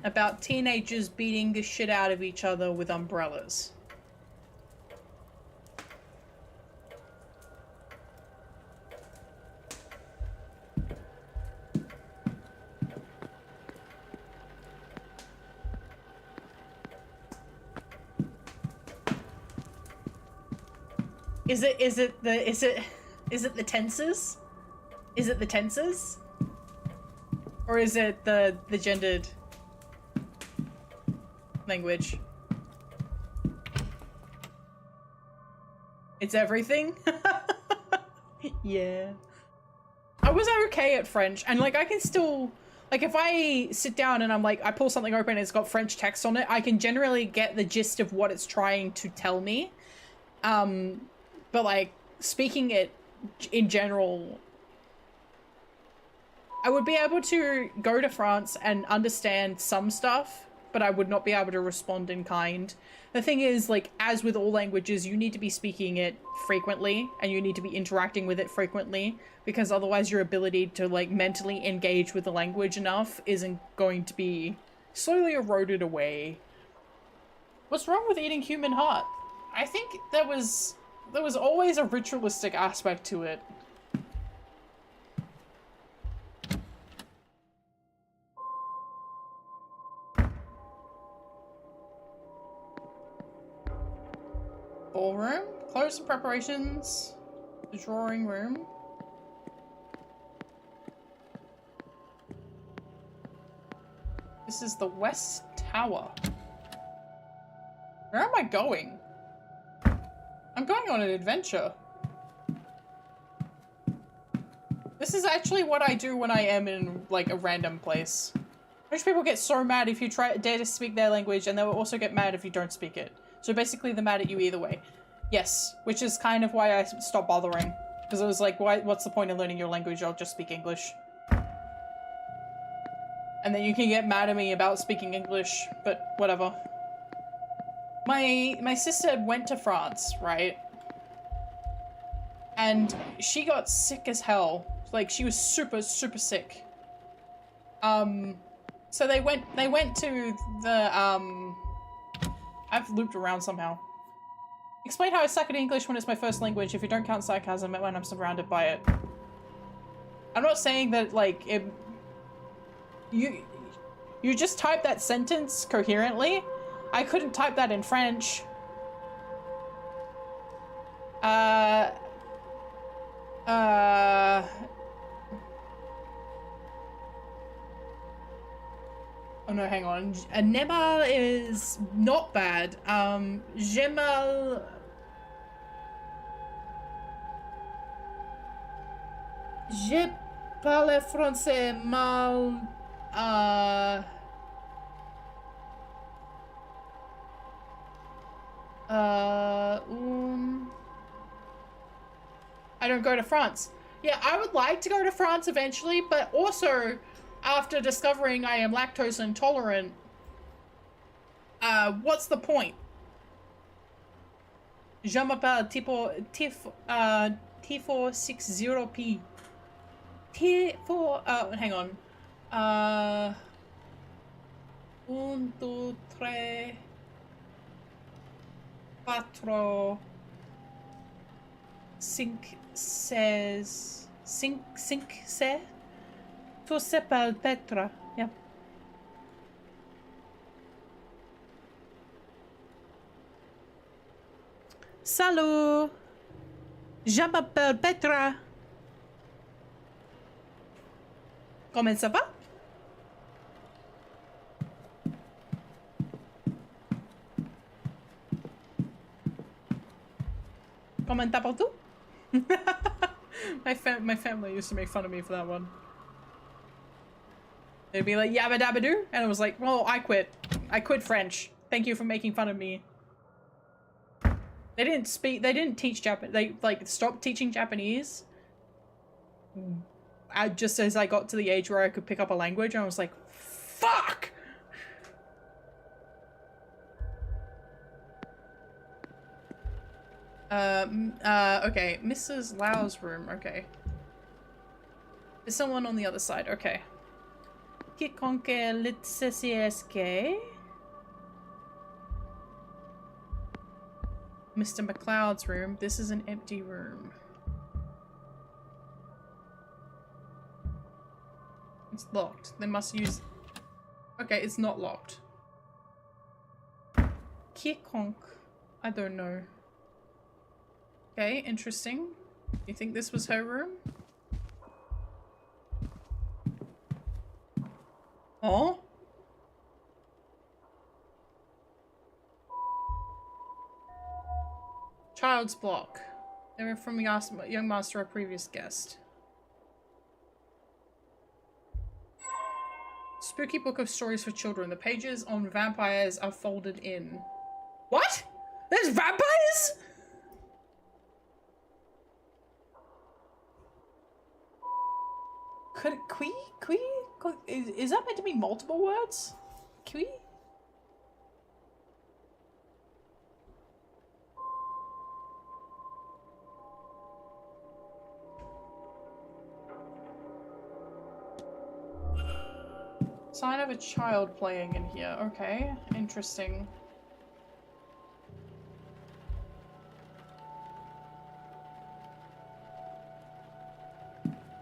about teenagers beating the shit out of each other with umbrellas. Is it the tenses? Is it the tenses? Or is it the gendered language? It's everything? Yeah. I was okay at French, and like I can still, like if I sit down and I'm like, I pull something open and it's got French text on it, I can generally get the gist of what it's trying to tell me. But like speaking it in general, I would be able to go to France and understand some stuff, but I would not be able to respond in kind. The thing is, like, as with all languages, you need to be speaking it frequently, and you need to be interacting with it frequently, because otherwise your ability to, like, mentally engage with the language enough isn't going to be slowly eroded away. What's wrong with eating human heart? I think there was always a ritualistic aspect to it. Ballroom? Close and preparations. The drawing room. This is the West Tower. Where am I going? I'm going on an adventure. This is actually what I do when I am in, like, a random place. Most people get so mad if you dare to speak their language, and they will also get mad if you don't speak it. So basically they're mad at you either way. Yes, which is kind of why I stopped bothering. Because it was like, what's the point in learning your language? I'll just speak English. And then you can get mad at me about speaking English, but whatever. My sister went to France, right? And she got sick as hell. Like, she was super, super sick. So they went to the, I've looped around somehow. Explain how I suck at English when it's my first language if you don't count sarcasm when I'm surrounded by it. I'm not saying that, like, you just type that sentence coherently. I couldn't type that in French. Oh no, hang on. Nemal is not bad. Gemal... Je parle français mal... I don't go to France. Yeah, I would like to go to France eventually, but also after discovering I am lactose intolerant, what's the point? Je m'appelle Tifo 60P. hang on. 1, 2, 3, 4, 5, 6, 6. Tu s'appelles Petra. Yeah. Salut! Je m'appelle Petra. Comment ça va? Comment t'appelles-tu? My family used to make fun of me for that one. They'd be like, yabba dabba doo, and it was like, well, I quit. I quit French. Thank you for making fun of me. They didn't teach Japanese. They, like, stopped teaching Japanese. Just as I got to the age where I could pick up a language, and I was like, fuck! Okay, Mrs. Lau's room, okay. There's someone on the other side, okay. Quiconque litcesiesque. Mr. McLeod's room. This is an empty room. It's locked. They must use... Okay, it's not locked. Quiconque. I don't know. Okay, interesting. You think this was her room? Oh? Child's block. They were from young master, our previous guest. Spooky book of stories for children. The pages on vampires are folded in. What? There's vampires? Could qui? Is that meant to be multiple words? Qui? Sign of a child playing in here. Okay, interesting.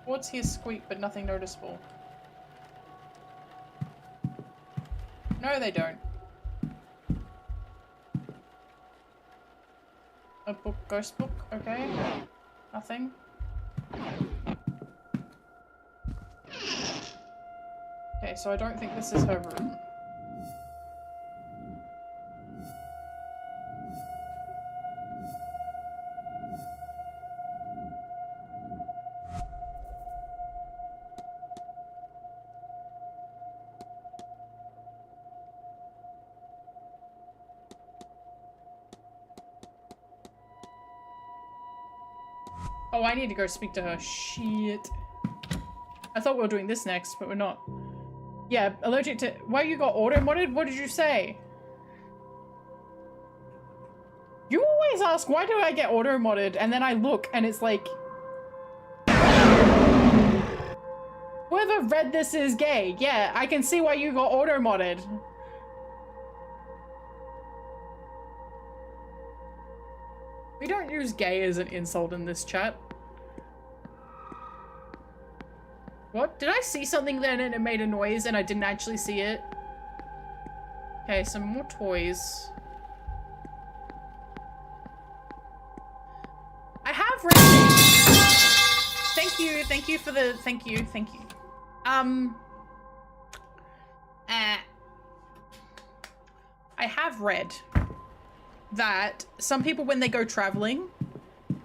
What's here squeak, but nothing noticeable? No, they don't. A book, ghost book, okay. Nothing. Okay, so I don't think this is her room. Oh, I need to go speak to her. Shit. I thought we were doing this next, but we're not. Yeah, allergic to... Why you got auto-modded? What did you say? You always ask, why do I get auto-modded? And then I look, and it's like... Whoever read this is gay. Yeah, I can see why you got auto-modded. We don't use gay as an insult in this chat. What? Did I see something then and it made a noise and I didn't actually see it? Okay, some more toys. I have read things. Thank you for the, thank you. I have read that some people, when they go traveling,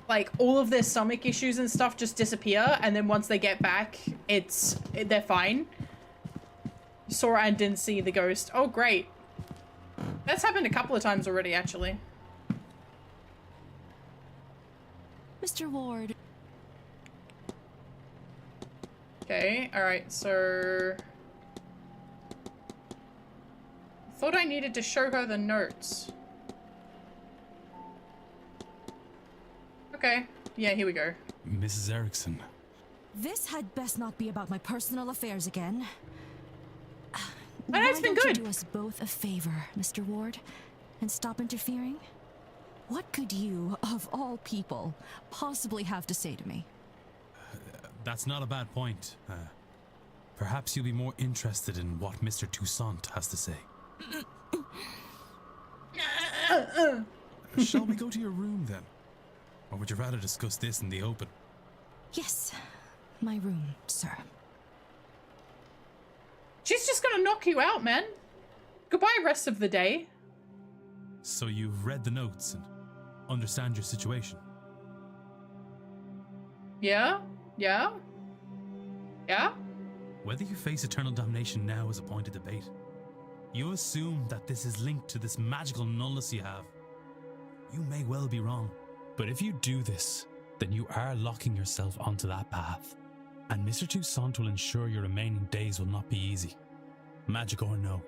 like, all of their stomach issues and stuff just disappear, and then once they get back, they're fine. Saw and didn't see the ghost. Oh, great. That's happened a couple of times already, actually. Mr. Ward. Okay, alright, so... Thought I needed to show her the notes. Okay. Yeah, here we go. Mrs. Erickson, This had best not be about my personal affairs again. And it's been Why don't good. you do us both a favor, Mr. Ward, and stop interfering? What could you, of all people, possibly have to say to me? That's not a bad point. Perhaps you'll be more interested in what Mr. Toussaint has to say. Shall we go to your room then? Or would you rather discuss this in the open? Yes, my room, sir. She's just gonna knock you out, man. Goodbye, rest of the day. So you've read the notes and understand your situation? Yeah? Yeah? Yeah? Whether you face eternal damnation now is a point of debate. You assume that this is linked to this magical nullness you have. You may well be wrong, but if you do this, then you are locking yourself onto that path. And Mr. Toussaint will ensure your remaining days will not be easy. Magic or no.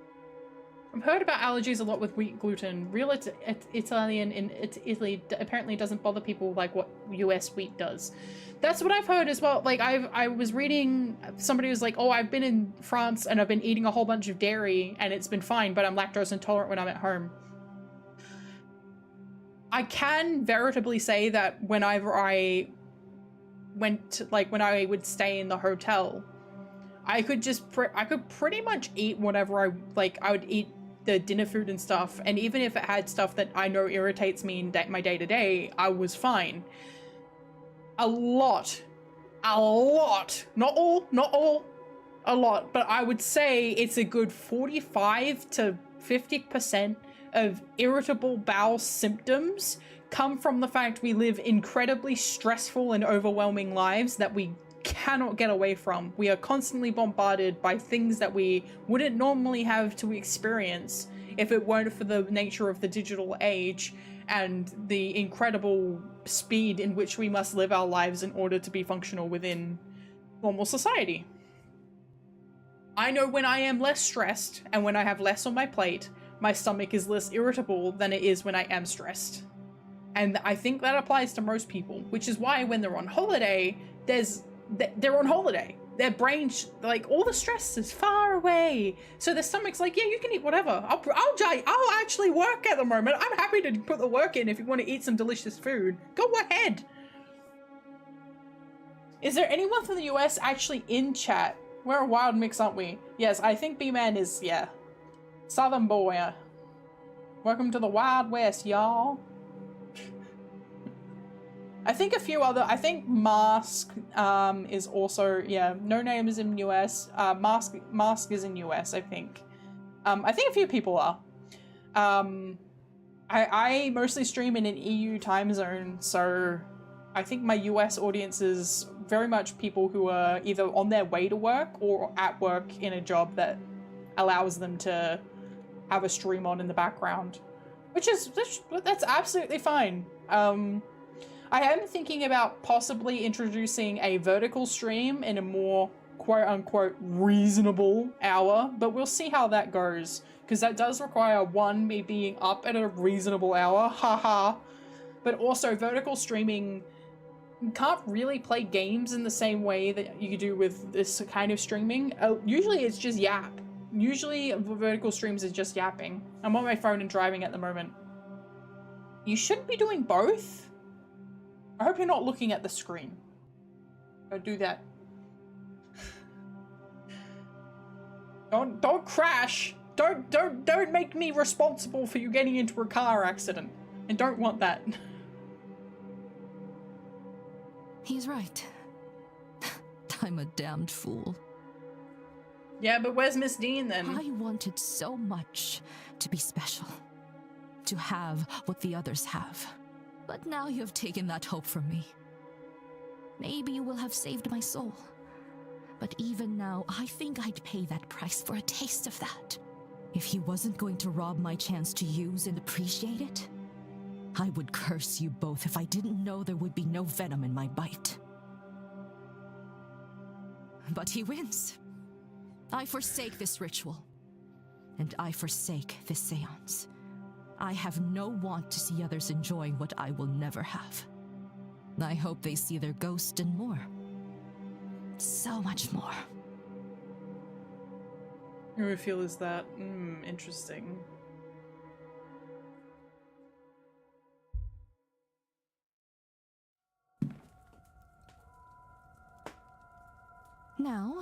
I've heard about allergies a lot with wheat gluten. Real Italian in Italy apparently doesn't bother people like what US wheat does. That's what I've heard as well. Like I was reading, somebody was like, oh, I've been in France and I've been eating a whole bunch of dairy and it's been fine, but I'm lactose intolerant when I'm at home. I can veritably say that whenever I went, like when I would stay in the hotel, I could just, I could pretty much eat whatever I, like I would eat the dinner food and stuff. And even if it had stuff that I know irritates me in my day to day, I was fine. A lot, not all, a lot, but I would say it's a good 45 to 50% of irritable bowel symptoms come from the fact we live incredibly stressful and overwhelming lives that we cannot get away from. We are constantly bombarded by things that we wouldn't normally have to experience if it weren't for the nature of the digital age and the incredible speed in which we must live our lives in order to be functional within normal society. I know when I am less stressed and when I have less on my plate, my stomach is less irritable than it is when I am stressed. And I think that applies to most people, which is why when they're on holiday, they're on holiday. Their brain, like, all the stress is far away. So their stomach's like, yeah, you can eat whatever. I'll actually work at the moment. I'm happy to put the work in if you want to eat some delicious food. Go ahead. Is there anyone from the US actually in chat? We're a wild mix, aren't we? Yes, I think B-Man is, yeah. Southern boy. Welcome to the Wild West, y'all. I think a few other, I think Mask is also, yeah, No Name is in US. Mask is in US, I think. I think a few people are. I mostly stream in an EU time zone, so I think my US audience is very much people who are either on their way to work or at work in a job that allows them to have a stream on in the background, that's absolutely fine. I am thinking about possibly introducing a vertical stream in a more quote-unquote reasonable hour, but we'll see how that goes, because that does require, one, me being up at a reasonable hour, haha, but also vertical streaming, you can't really play games in the same way that you do with this kind of streaming. Usually it's just yap. Usually vertical streams is just yapping. I'm on my phone and driving at the moment. You shouldn't be doing both. I hope you're not looking at the screen. Don't do that. Don't crash. Don't make me responsible for you getting into a car accident. I don't want that. He's right. I'm a damned fool. Yeah, but where's Miss Dean then? I wanted so much to be special. To have what the others have. But now you have taken that hope from me. Maybe you will have saved my soul. But even now, I think I'd pay that price for a taste of that. If he wasn't going to rob my chance to use and appreciate it, I would curse you both if I didn't know there would be no venom in my bite. But he wins. I forsake this ritual. And I forsake this seance. I have no want to see others enjoying what I will never have. I hope they see their ghost and more. so much more. How do I feel is that? Interesting. Now,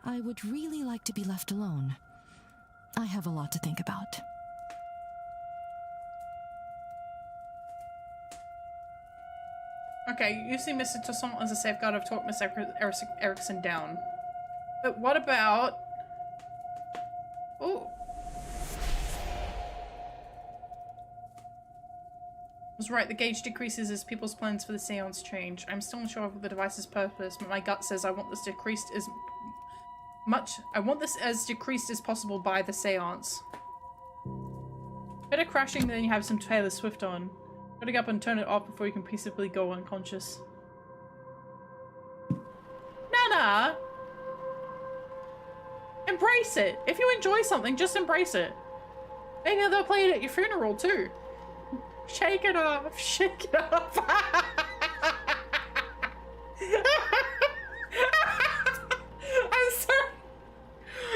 I would really like to be left alone. I have a lot to think about. Okay, using Mr. Toussaint as a safeguard, I've talked Miss Erickson down. But what about... Oh. I was right, the gauge decreases as people's plans for the seance change. I'm still unsure of the device's purpose, but my gut says I want this decreased as decreased as possible by the seance. Better crashing than you have some Taylor Swift on. Gotta get up and turn it off before you can peaceably go unconscious. Nana! Embrace it! If you enjoy something, just embrace it. Maybe they'll play it at your funeral too. Shake it off! Shake it off! I'm sorry.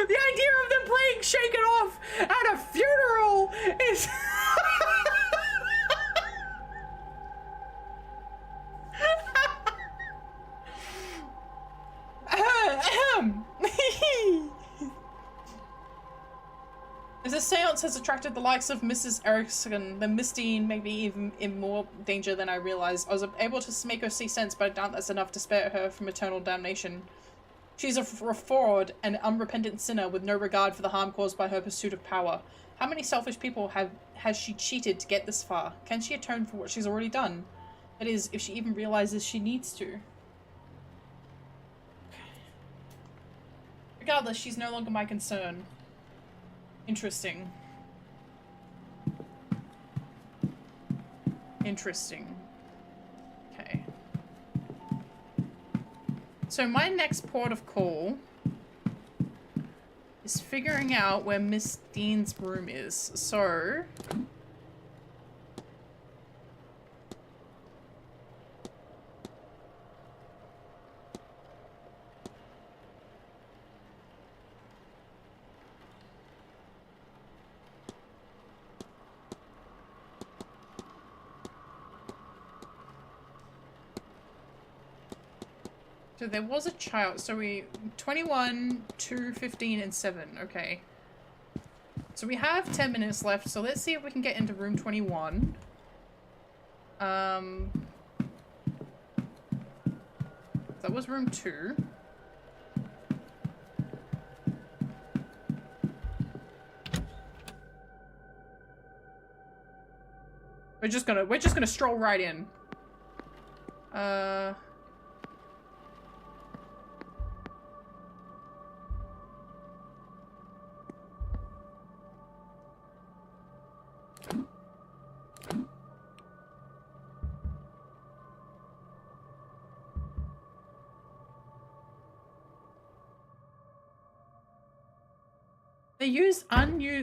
The idea of them playing Shake It Off at a funeral is... If the seance has attracted the likes of Mrs. Erickson, then Miss Dean may be even in more danger than I realized. I was able to make her see sense, but I doubt that's enough to spare her from eternal damnation. She's a fraud and unrepentant sinner with no regard for the harm caused by her pursuit of power. How many selfish people has she cheated to get this far? Can she atone for what she's already done? That is, if she even realizes she needs to. Regardless, she's no longer my concern. Interesting. Interesting. Okay. So my next port of call is figuring out where Miss Dean's room is. So... So there was a child, so 21, 2, 15, and 7, okay. So we have 10 minutes left, so let's see if we can get into room 21. That was room 2. We're just gonna stroll right in.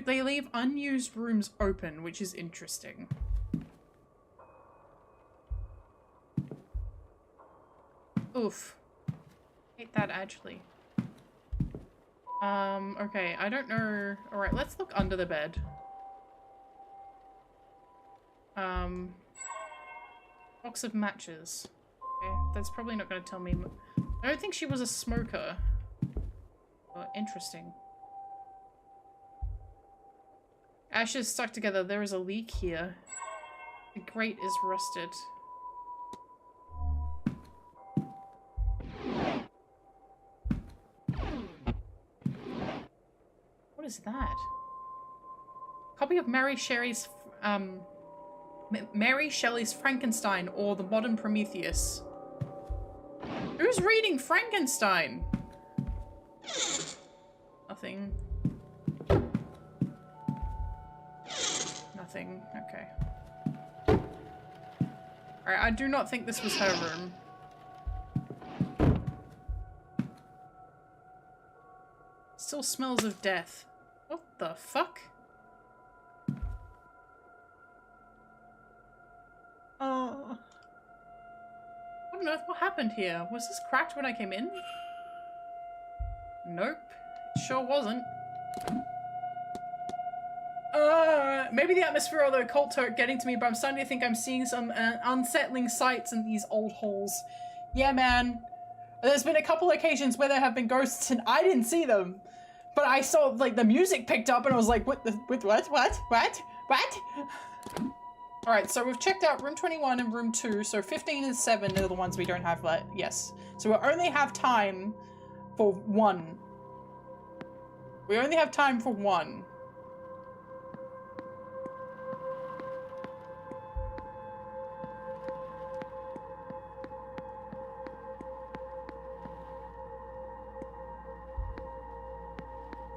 They leave unused rooms open, which is interesting. Oof. Hate that, actually. Okay, I don't know. Alright, let's look under the bed. Box of matches. Okay, that's probably not going to tell me. I don't think she was a smoker. Oh, interesting. Ashes stuck together. There is a leak here. The grate is rusted. What is that? Copy of Mary Shelley's Frankenstein or the Modern Prometheus. Who's reading Frankenstein? Nothing. Nothing. Okay. Alright, I do not think this was her room. Still smells of death. What the fuck? Oh. What on earth? What happened here? Was this cracked when I came in? Nope. It sure wasn't. Maybe the atmosphere or the occult are getting to me, but I'm starting to think I'm seeing some unsettling sights in these old holes. Yeah, man. There's been a couple occasions where there have been ghosts and I didn't see them. But I saw, like, the music picked up and I was like, what? Alright, so we've checked out room 21 and room 2, so 15 and 7 are the ones we don't have left. Yes. So we only have time for 1. We only have time for 1.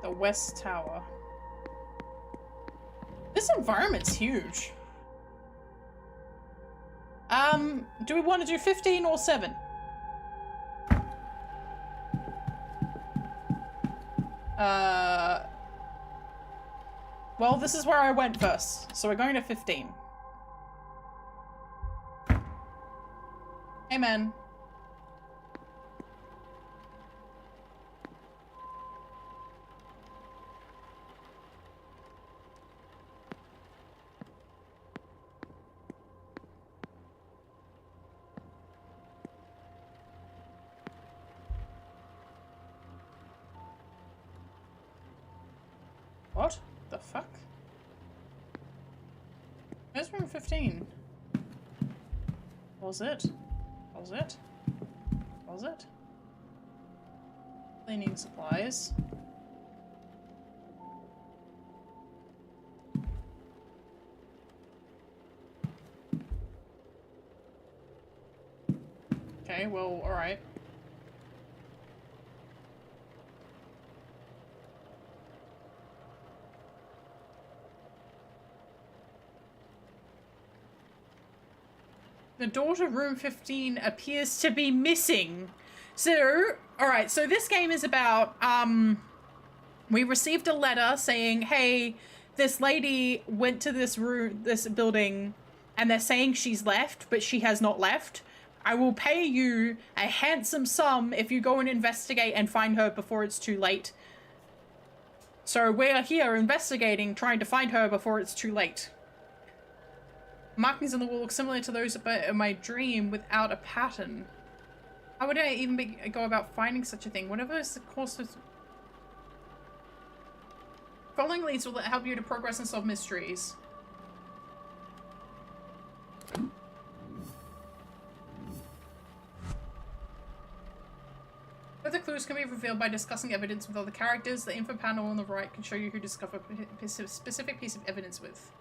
The West Tower. This environment's huge. Do we want to do 15 or 7? Well, this is where I went first, so we're going to 15. Hey, man. What the fuck? Where's room 15? Was it? Was it? Was it? Cleaning supplies. Okay, well, alright. The door to room 15 appears to be missing. So, alright, so this game is about, we received a letter saying, hey, this lady went to this room, this building, and they're saying she's left, but she has not left. I will pay you a handsome sum if you go and investigate and find her before it's too late. So we're here investigating, trying to find her before it's too late. Markings on the wall look similar to those of my dream without a pattern. How would I even go about finding such a thing? Whatever is the course of... Following leads will help you to progress and solve mysteries. Further clues can be revealed by discussing evidence with other characters. The info panel on the right can show you who to discover a specific piece of evidence with.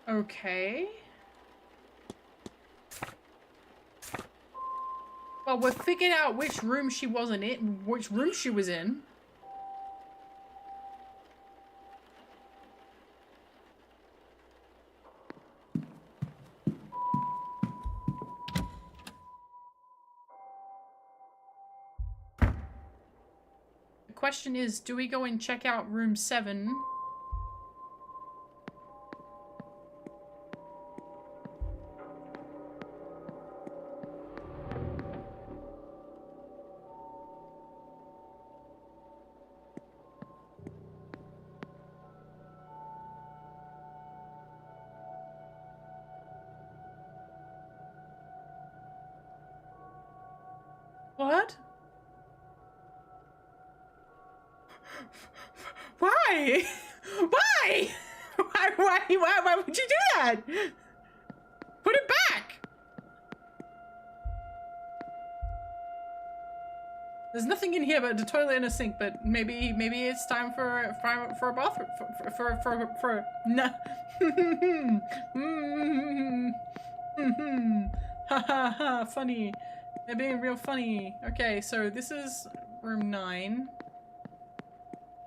Okay. Well, we've figured out which room she wasn't in, which room she was in. The question is, do we go and check out room 7? What? Why? Why? Why would you do that? Put it back. There's nothing in here but the toilet and a sink, but maybe it's time for a bathroom for no. Ha ha ha, funny. They're being real funny. Okay, so this is room 9.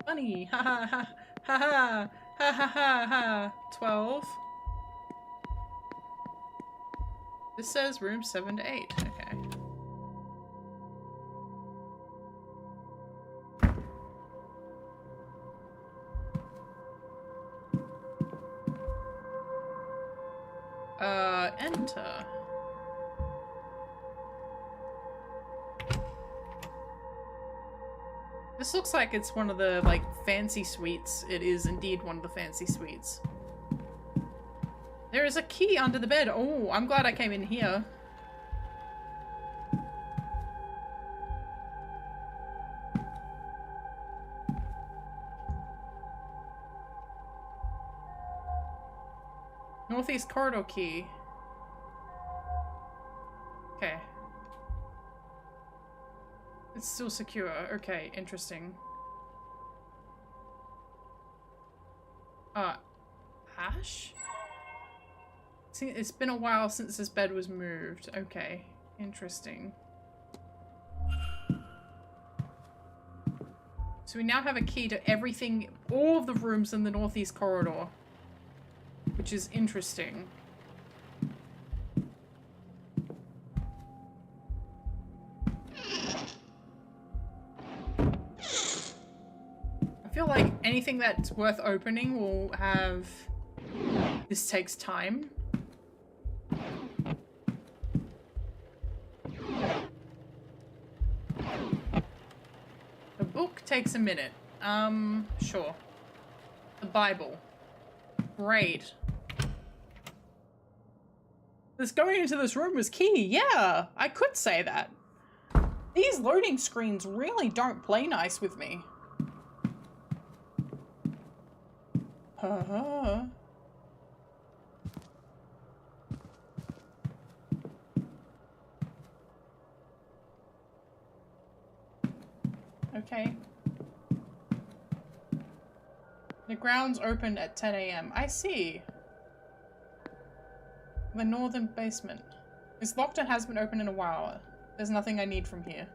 Funny. Ha ha ha ha ha ha ha ha ha. 12. This says room 7 to 8. Okay. Enter. This looks like it's one of the, like, fancy suites. It is indeed one of the fancy suites. There is a key under the bed. Oh, I'm glad I came in here. Northeast corridor key. Okay. It's still secure. Okay, interesting. Ash? See, it's been a while since this bed was moved. Okay, interesting. So we now have a key to everything, all of the rooms in the northeast corridor, which is interesting. I feel like anything that's worth opening will have... This takes time. The book takes a minute. Sure. The Bible. Great. This going into this room was key. Yeah, I could say that. These loading screens really don't play nice with me. Okay. The grounds open at 10 a.m. I see. The northern basement. It's locked and has been open in a while. There's nothing I need from here.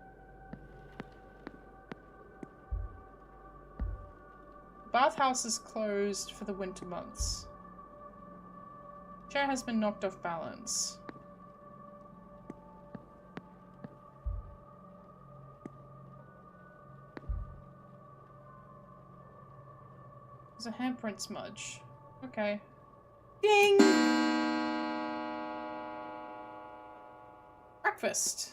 Bathhouse is closed for the winter months. Chair has been knocked off balance. There's a handprint smudge. Okay. Ding! Breakfast.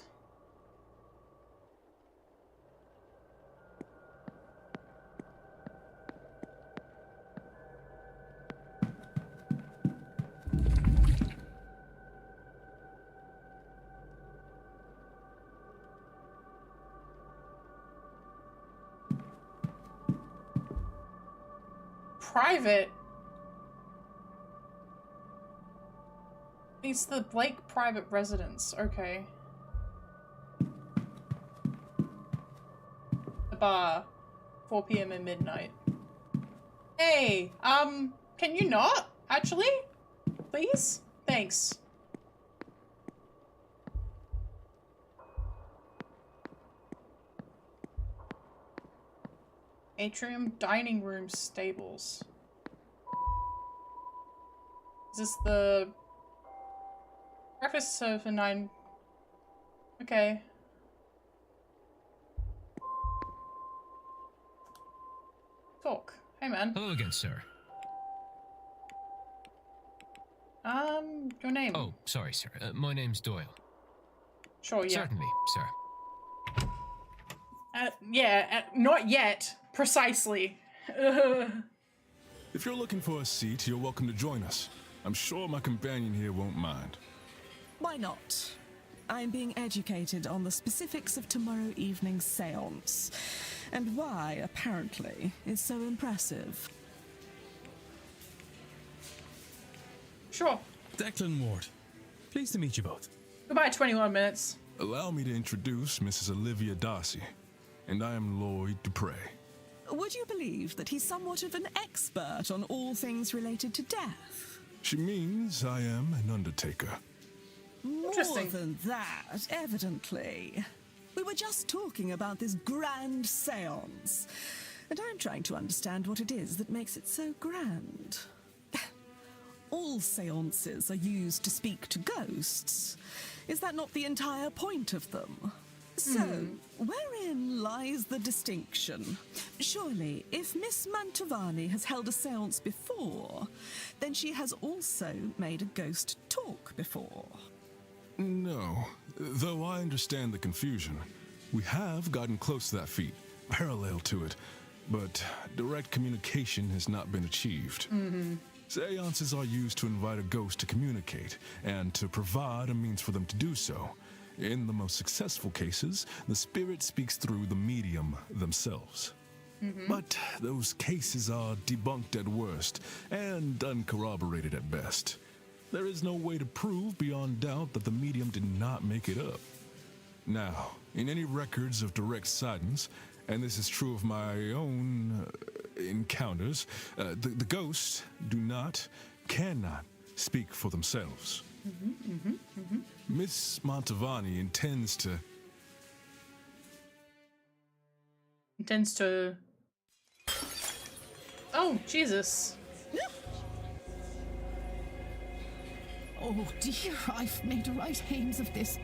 Private? It's the Blake private residence. Okay. The bar. 4 p.m. and midnight. Hey, can you not? Actually? Please? Thanks. Atrium, dining room, stables. Is this the... Breakfast served for 9... Okay. Talk. Hey, man. Hello again, sir. Your name? Oh, sorry, sir. My name's Doyle. Sure, yeah. Certainly, sir. Yeah, not yet. Precisely. If you're looking for a seat, you're welcome to join us. I'm sure my companion here won't mind. Why not? I'm being educated on the specifics of tomorrow evening's seance, and why, apparently, it's so impressive. Sure. Declan Ward. Pleased to meet you both. Goodbye, 21 minutes. Allow me to introduce Mrs. Olivia Darcy, and I am Lloyd Dupre. Would you believe that he's somewhat of an expert on all things related to death? She means I am an undertaker. More than that, evidently. We were just talking about this grand seance, and I'm trying to understand what it is that makes it so grand. all seances are used to speak to ghosts. Is that not the entire point of them? So, wherein lies the distinction? Surely, if Miss Mantovani has held a seance before, then she has also made a ghost talk before. No, though I understand the confusion. We have gotten close to that feat, parallel to it, but direct communication has not been achieved. Seances are used to invite a ghost to communicate, and to provide a means for them to do so. In the most successful cases, the spirit speaks through the medium themselves. But those cases are debunked at worst, and uncorroborated at best. There is no way to prove beyond doubt that the medium did not make it up. Now, in any records of direct sightings, and this is true of my own encounters, the ghosts cannot speak for themselves. Miss Mantovani intends to... Oh, Jesus. Oh dear, I've made a right hames of this.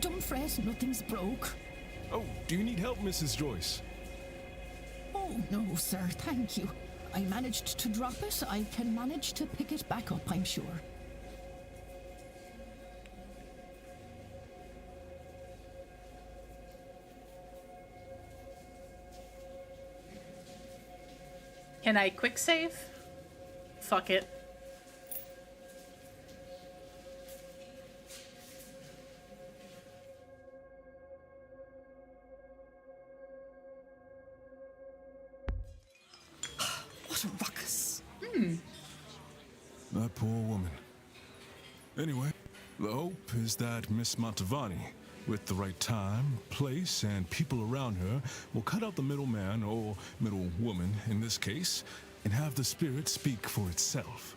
Don't fret, nothing's broke. Oh, do you need help, Mrs. Joyce? Oh, no, sir, thank you. I managed to drop it. I can manage to pick it back up, I'm sure. Can I quick save? Fuck it. What a ruckus. That poor woman. Anyway, the hope is that Miss Mantovani, with the right time, place, and people around her, will cut out the middleman, or middlewoman in this case, and have the spirit speak for itself.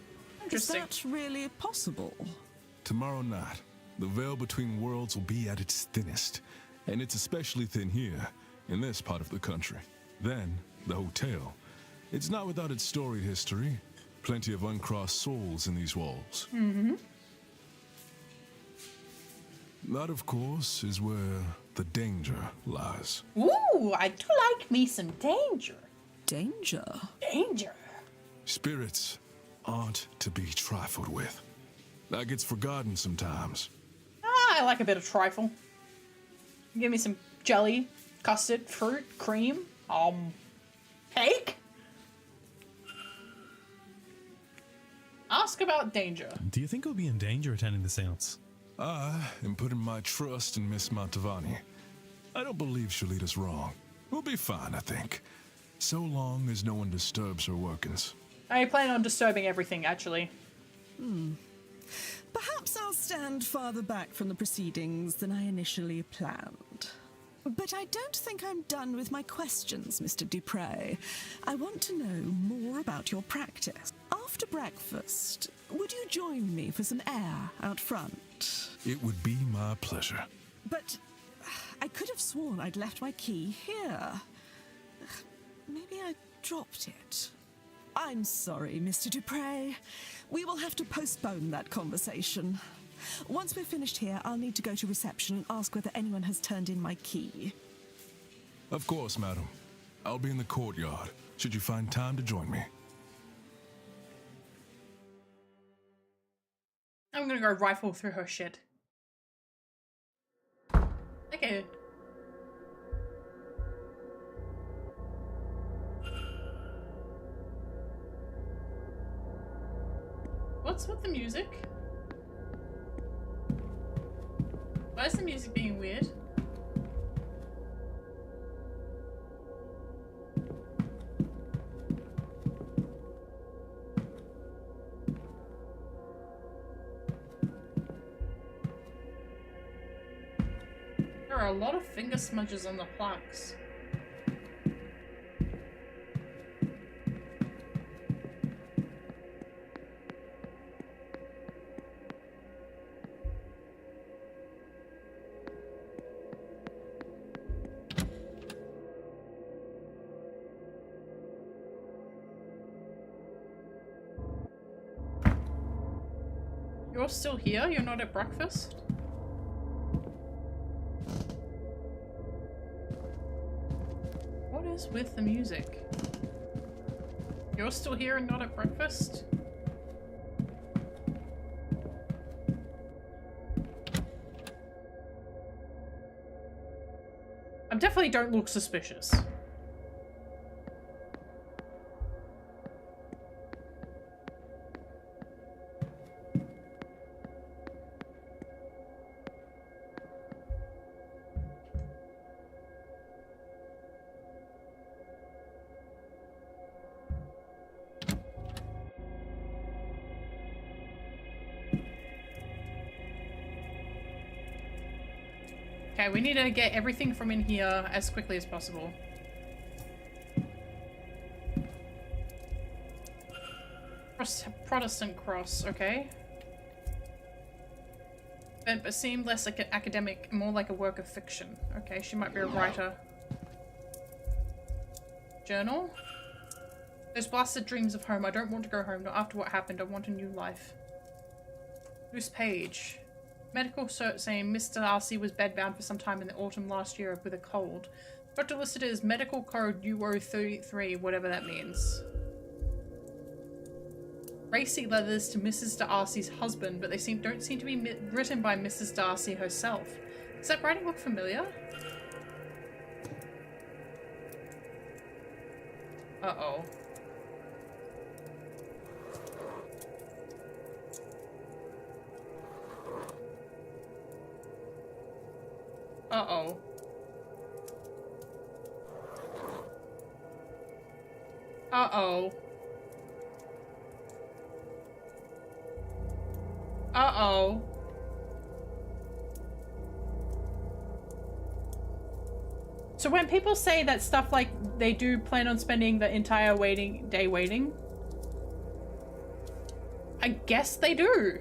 Is that really possible? Tomorrow night, the veil between worlds will be at its thinnest, and it's especially thin here, in this part of the country. Then, the hotel. It's not without its storied history. Plenty of uncrossed souls in these walls. That, of course, is where the danger lies. Ooh, I do like me some danger. Danger? Danger. Spirits aren't to be trifled with. That gets forgotten sometimes. Ah, I like a bit of trifle. Give me some jelly, custard, fruit, cream, cake. Ask about danger. Do you think we'll be in danger attending the seance? I am putting my trust in Miss Mantovani. I don't believe she'll lead us wrong. We'll be fine, I think. So long as no one disturbs her workings. I plan on disturbing everything, actually. Perhaps I'll stand farther back from the proceedings than I initially planned. But I don't think I'm done with my questions, Mr. Dupre. I want to know more about your practice. After breakfast, would you join me for some air out front? It would be my pleasure. But I could have sworn I'd left my key here. Maybe I dropped it. I'm sorry, Mr. Dupre. We will have to postpone that conversation. Once we're finished here, I'll need to go to reception and ask whether anyone has turned in my key. Of course, madam. I'll be in the courtyard, should you find time to join me. I'm gonna go rifle through her shit. Okay. What's with the music? Why is the music being weird? There are a lot of finger smudges on the plaques. You're still here? You're not at breakfast? What is with the music? You're still here and not at breakfast? I definitely don't look suspicious. Okay, we need to get everything from in here as quickly as possible. Protestant cross, okay. But seemed less like an academic, more like a work of fiction. Okay, she might be a writer. Journal? Those blasted dreams of home. I don't want to go home, not after what happened. I want a new life. Loose page. Medical cert saying Mr. Darcy was bedbound for some time in the autumn last year with a cold. Doctor listed it as medical code UO33, whatever that means. Racy letters to Mrs. Darcy's husband, but they don't seem to be written by Mrs. Darcy herself. Does that writing look familiar? Uh-oh. Uh-oh. Uh-oh. Uh-oh. So when people say that stuff like they do plan on spending the entire day waiting, I guess they do.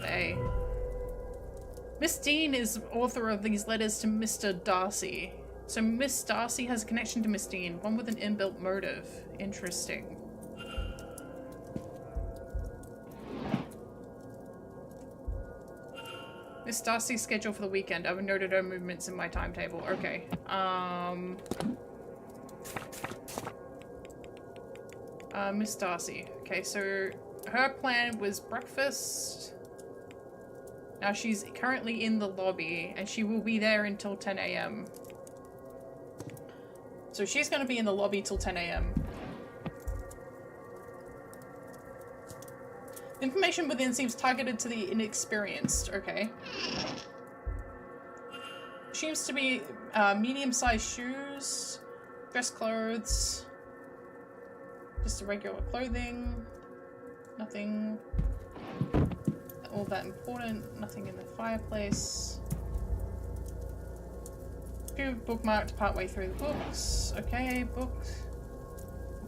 Hey. Miss Dean is author of these letters to Mr. Darcy. So Miss Darcy has a connection to Miss Dean, one with an inbuilt motive. Interesting. Miss Darcy's schedule for the weekend. I've noted her movements in my timetable. Okay. Miss Darcy. Okay, so her plan was breakfast. Now she's currently in the lobby and she will be there until 10 AM. So she's going to be in the lobby till 10 AM. Information within seems targeted to the inexperienced. Okay. Seems to be medium-sized shoes, dress clothes, just a regular clothing, nothing all that important, nothing in the fireplace. Few bookmarked partway through the books. Okay, book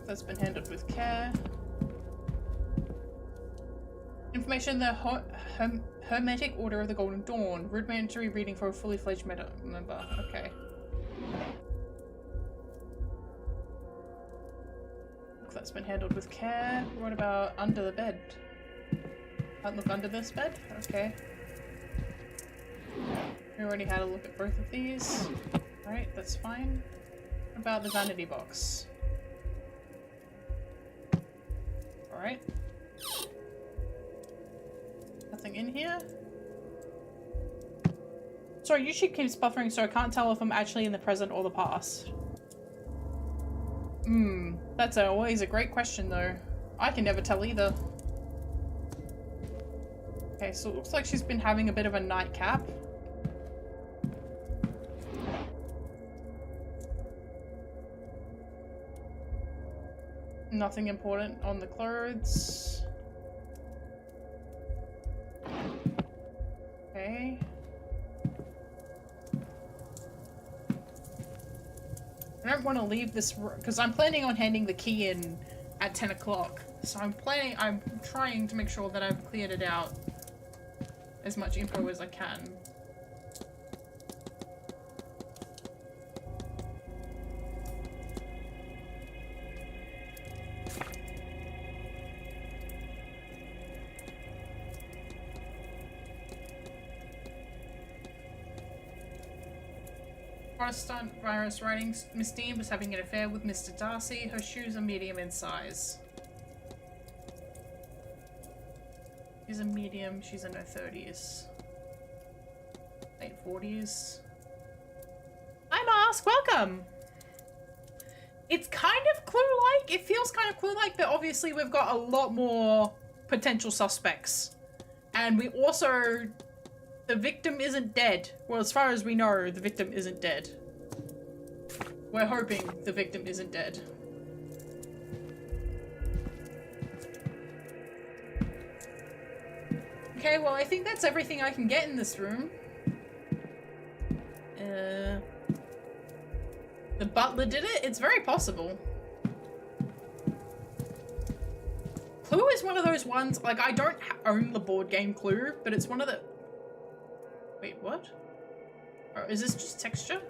that's been handled with care. Information, the Hermetic Order of the Golden Dawn. Rudimentary reading for a fully fledged member. Okay. Book that's been handled with care. What about under the bed? Can't look under this bed? Okay. We already had a look at both of these. Alright, that's fine. What about the vanity box? Alright. Nothing in here. Sorry, YouTube keeps buffering, so I can't tell if I'm actually in the present or the past. That's always a great question though. I can never tell either. Okay, so it looks like she's been having a bit of a nightcap. Nothing important on the clothes. Okay. I don't want to leave this room because I'm planning on handing the key in at 10 o'clock. So I'm trying to make sure that I've cleared it out as much info as I can. Protestant virus writings. Miss Dean was having an affair with Mr. Darcy. Her shoes are medium in size. She's a medium. She's in her 30s. Late 40s. Hi, Mask. Welcome. It's kind of Clue-like. It feels kind of Clue-like, but obviously we've got a lot more potential suspects. And we also... The victim isn't dead. Well, as far as we know, the victim isn't dead. We're hoping the victim isn't dead. Okay, well, I think that's everything I can get in this room. The butler did it? It's very possible. Clue is one of those ones, like, I don't own the board game Clue, but it's one of the... Wait, what? Or is this just texture?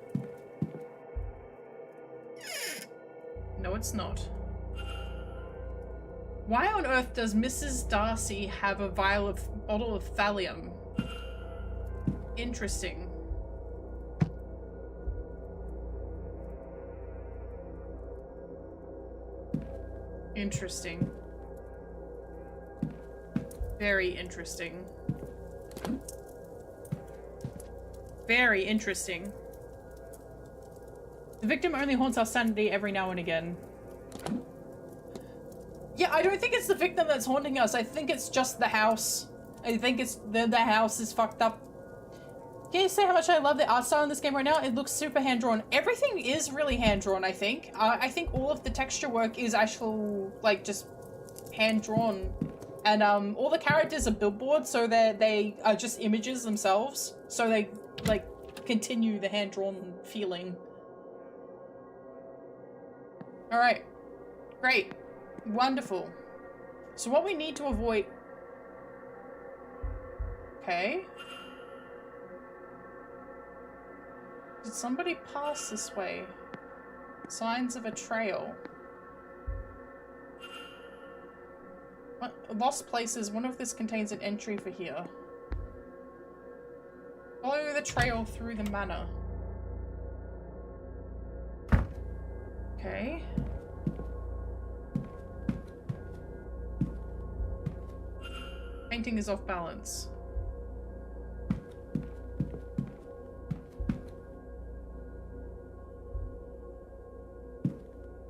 No, it's not. Why on earth does Mrs. Darcy have a bottle of thallium? Interesting. Interesting. Very interesting. Very interesting. The victim only haunts our sanity every now and again. Yeah, I don't think it's the victim that's haunting us. I think it's just the house. I think it's the house is fucked up. Can you say how much I love the art style in this game right now? It looks super hand-drawn. Everything is really hand-drawn, I think. I think all of the texture work is actual, like, just hand-drawn. And all the characters are billboards, so they are just images themselves. So they, like, continue the hand-drawn feeling. Alright. Great. Wonderful. So what we need to avoid... Okay. Did somebody pass this way? Signs of a trail. What? Lost places. Wonder if this contains an entry for here. Follow the trail through the manor. Okay. Painting is off balance.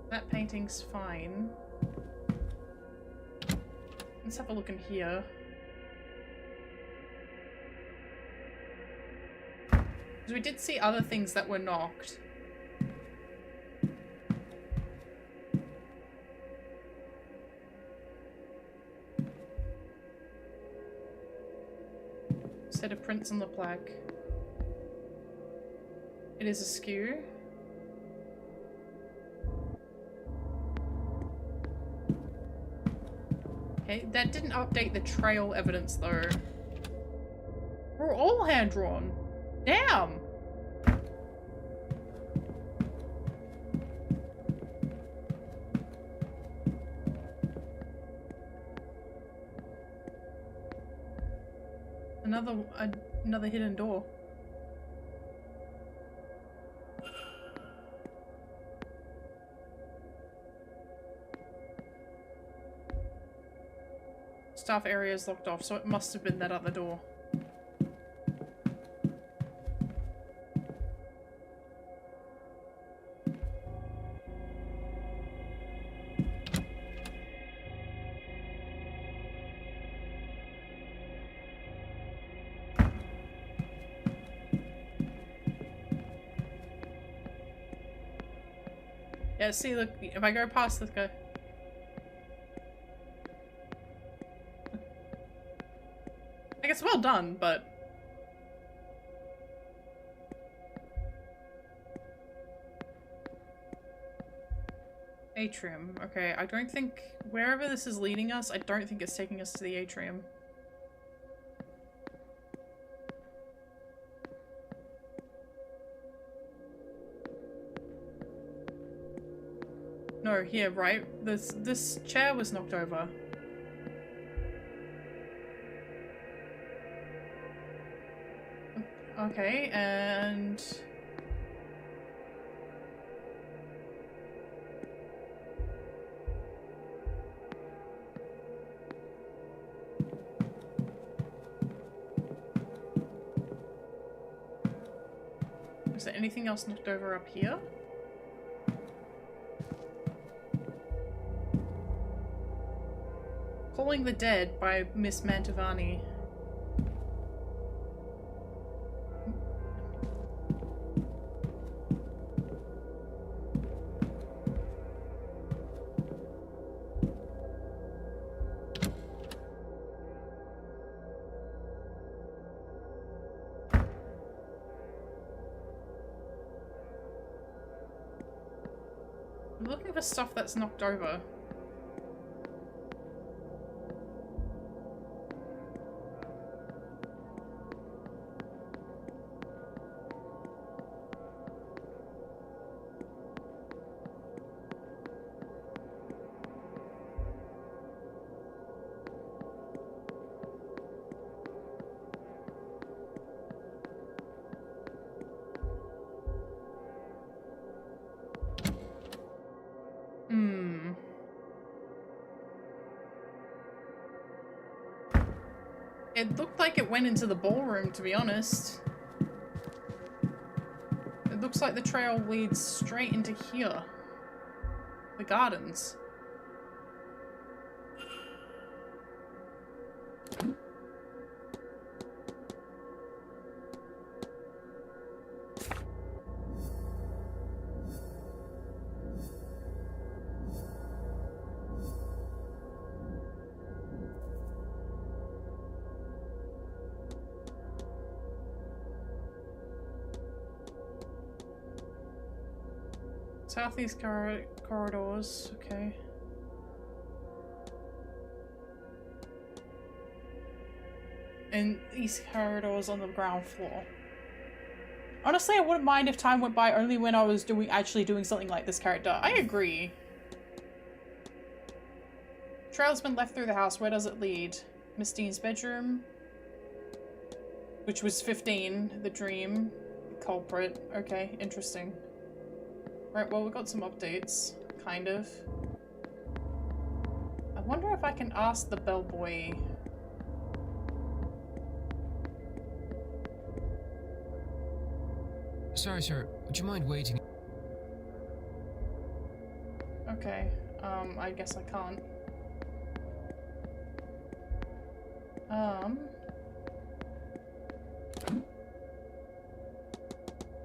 That painting's fine. Let's have a look in here. Because we did see other things that were knocked. Set of prints on the plaque. It is askew. Okay, that didn't update the trail evidence though. We're all hand-drawn. Damn! Another hidden door. Staff area is locked off, so it must have been that other door. Yeah, see, look, if I go past this guy. Like, it's well done, but... Atrium. Okay, I don't think... Wherever this is leading us, I don't think it's taking us to the atrium. No, here, right? This chair was knocked over. Okay, and... Is there anything else knocked over up here? Calling the Dead by Miss Mantovani. I'm looking for stuff that's knocked over. It looked like it went into the ballroom, to be honest. It looks like the trail leads straight into here. The gardens. Southeast corridors, okay. And east corridors on the ground floor. Honestly, I wouldn't mind if time went by only when I was actually doing something like this character. I agree. Trail's been left through the house. Where does it lead? Miss Dean's bedroom. Which was 15, the dream. The culprit. Okay, interesting. Right, well, we've got some updates, kind of. I wonder if I can ask the bellboy. Sorry, sir. Would you mind waiting? Okay, I guess I can't.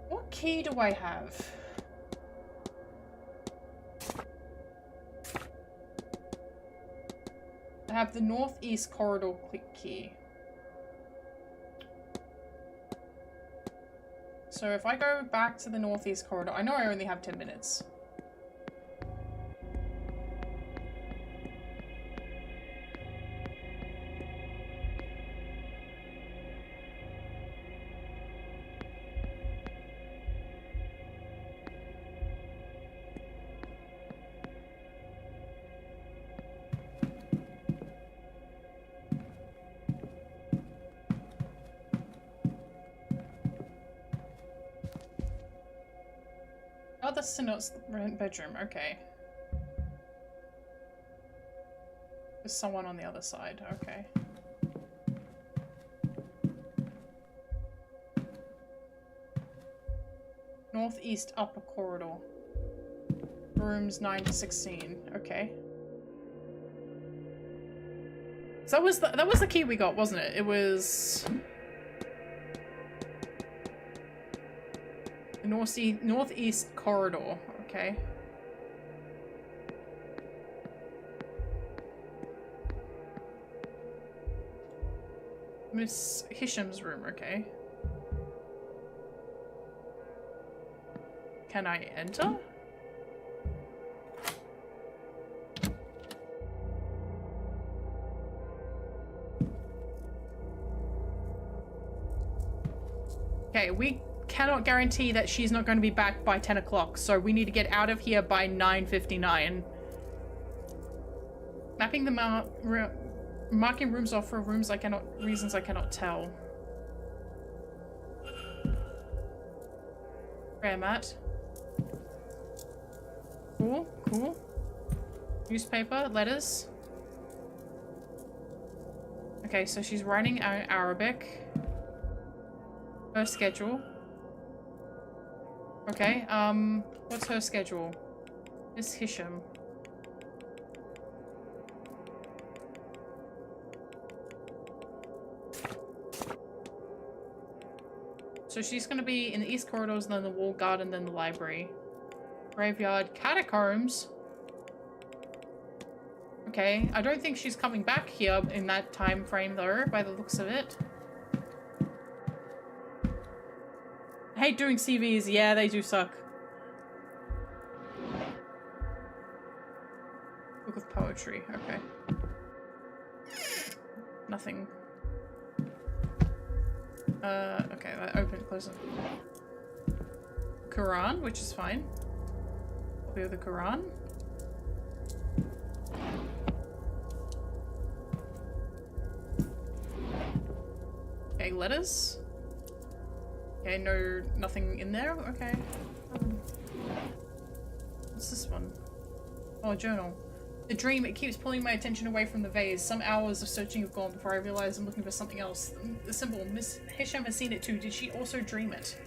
What key do I have? I have the northeast corridor key. So if I go back to the northeast corridor, I know I only have 10 minutes. Oh, that's the notes bedroom, okay. There's someone on the other side, okay. Northeast upper corridor. Rooms 9 to 16, okay. So that was the key we got, wasn't it? It was the northeast corridor, okay. Miss Hisham's room, okay. Can I enter? Okay, we cannot guarantee that she's not going to be back by 10 o'clock, so we need to get out of here by 9:59. Mapping the marking rooms off for reasons I cannot tell. Prayer mat. Cool, cool. Newspaper, letters. Okay, so she's writing Arabic. Her schedule. Okay, what's her schedule? Miss Hisham. So she's gonna be in the east corridors, then the wall garden, then the library. Graveyard, catacombs. Okay, I don't think she's coming back here in that time frame though, by the looks of it. I hate doing CVs. Yeah, they do suck. Book of poetry. Okay. Nothing. Okay, that open, close it. Quran, which is fine. Copy of the Quran. Okay, letters. Okay, no, nothing in there. Okay. What's this one? Oh, a journal. The dream, it keeps pulling my attention away from the vase. Some hours of searching have gone before I realize I'm looking for something else. The symbol, Miss Hisham has seen it too. Did she also dream it?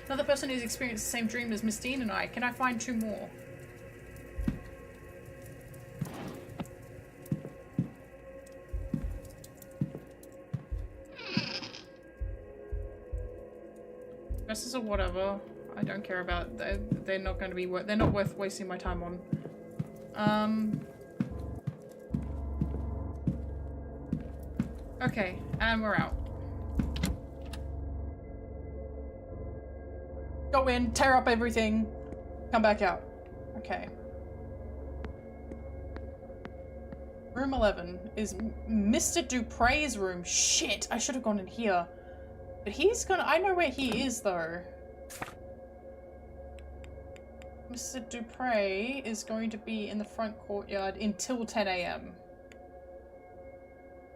Another person who's experienced the same dream as Miss Dean and I. Can I find 2 more? Dresses or whatever. I don't care about. They're not going to be. They're not worth wasting my time on. Okay, and we're out. Go in, tear up everything, come back out. Okay. Room 11 is Mr. Dupre's room. Shit, I should have gone in here. But he's gonna. I know where he is though. Mr. Dupre is going to be in the front courtyard until 10 AM.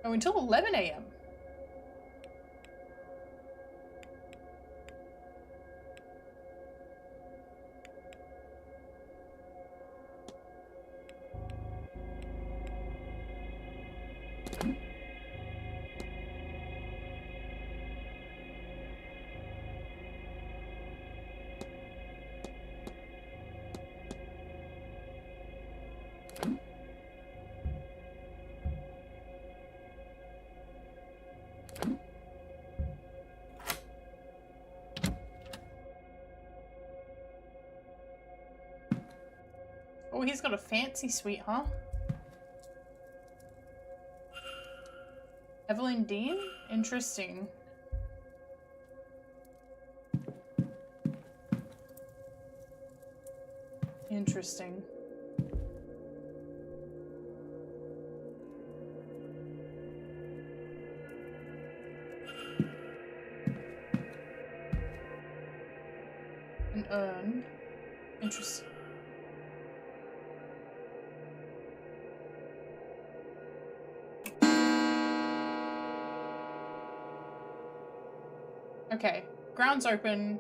Oh, until 11 AM. Oh, he's got a fancy suite, huh? Evelyn Dean? Interesting. Interesting. An urn. Interesting. Okay, ground's open,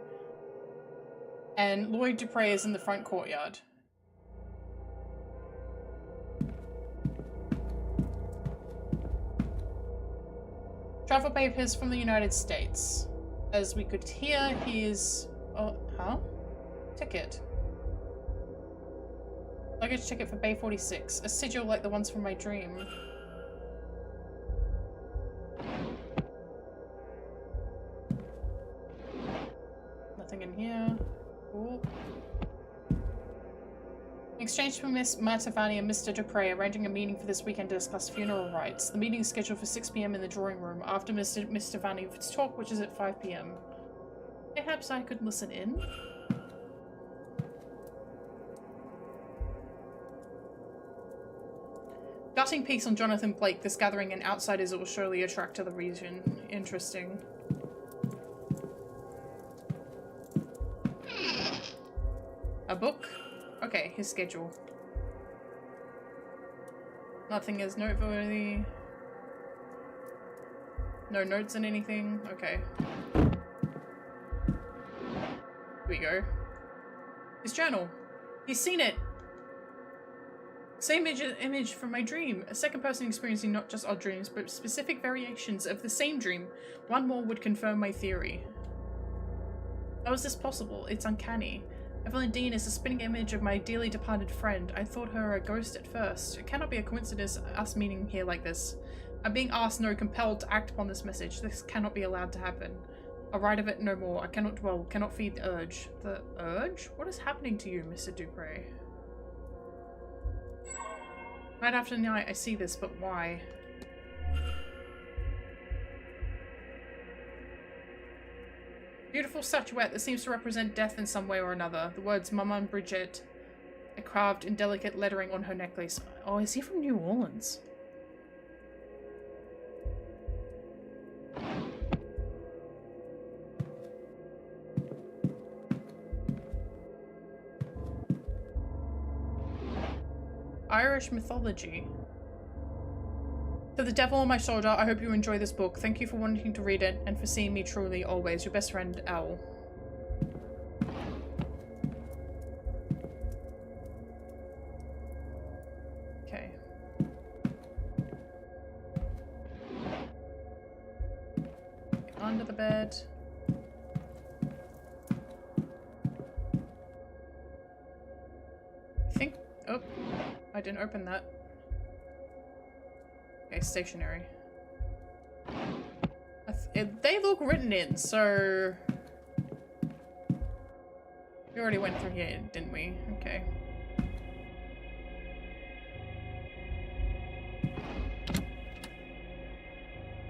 and Lloyd Dupre is in the front courtyard. Travel papers from the United States. As we could hear, he is... Oh, huh? Ticket. Luggage ticket for Bay 46. A sigil like the ones from my dream. Nothing in here. Cool. In exchange for Miss Matavani and Mr. Dupre arranging a meeting for this weekend to discuss funeral rites. The meeting is scheduled for 6 PM in the drawing room after Mr. Vanny's talk, which is at 5 PM. Perhaps I could listen in? Gutting piece on Jonathan Blake. This gathering and outsiders will surely attract to the region. Interesting. A book? Okay, his schedule. Nothing is noteworthy. No notes in anything? Okay. Here we go. His journal. He's seen it! Same image from my dream. A second person experiencing not just odd dreams, but specific variations of the same dream. One more would confirm my theory. How is this possible? It's uncanny. Evelyn Dean is a spinning image of my dearly departed friend. I thought her a ghost at first. It cannot be a coincidence us meeting here like this. I'm being asked, no, compelled to act upon this message. This cannot be allowed to happen. I'll write of it no more. I cannot dwell, cannot feed the urge. The urge? What is happening to you, Mr. Dupre? Night after night I see this, but why? Beautiful statuette that seems to represent death in some way or another. The words Maman Brigitte are carved in delicate lettering on her necklace. Oh, is he from New Orleans? Irish mythology. To the devil on my shoulder, I hope you enjoy this book. Thank you for wanting to read it and for seeing me truly always. Your best friend, L. Okay. Get under the bed. I think... Oh, I didn't open that. Okay, stationary. They look written in, so... We already went through here, didn't we? Okay.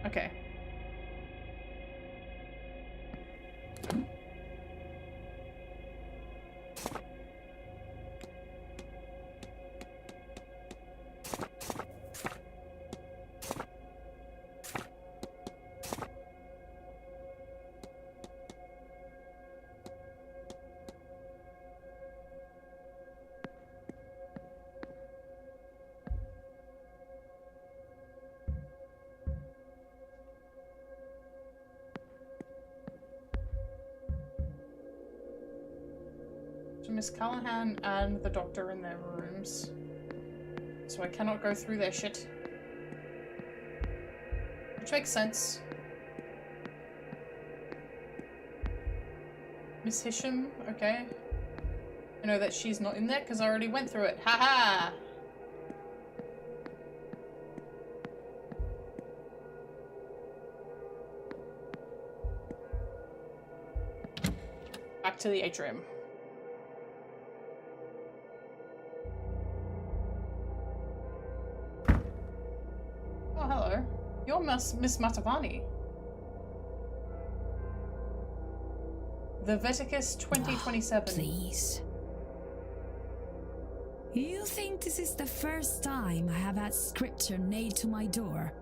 Okay. Miss Callahan and the doctor in their rooms. So I cannot go through their shit. Which makes sense. Miss Hisham, okay. I know that she's not in there because I already went through it. Haha! Back to the atrium. You're Miss Matavani. The Veticus 2027. Oh, please. You think this is the first time I have had scripture nailed to my door?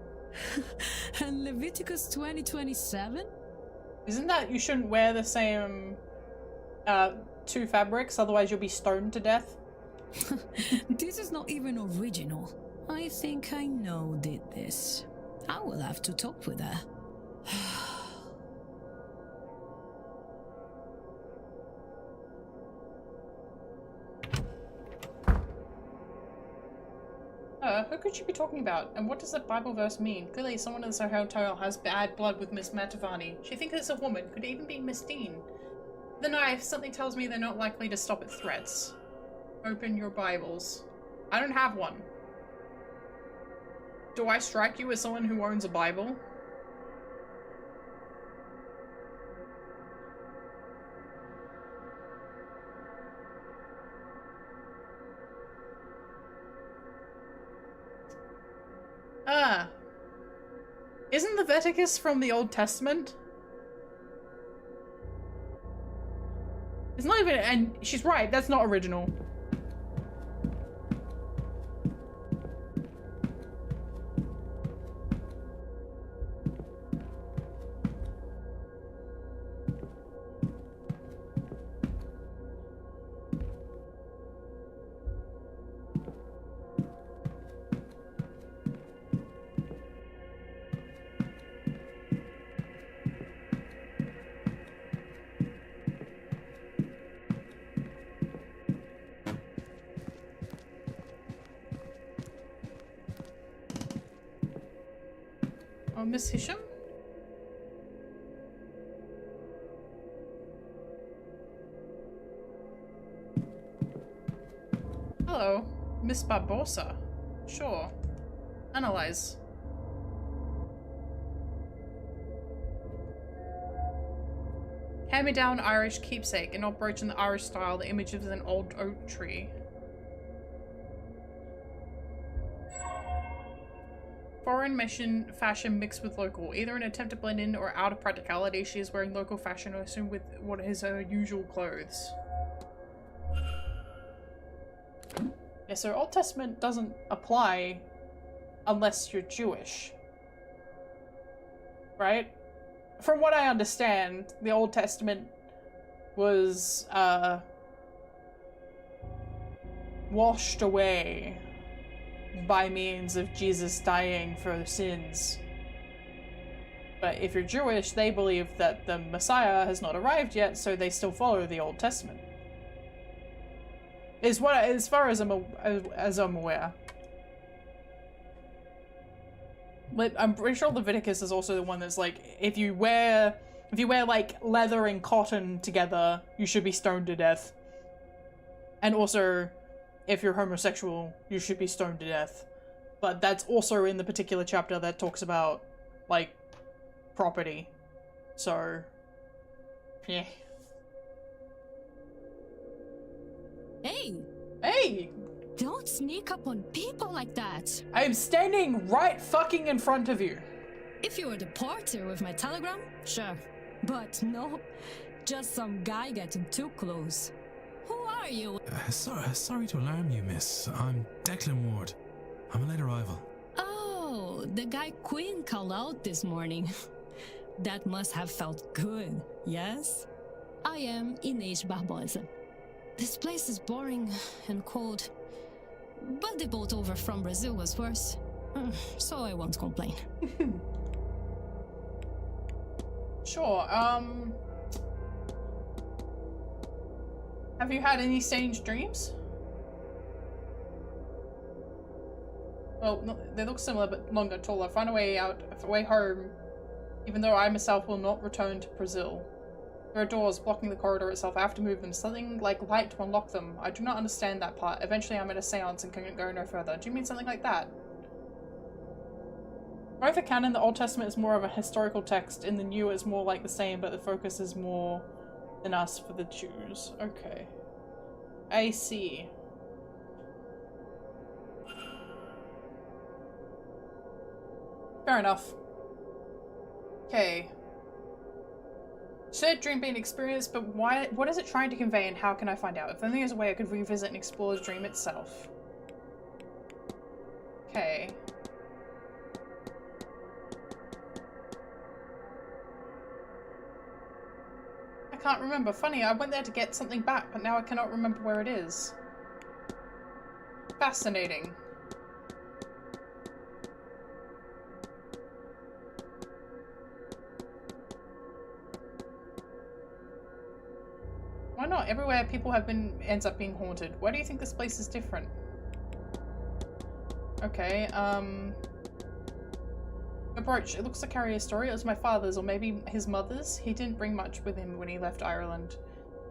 And Leviticus 2027? Isn't that you shouldn't wear the same two fabrics, otherwise you'll be stoned to death? This is not even original. I think I know who did this. I will have to talk with her. Who could she be talking about? And what does that Bible verse mean? Clearly someone in this hotel has bad blood with Miss Matavani. She thinks it's a woman. Could even be Miss Dean. The knife, something tells me they're not likely to stop at threats. Open your Bibles. I don't have one. Do I strike you as someone who owns a Bible? Isn't the Veticus from the Old Testament? It's not even, and she's right, that's not original. Oh, Miss Hisham? Hello, Miss Barbosa. Sure. Analyze. Hand-me-down Irish keepsake, an old brooch in the Irish style, the image of an old oak tree. Foreign mission fashion mixed with local, either an attempt to blend in or out of practicality. She is wearing local fashion, I assume, with what is her usual clothes. Yeah, so Old Testament doesn't apply unless you're Jewish. Right? From what I understand, the Old Testament was, washed away by means of Jesus dying for sins. But if you're Jewish, they believe that the Messiah has not arrived yet, so they still follow the Old Testament. Is what, as far as I'm aware. I'm pretty sure Leviticus is also the one that's like, if you wear like leather and cotton together, you should be stoned to death. And also, if you're homosexual, you should be stoned to death. But that's also in the particular chapter that talks about, like, property. So, yeah. Hey! Hey! Don't sneak up on people like that. I am standing right fucking in front of you. If you were the porter with my telegram, sure. But no, just some guy getting too close. Who are you? Sorry to alarm you, miss. I'm Declan Ward. I'm a late arrival. Oh, the guy Queen called out this morning. That must have felt good, yes? I am Inês Barbosa. This place is boring and cold. But the boat over from Brazil was worse. So I won't complain. Sure, have you had any strange dreams? Well, no, they look similar but longer, taller. Find a way out, a way home, even though I myself will not return to Brazil. There are doors blocking the corridor itself. I have to move them. Something like light to unlock them. I do not understand that part. Eventually I'm at a seance and can go no further. Do you mean something like that? Both the canon, the Old Testament is more of a historical text. In the New it's more like the same, but the focus is more than us for the Jews. Okay. I see. Fair enough. Okay. Shared dream being experienced, but what is it trying to convey and how can I find out? If only there's a way I could revisit and explore the dream itself. Okay. I can't remember. Funny, I went there to get something back, but now I cannot remember where it is. Fascinating. Why not? Everywhere people have been ends up being haunted. Why do you think this place is different? Okay, a brooch. It looks to carry a story. It was my father's, or maybe his mother's. He didn't bring much with him when he left Ireland.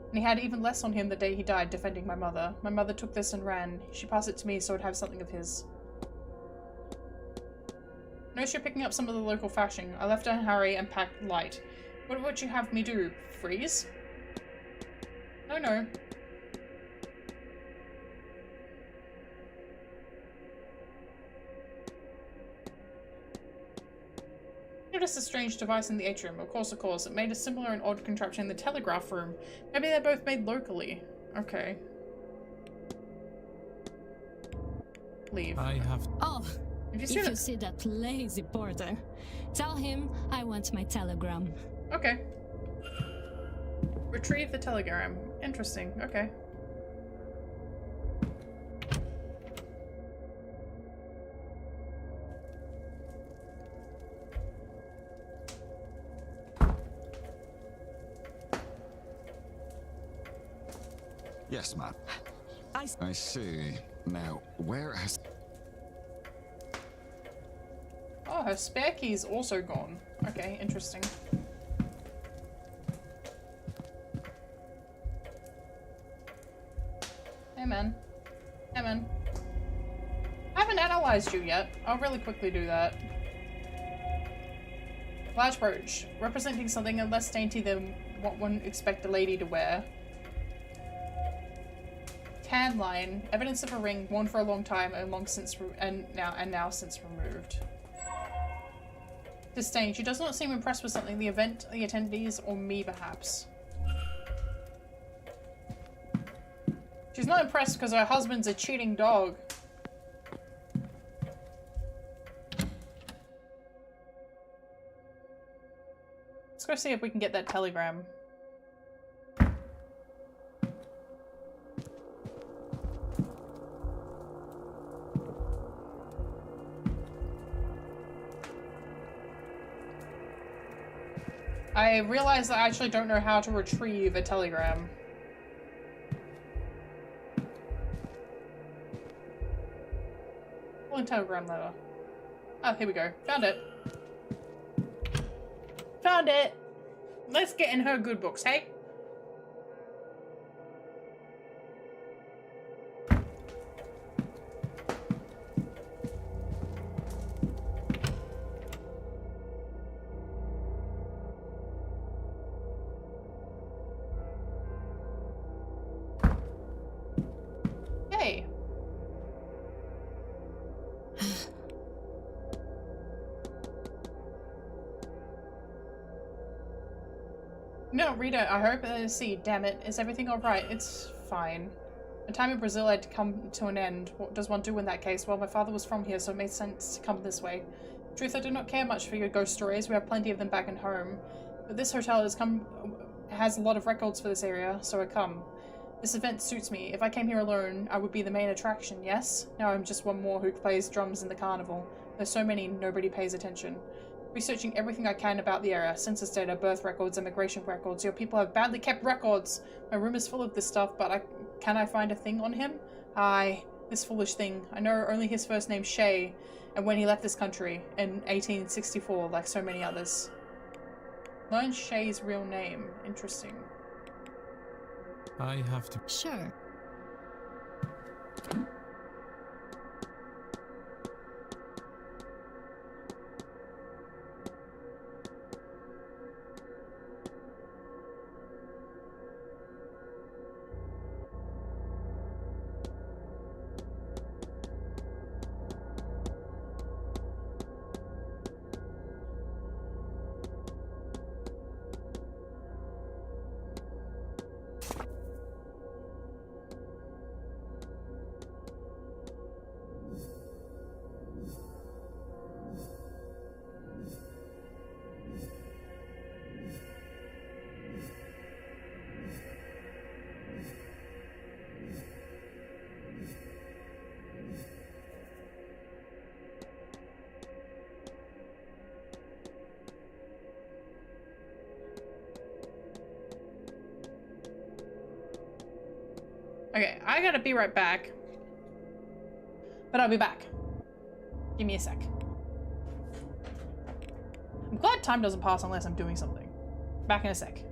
And he had even less on him the day he died, defending my mother. My mother took this and ran. She passed it to me so I'd have something of his. Notice you're picking up some of the local fashion. I left on Harry and packed light. What would you have me do? Freeze? No. Noticed a strange device in the atrium. Of course. It made a similar and odd contraption in the telegraph room. Maybe they're both made locally. Okay. Leave. I have... Oh, if you see that lazy porter, tell him I want my telegram. Okay. Retrieve the telegram. Interesting. Okay. Yes, ma'am. I see. Now, where has... Oh, her spare key's also gone. Okay, interesting. Hey, man. analyzed you yet. I'll really quickly do that. Large brooch, representing something less dainty than what one would expect a lady to wear. Tan line, evidence of a ring worn for a long time and now since removed. Disdain, she does not seem impressed with something, the event, the attendees, or me perhaps. She's not impressed because her husband's a cheating dog. Let's go see if we can get that telegram. I realize that I actually don't know how to retrieve a telegram. Pulling telegram letter. Oh, here we go. Found it. Found it! Let's get in her good books, hey? Hey. No, Rita, I hope see, damn it. Is everything alright? It's fine. My time in Brazil had come to an end. What does one do in that case? Well, my father was from here, so it made sense to come this way. Truth, I do not care much for your ghost stories. We have plenty of them back at home. But this hotel has a lot of records for this area, so I come. This event suits me. If I came here alone, I would be the main attraction, yes? Now I'm just one more who plays drums in the carnival. There's so many, nobody pays attention. Researching everything I can about the area, census data, birth records, immigration records. Your people have badly kept records. My room is full of this stuff, but can I find a thing on him? Aye, this foolish thing. I know only his first name, Shay, and when he left this country in 1864, like so many others. Learn Shay's real name. Interesting. I have to... Sure. Okay, I gotta be right back. But I'll be back. Give me a sec. I'm glad time doesn't pass unless I'm doing something. Back in a sec.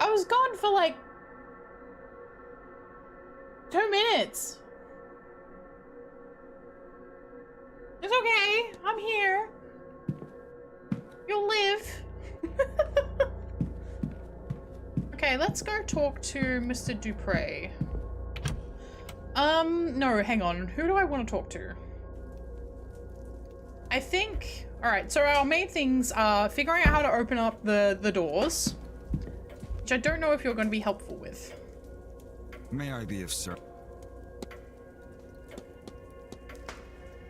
I was gone for like 2 minutes. It's okay. I'm here. You'll live. Okay, let's go talk to Mr. Dupre. No, hang on. Who do I want to talk to? I think... Alright, so our main things are figuring out how to open up the doors. Which I don't know if you're going to be helpful with. May I be of service?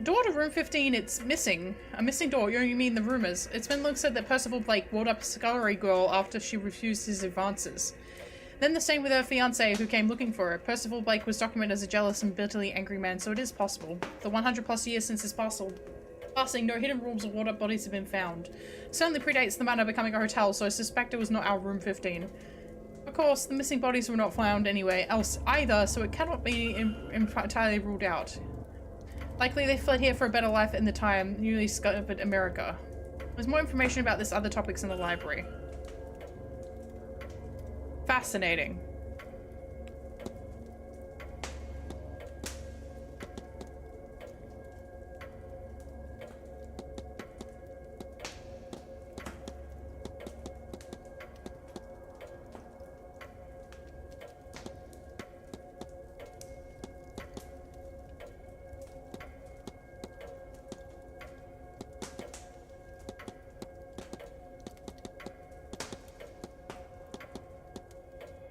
Door to room 15, it's missing. A missing door. You mean the rumors. It's been said that Percival Blake walled up a scullery girl after she refused his advances. Then the same with her fiancé who came looking for her. Percival Blake was documented as a jealous and bitterly angry man, so it is possible. The 100 plus years since his passing, no hidden rooms or walled up bodies have been found. Certainly predates the manor becoming a hotel, so I suspect it was not our room 15. Of course, the missing bodies were not found anywhere else either, so it cannot be entirely ruled out. Likely they fled here for a better life in the time, newly discovered America. There's more information about this other topics in the library. Fascinating.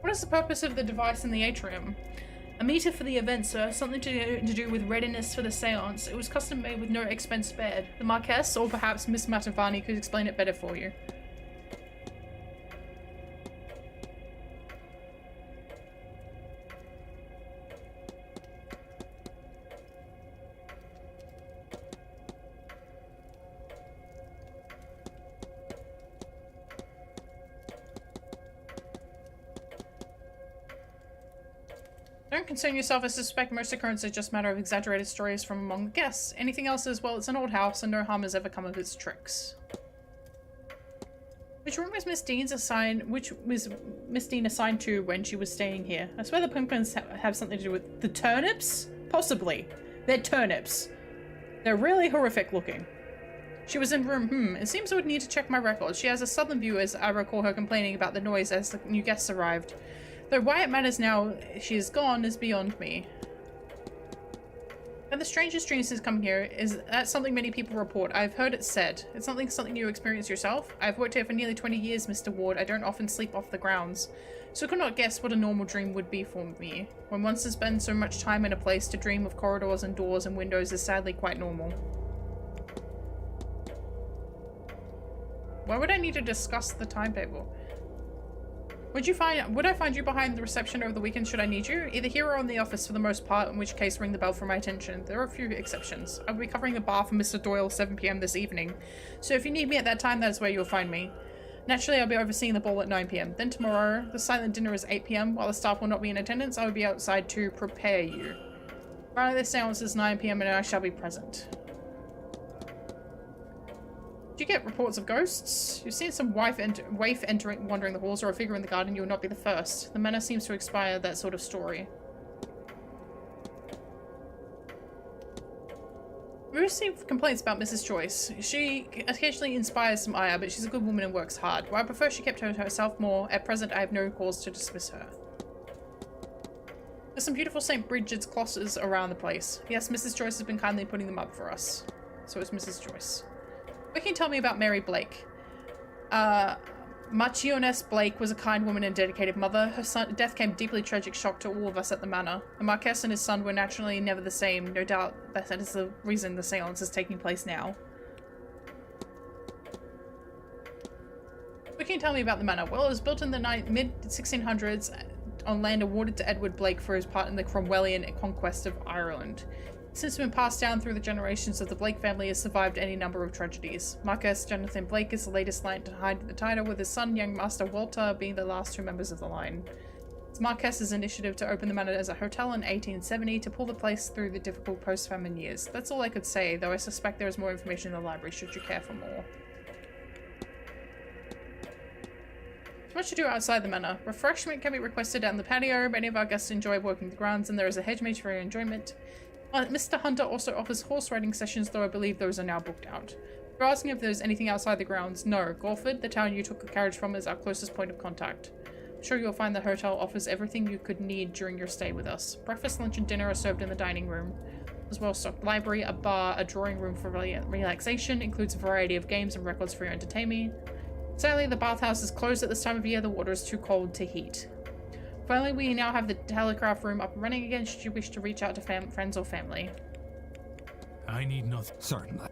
What is the purpose of the device in the atrium? A meter for the event, sir. Something to do with readiness for the seance. It was custom made with no expense spared. The Marquess, or perhaps Miss Matavani, could explain it better for you. Don't concern yourself. I suspect most occurrences are just a matter of exaggerated stories from among the guests. Anything else is, well, it's an old house and no harm has ever come of its tricks. Which room was Miss Dean assigned to when she was staying here? I swear the pumpkins have something to do with the turnips? Possibly. They're turnips. They're really horrific looking. She was in room, it seems I would need to check my records. She has a southern view as I recall her complaining about the noise as the new guests arrived. Though why it matters now she is gone is beyond me. And the strangest dreams has come here is that something many people report. I've heard it said. It's something you experience yourself. I've worked here for nearly 20 years, Mr. Ward. I don't often sleep off the grounds. So I could not guess what a normal dream would be for me. When one has spent so much time in a place, to dream of corridors and doors and windows is sadly quite normal. Why would I need to discuss the timetable? Would I find you behind the reception over the weekend should I need you? Either here or in the office for the most part, in which case ring the bell for my attention. There are a few exceptions. I'll be covering the bar for Mr. Doyle 7 PM this evening, so if you need me at that time, that is where you'll find me. Naturally, I'll be overseeing the ball at 9 PM. Then tomorrow, the silent dinner is 8 PM. While the staff will not be in attendance, I will be outside to prepare you. Friday the seance is 9 PM and I shall be present. Do you get reports of ghosts? You've seen some waif wandering the halls or a figure in the garden. You will not be the first. The manor seems to inspire that sort of story. We receive complaints about Mrs. Joyce. She occasionally inspires some ire, but she's a good woman and works hard. While I prefer she kept herself more, at present I have no cause to dismiss her. There's some beautiful St. Bridget's crosses around the place. Yes, Mrs. Joyce has been kindly putting them up for us. So is Mrs. Joyce. What can you tell me about Mary Blake? Marchioness Blake was a kind woman and dedicated mother. Her death came deeply tragic shock to all of us at the manor. The Marquess and his son were naturally never the same. No doubt that is the reason the seance is taking place now. What can you tell me about the manor? Well, it was built in the mid-1600s on land awarded to Edward Blake for his part in the Cromwellian conquest of Ireland. Since it's been passed down through the generations of the Blake family, has survived any number of tragedies. Marquess Jonathan Blake is the latest line to hide the title, with his son, young Master Walter, being the last two members of the line. It's Marquess's initiative to open the manor as a hotel in 1870 to pull the place through the difficult post-famine years. That's all I could say, though I suspect there is more information in the library should you care for more. Much to do outside the manor. Refreshment can be requested down the patio. Many of our guests enjoy walking the grounds, and there is a hedge made for your enjoyment. Mr. Hunter also offers horse riding sessions, though I believe those are now booked out. If you're asking if there's anything outside the grounds, no. Gorford, the town you took a carriage from, is our closest point of contact. I'm sure you'll find the hotel offers everything you could need during your stay with us. Breakfast, lunch, and dinner are served in the dining room. As well, stocked library, a bar, a drawing room for relaxation, includes a variety of games and records for your entertainment. Sadly, the bathhouse is closed at this time of year. The water is too cold to heat. Finally, we now have the telegraph room up and running again should you wish to reach out to friends or family. I need nothing. Certainly.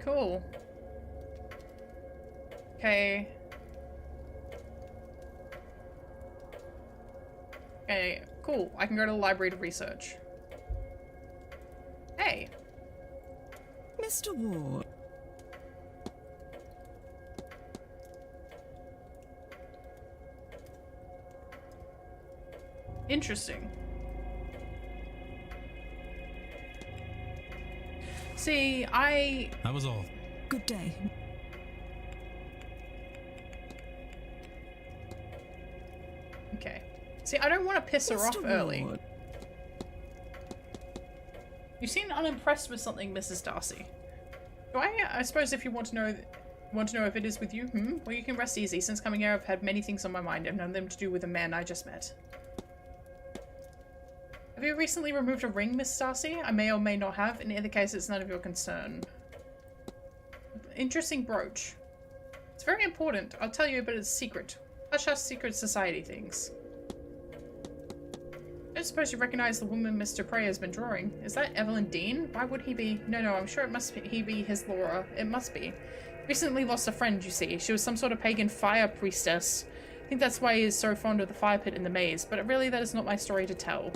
Cool. Okay. Okay, cool. I can go to the library to research. Hey. Mr. Ward. Interesting. See, That was all. Good day. Okay. See, I don't want to piss her off early. You seem unimpressed with something, Mrs. Darcy. Do I suppose if you want to know if it is with you, well, you can rest easy. Since coming here, I've had many things on my mind. I've known them to do with a man I just met. Have you recently removed a ring, Miss Darcy? I may or may not have. In either case, it's none of your concern. Interesting brooch. It's very important. I'll tell you, but it's secret. Hush-hush secret society things. I don't suppose you recognize the woman Mr. Prey has been drawing. Is that Evelyn Dean? Why would he be? No, I'm sure he be his Laura. It must be. Recently lost a friend, you see. She was some sort of pagan fire priestess. I think that's why he is so fond of the fire pit in the maze, but really that is not my story to tell.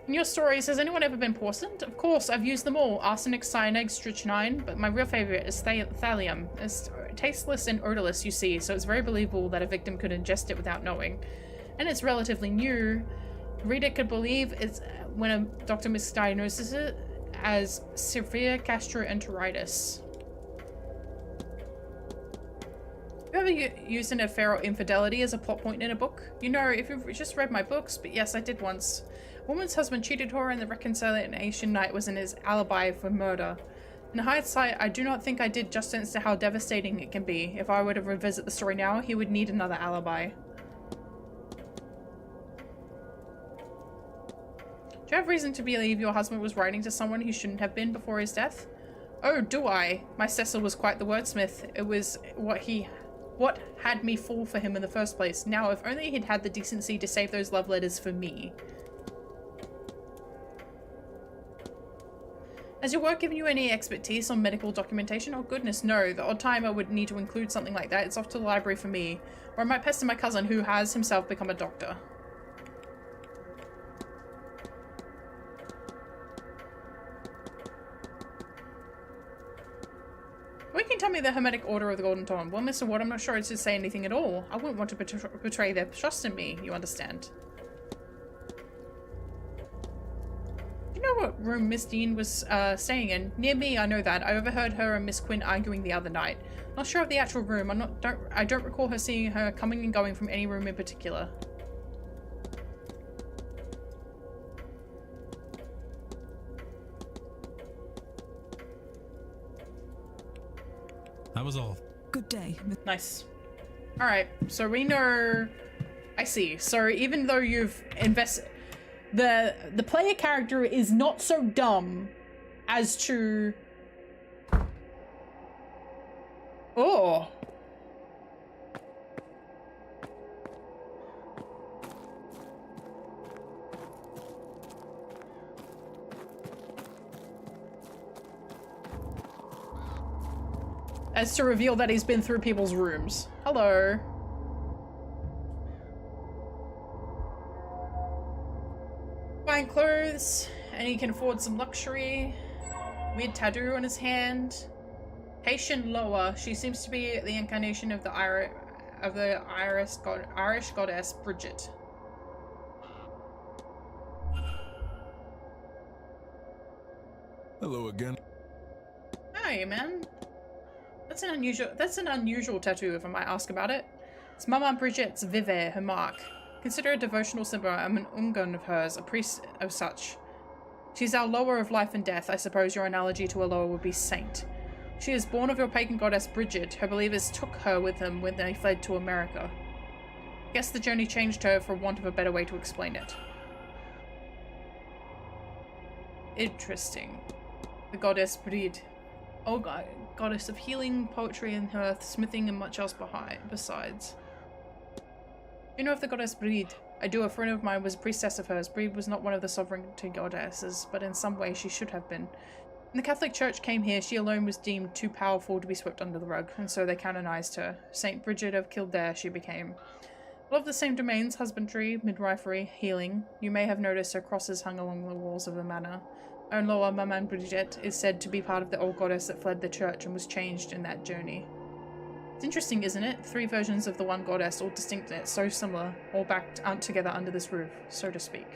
In your stories, has anyone ever been poisoned? Of course, I've used them all. Arsenic, cyanide, strychnine, but my real favorite is thallium. It's tasteless and odorless, you see, so it's very believable that a victim could ingest it without knowing. And it's relatively new. The reader could believe it's when a doctor misdiagnoses it as severe gastroenteritis. Have you ever used an affair or infidelity as a plot point in a book? You know, if you've just read my books, but yes, I did once. A woman's husband cheated her and the reconciliation night was in his alibi for murder. In hindsight, I do not think I did justice to how devastating it can be. If I were to revisit the story now, he would need another alibi. Do you have reason to believe your husband was writing to someone who shouldn't have been before his death? Oh, do I? My Cecil was quite the wordsmith. It was what had me fall for him in the first place. Now, if only he'd had the decency to save those love letters for me. Has your work given you any expertise on medical documentation? Oh goodness, no. The odd time I would need to include something like that, it's off to the library for me. Or I might pester my cousin who has himself become a doctor. Well, you can tell me the Hermetic Order of the Golden Dawn. Well, Mr. Ward, I'm not sure it should say anything at all. I wouldn't want to betray their trust in me, you understand. You know what room Miss Dean was staying in? Near me, I know that. I overheard her and Miss Quinn arguing the other night. Not sure of the actual room. I don't recall her seeing her coming and going from any room in particular. That was all. Good day. Nice. Alright, so we know... I see. So even though you've invested... The player character is not so dumb as to... Oh. As to reveal that he's been through people's rooms. Hello. Fine clothes, and he can afford some luxury. Weird tattoo on his hand. Patient Loa. She seems to be the incarnation of the Irish goddess Bridget. Hello again. Hi, man. That's an unusual tattoo, if I might ask about it. It's Mama Bridget's Vive, her mark. Consider a devotional symbol. I'm an ungun of hers, a priest of such. She's our lower of life and death. I suppose your analogy to a lower would be saint. She is born of your pagan goddess Bridget. Her believers took her with them when they fled to America. Guess the journey changed her for want of a better way to explain it. Interesting. The goddess Brid. Oh god, goddess of healing, poetry and earth, smithing and much else besides. You know of the goddess Brid? I do. A friend of mine was a priestess of hers. Brid was not one of the sovereignty goddesses, but in some way she should have been. When the Catholic Church came here, she alone was deemed too powerful to be swept under the rug, and so they canonized her. Saint Bridget of Kildare she became. All of the same domains, husbandry, midwifery, healing. You may have noticed her crosses hung along the walls of the manor. Own Loa Maman Bridget is said to be part of the old goddess that fled the church and was changed in that journey. It's interesting, isn't it? 3 versions of the one goddess, all distinct yet so similar, all backed together under this roof, so to speak.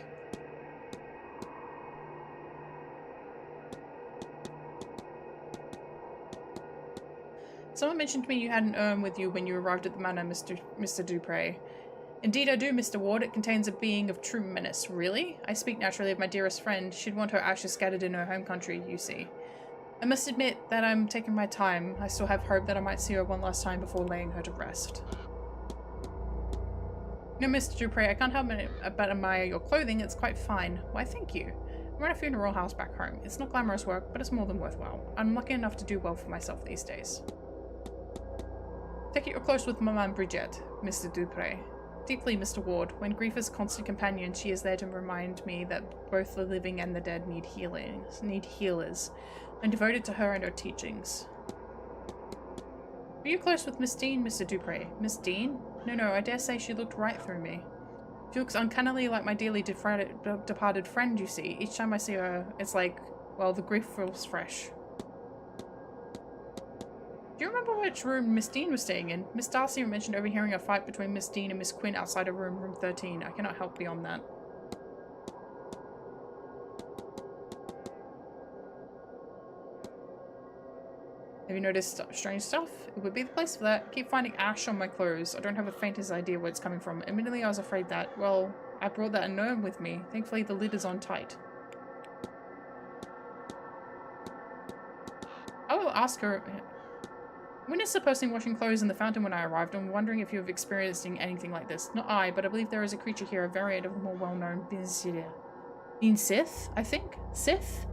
Someone mentioned to me you had an urn with you when you arrived at the manor, Mr. Dupre. Indeed I do, Mr. Ward. It contains a being of true menace. Really? I speak naturally of my dearest friend. She'd want her ashes scattered in her home country, you see. I must admit that I'm taking my time. I still have hope that I might see her one last time before laying her to rest. No, Mr. Dupre, I can't help but admire your clothing. It's quite fine. Why, thank you. I run a funeral house back home. It's not glamorous work, but it's more than worthwhile. I'm lucky enough to do well for myself these days. Take it you're close with Maman Bridget, Mr. Dupre. Deeply, Mr. Ward. When grief is a constant companion, she is there to remind me that both the living and the dead need healers. I'm devoted to her and her teachings. Were you close with Miss Dean, Mr. Dupre? Miss Dean? No, I dare say she looked right through me. She looks uncannily like my dearly departed friend, you see. Each time I see her, it's like, well, the grief feels fresh. Do you remember which room Miss Dean was staying in? Miss Darcy mentioned overhearing a fight between Miss Dean and Miss Quinn outside of room 13. I cannot help beyond that. Have you noticed strange stuff? It would be the place for that. Keep finding ash on my clothes. I don't have the faintest idea where it's coming from. Admittedly, I was afraid that, well, I brought that gnome with me. Thankfully, the lid is on tight. I will ask her. Witnessed a person washing clothes in the fountain when I arrived. I'm wondering if you have experienced anything like this. Not I, but I believe there is a creature here, a variant of the more well-known Bin Sith, I think? Sith?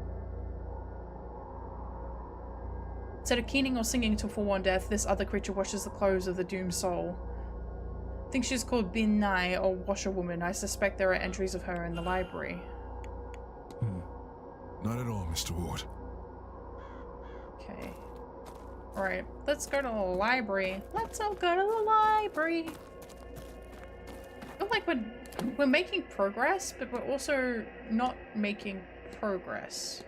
Instead of keening or singing to forewarn death, this other creature washes the clothes of the doomed soul. I think she's called Bin Nai, or washerwoman. I suspect there are entries of her in the library. Not at all, Mr. Ward. Okay. Alright, let's go to the library. Let's all go to the library. I feel like we're making progress, but we're also not making progress.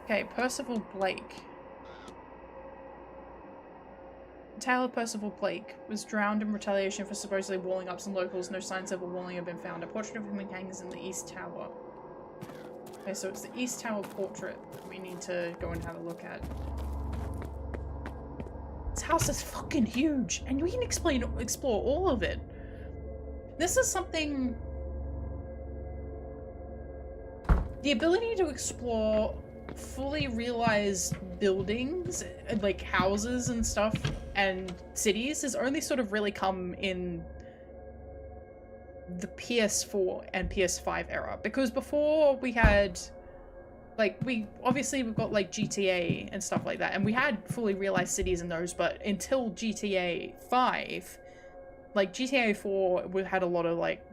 Okay, Percival Blake. Tale of Percival Blake was drowned in retaliation for supposedly walling up some locals. No signs of a walling have been found. A portrait of him hangs in the East Tower. Okay, so it's the East Tower portrait that we need to go and have a look at. This house is fucking huge, and we can explore all of it. This is something... The ability to explore fully realized buildings, like houses and stuff, and cities has only sort of really come in the PS4 and PS5 era, because before we had like we've got like GTA and stuff like that, and we had fully realized cities in those, but until GTA 5, like GTA 4 we had a lot of like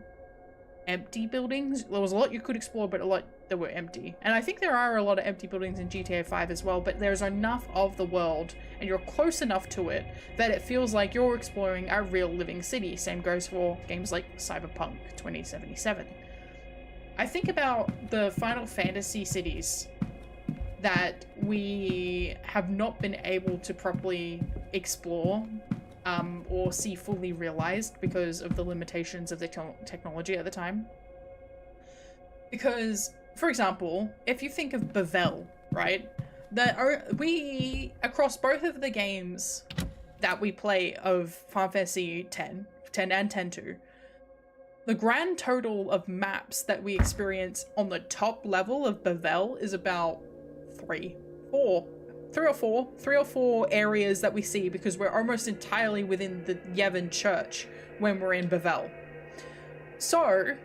empty buildings. There was a lot you could explore, but a lot that were empty, and I think there are a lot of empty buildings in GTA 5 as well, but there's enough of the world and you're close enough to it that it feels like you're exploring a real living city. Same goes for games like Cyberpunk 2077. I think about the Final Fantasy cities that we have not been able to properly explore or see fully realized because of the limitations of the technology at the time. Because for example, if you think of Bavel, right? We, across both of the games that we play of Final Fantasy 10 and 10-2, the grand total of maps that we experience on the top level of Bavel is about three or four areas that we see, because we're almost entirely within the Yevon Church when we're in Bavel. So, can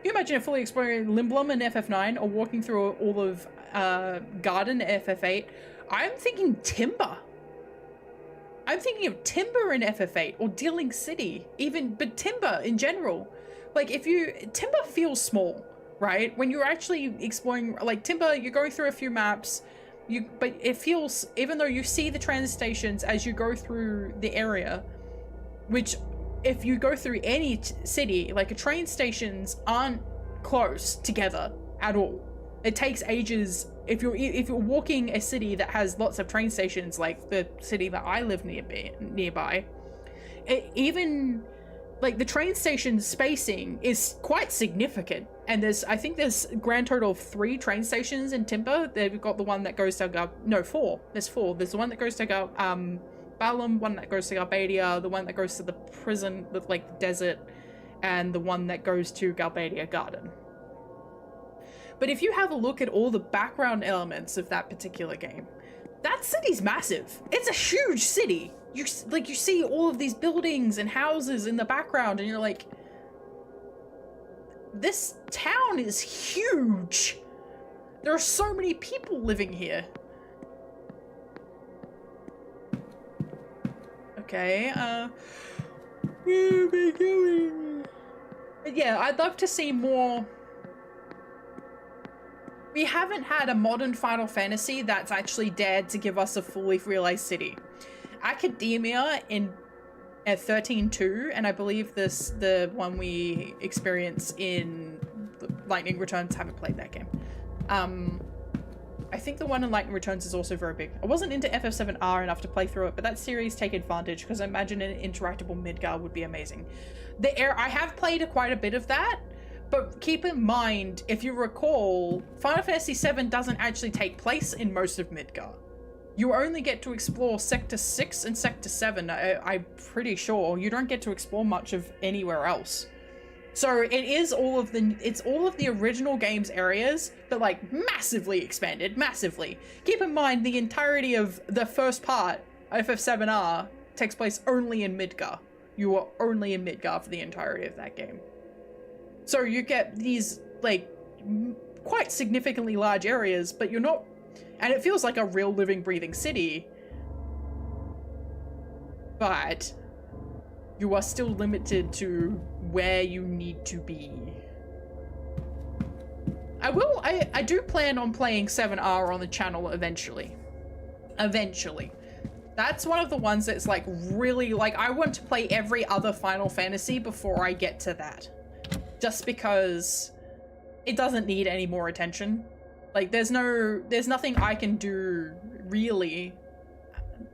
you imagine fully exploring Limblom in FF9 or walking through all of Garden FF8? I'm thinking Timber. I'm thinking of Timber in FF8 or Dealing City, but Timber in general. Like, Timber feels small, right? When you're actually exploring, like, Timber, you're going through a few maps, but it feels, even though you see the train stations as you go through the area, which, if you go through any city, like, train stations aren't close together at all. It takes ages. If you're walking a city that has lots of train stations, like the city that I live nearby, even like the train station spacing is quite significant. And I think there's a grand total of 3 train stations in Timber. They've got the one that goes to 4. There's 4. There's the one that goes to Balam, one that goes to Galbadia, the one that goes to the prison, the desert, and the one that goes to Galbadia Garden. But if you have a look at all the background elements of that particular game, that city's massive. It's a huge city. You see all of these buildings and houses in the background, and you're like, this town is huge. There are so many people living here. Okay, where am I going? But yeah, I'd love to see more. We haven't had a modern Final Fantasy that's actually dared to give us a fully realized city. Academia at 13.2, and I believe the one we experience in Lightning Returns. Haven't played that game. I think the one in Lightning Returns is also very big. I wasn't into FF7R enough to play through it, but that series take advantage, because I imagine an interactable Midgar would be amazing. I have played quite a bit of that. But keep in mind, if you recall, Final Fantasy VII doesn't actually take place in most of Midgar. You only get to explore Sector 6 and Sector 7, I'm pretty sure. You don't get to explore much of anywhere else. So it's all of the original game's areas, but like massively expanded, massively. Keep in mind, the entirety of the first part, FF7R, takes place only in Midgar. You are only in Midgar for the entirety of that game. So you get these, like, quite significantly large areas, but you're not... And it feels like a real living, breathing city. But you are still limited to where you need to be. I do plan on playing 7R on the channel eventually. Eventually. That's one of the ones that's, like, really, like, I want to play every other Final Fantasy before I get to that. Just because it doesn't need any more attention. Like, there's nothing I can do really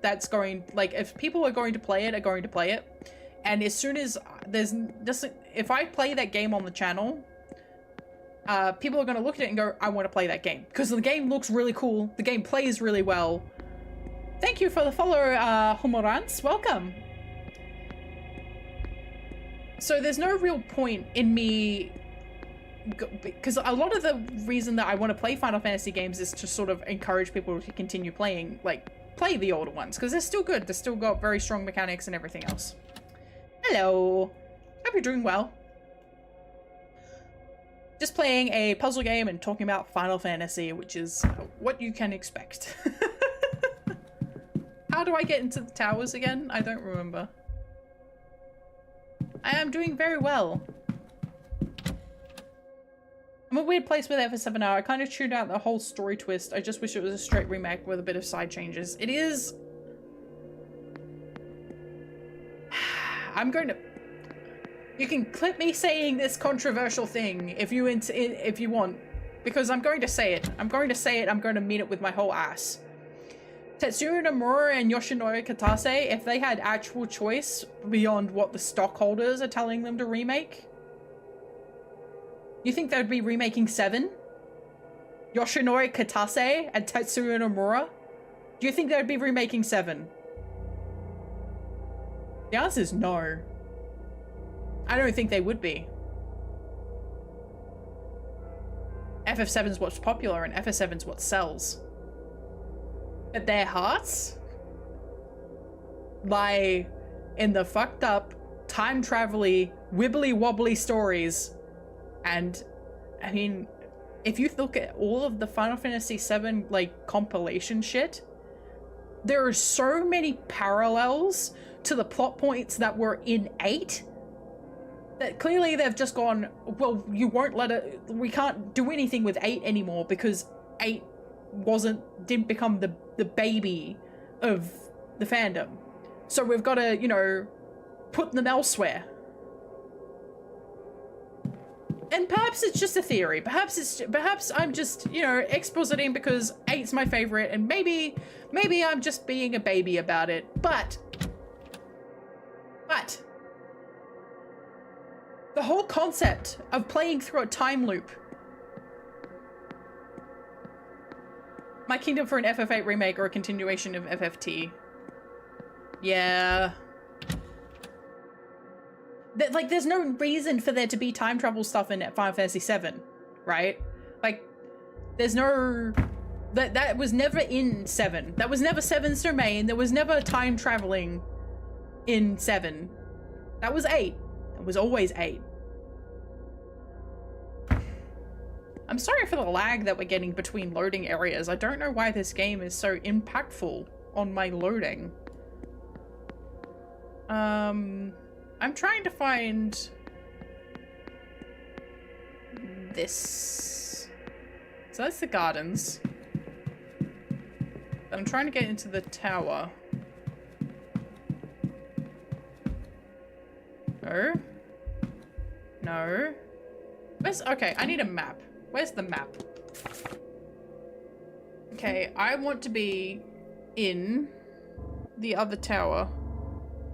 that's going, like, if people are going to play it. And as soon as if I play that game on the channel, people are going to look at it and go, I want to play that game. Because the game looks really cool. The game plays really well. Thank you for the follow, Humorance. Welcome. So there's no real point in me, because a lot of the reason that I want to play Final Fantasy games is to sort of encourage people to continue playing, like, play the older ones, because they're still good. They've still got very strong mechanics and everything else. Hello. Hope you're doing well. Just playing a puzzle game and talking about Final Fantasy, which is what you can expect. How do I get into the towers again? I don't remember. I am doing very well. I'm a weird place with FF7R. I kind of tuned out the whole story twist. I just wish it was a straight remake with a bit of side changes. It is... I'm going to... You can clip me saying this controversial thing if you want. Because I'm going to say it. I'm going to mean it with my whole ass. Tetsuya Nomura and Yoshinori Katase, if they had actual choice beyond what the stockholders are telling them to remake, you think they'd be remaking 7? Yoshinori Katase and Tetsuya Nomura? Do you think they'd be remaking 7? The answer is no. I don't think they would be. FF7's what's popular and FF7's what sells. But their hearts lie in the fucked up, time travel-y, wibbly wobbly stories. And I mean, if you look at all of the Final Fantasy VII like compilation shit, there are so many parallels to the plot points that were in 8 that clearly they've just gone, well, you won't let it, we can't do anything with 8 anymore because 8 didn't become the baby of the fandom. So we've got to, you know, put them elsewhere. And perhaps it's just a theory. Perhaps I'm just, you know, expositing because 8's my favorite, and maybe I'm just being a baby about it. But the whole concept of playing through a time loop. My Kingdom for an FF8 remake or a continuation of FFT. Yeah. Like, there's no reason for there to be time travel stuff in Final Fantasy VII, right? Like, there's no... That was never in 7. That was never 7's domain. There was never time traveling in 7. That was 8. It was always 8. I'm sorry for the lag that we're getting between loading areas. I don't know why this game is so impactful on my loading. I'm trying to find this. So that's the gardens. But I'm trying to get into the tower. No. No. Okay, I need a map. Where's the map? Okay, I want to be in the other tower.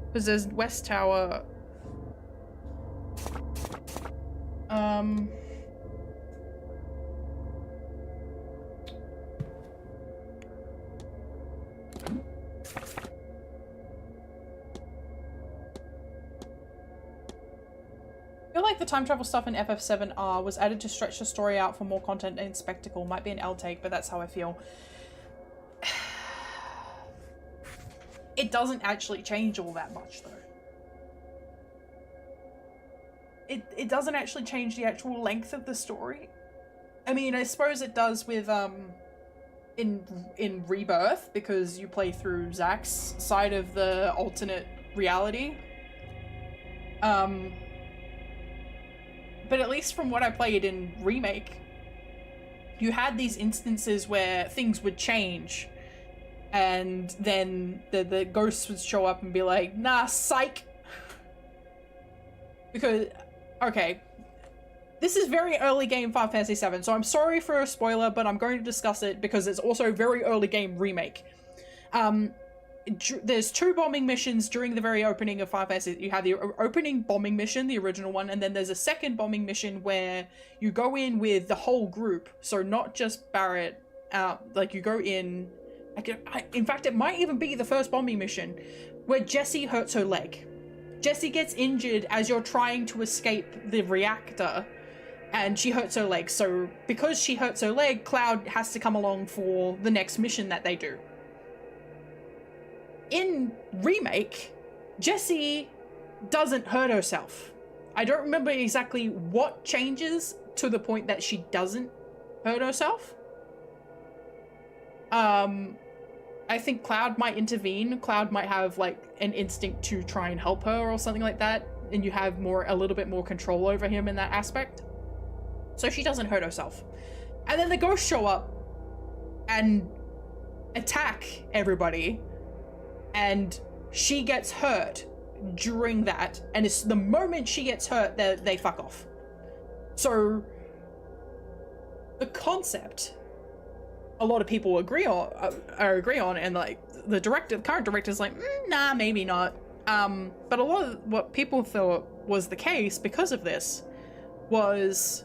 Because there's West Tower. I feel like the time travel stuff in FF7R was added to stretch the story out for more content and spectacle. Might be an L take, but that's how I feel. It doesn't actually change all that much, though. It doesn't actually change the actual length of the story. I mean, I suppose it does with, in Rebirth, because you play through Zack's side of the alternate reality. But at least from what I played in Remake, you had these instances where things would change. And then the ghosts would show up and be like, nah, psych. Because, okay, this is very early game Final Fantasy VII, so I'm sorry for a spoiler, but I'm going to discuss it because it's also very early game Remake. There's 2 bombing missions during the very opening of Final Fantasy. You have the opening bombing mission, the original one, and then there's a second bombing mission where you go in with the whole group, so not just Barrett. Like, you go in... in fact, it might even be the first bombing mission where Jessie hurts her leg. Jessie gets injured as you're trying to escape the reactor, and she hurts her leg. So because she hurts her leg, Cloud has to come along for the next mission that they do. In Remake, Jessie doesn't hurt herself. I don't remember exactly what changes to the point that she doesn't hurt herself. I think Cloud might intervene. Cloud might have, like, an instinct to try and help her or something like that, and you have a little bit more control over him in that aspect. So she doesn't hurt herself. And then the ghosts show up and attack everybody, and she gets hurt during that, and it's the moment she gets hurt that they fuck off. So the concept a lot of people agree on, and like the current director's like, nah, maybe not. But a lot of what people thought was the case because of this was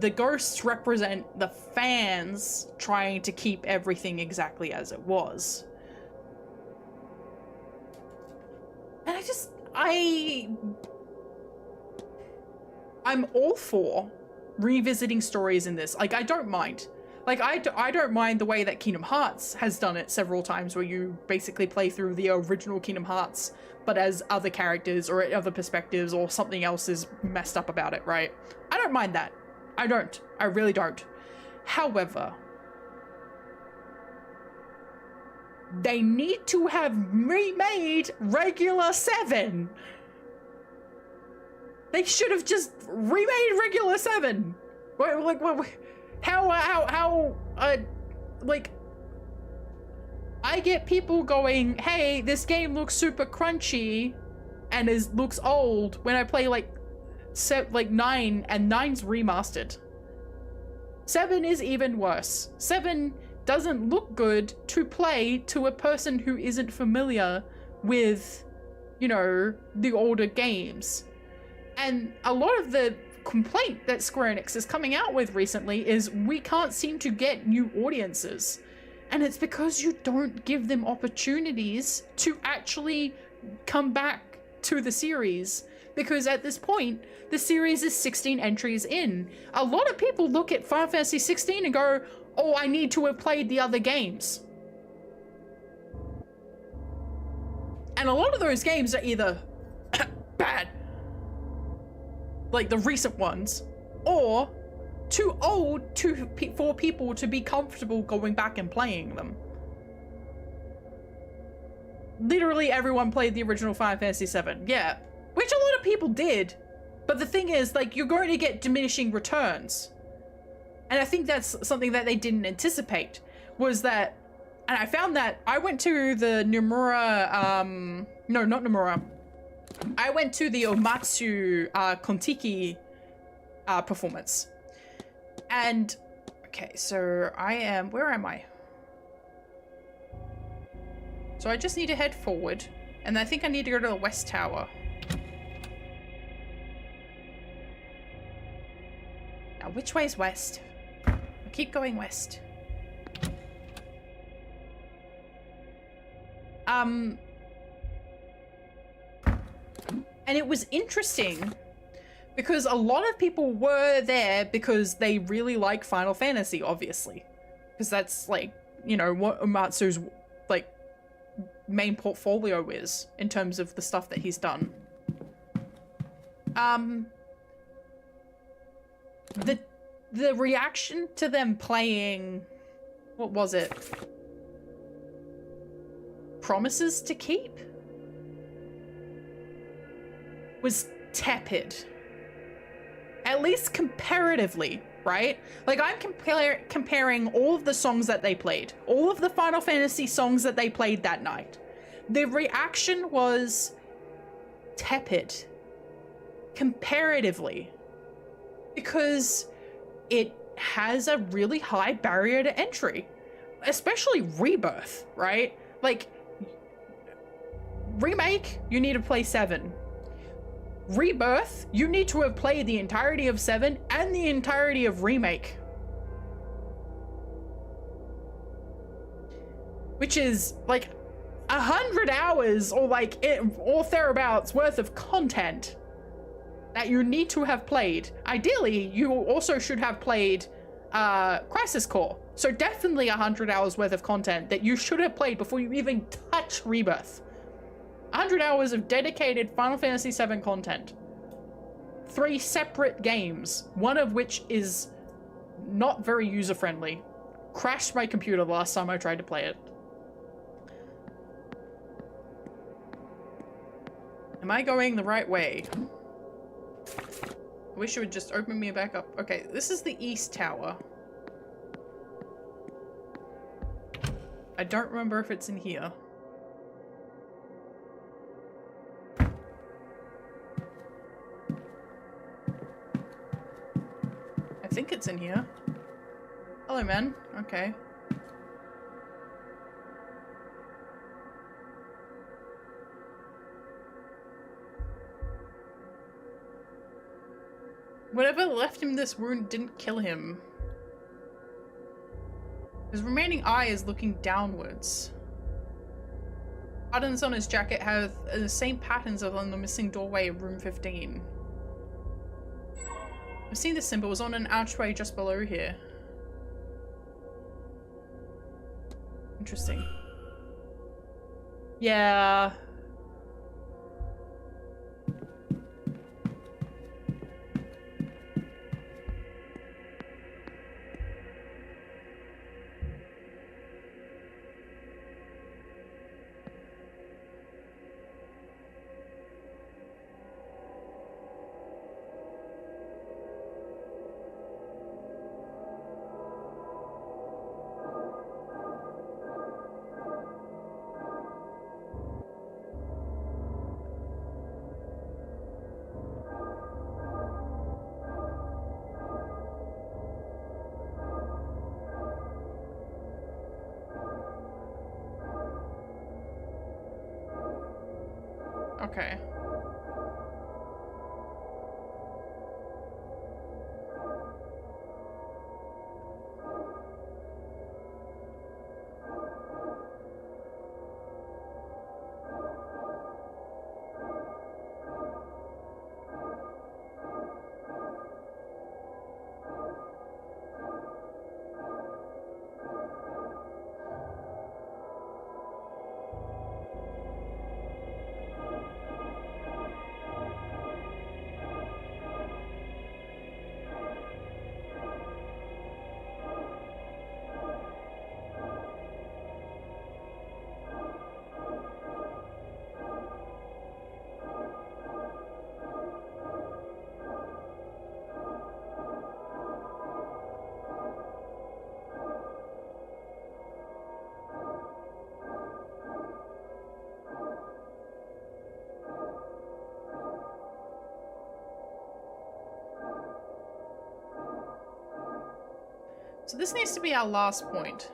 the ghosts represent the fans trying to keep everything exactly as it was. And I'm all for revisiting stories in this. Like, I don't mind. Like, I don't mind the way that Kingdom Hearts has done it several times, where you basically play through the original Kingdom Hearts, but as other characters or other perspectives, or something else is messed up about it, right? I don't mind that. I don't. I really don't. However, they need to have remade regular 7. They should have just remade regular 7. Like, like, I get people going, hey, this game looks super crunchy and looks old when I play like 9, and 9's remastered. 7 is even worse. 7 doesn't look good to play to a person who isn't familiar with, you know, the older games. And a lot of the complaint that Square Enix is coming out with recently is we can't seem to get new audiences. And it's because you don't give them opportunities to actually come back to the series. Because at this point, the series is 16 entries in. A lot of people look at Final Fantasy 16 and go, oh, I need to have played the other games. And a lot of those games are either bad, like the recent ones, or too old for people to be comfortable going back and playing them. Literally everyone played the original Final Fantasy VII, yeah, which a lot of people did. But the thing is, like, you're going to get diminishing returns. And I think that's something that they didn't anticipate, was that, and I found that I went to the Nomura, no, not Nomura. I went to the Omatsu Kontiki performance. And, okay, so where am I? So I just need to head forward, and I think I need to go to the West Tower. Now, which way is west? I'll keep going west. And it was interesting because a lot of people were there because they really like Final Fantasy, obviously. Because that's, like, you know, what Umatsu's, like, main portfolio is in terms of the stuff that he's done. The reaction to them playing, what was it? Promises to Keep? Was tepid. At least comparatively, right? Like, I'm comparing all of the songs that they played, all of the Final Fantasy songs that they played that night. The reaction was tepid, comparatively, because it has a really high barrier to entry, especially Rebirth, right? Like, Remake, you need to play 7. Rebirth, you need to have played the entirety of 7 and the entirety of Remake. Which is like 100 hours or like or thereabouts worth of content that you need to have played. Ideally, you also should have played Crisis Core. So definitely 100 hours worth of content that you should have played before you even touch Rebirth. 100 hours of dedicated Final Fantasy VII content. 3 separate games, one of which is not very user-friendly. Crashed my computer the last time I tried to play it. Am I going the right way? I wish it would just open me back up. Okay, this is the East Tower. I don't remember if it's in here. I think it's in here. Hello, man. Okay. Whatever left him this wound didn't kill him. His remaining eye is looking downwards. Buttons on his jacket have the same patterns as on the missing doorway of room 15. I've seen this symbol. It was on an archway just below here. Interesting. Yeah. Okay. So this needs to be our last point.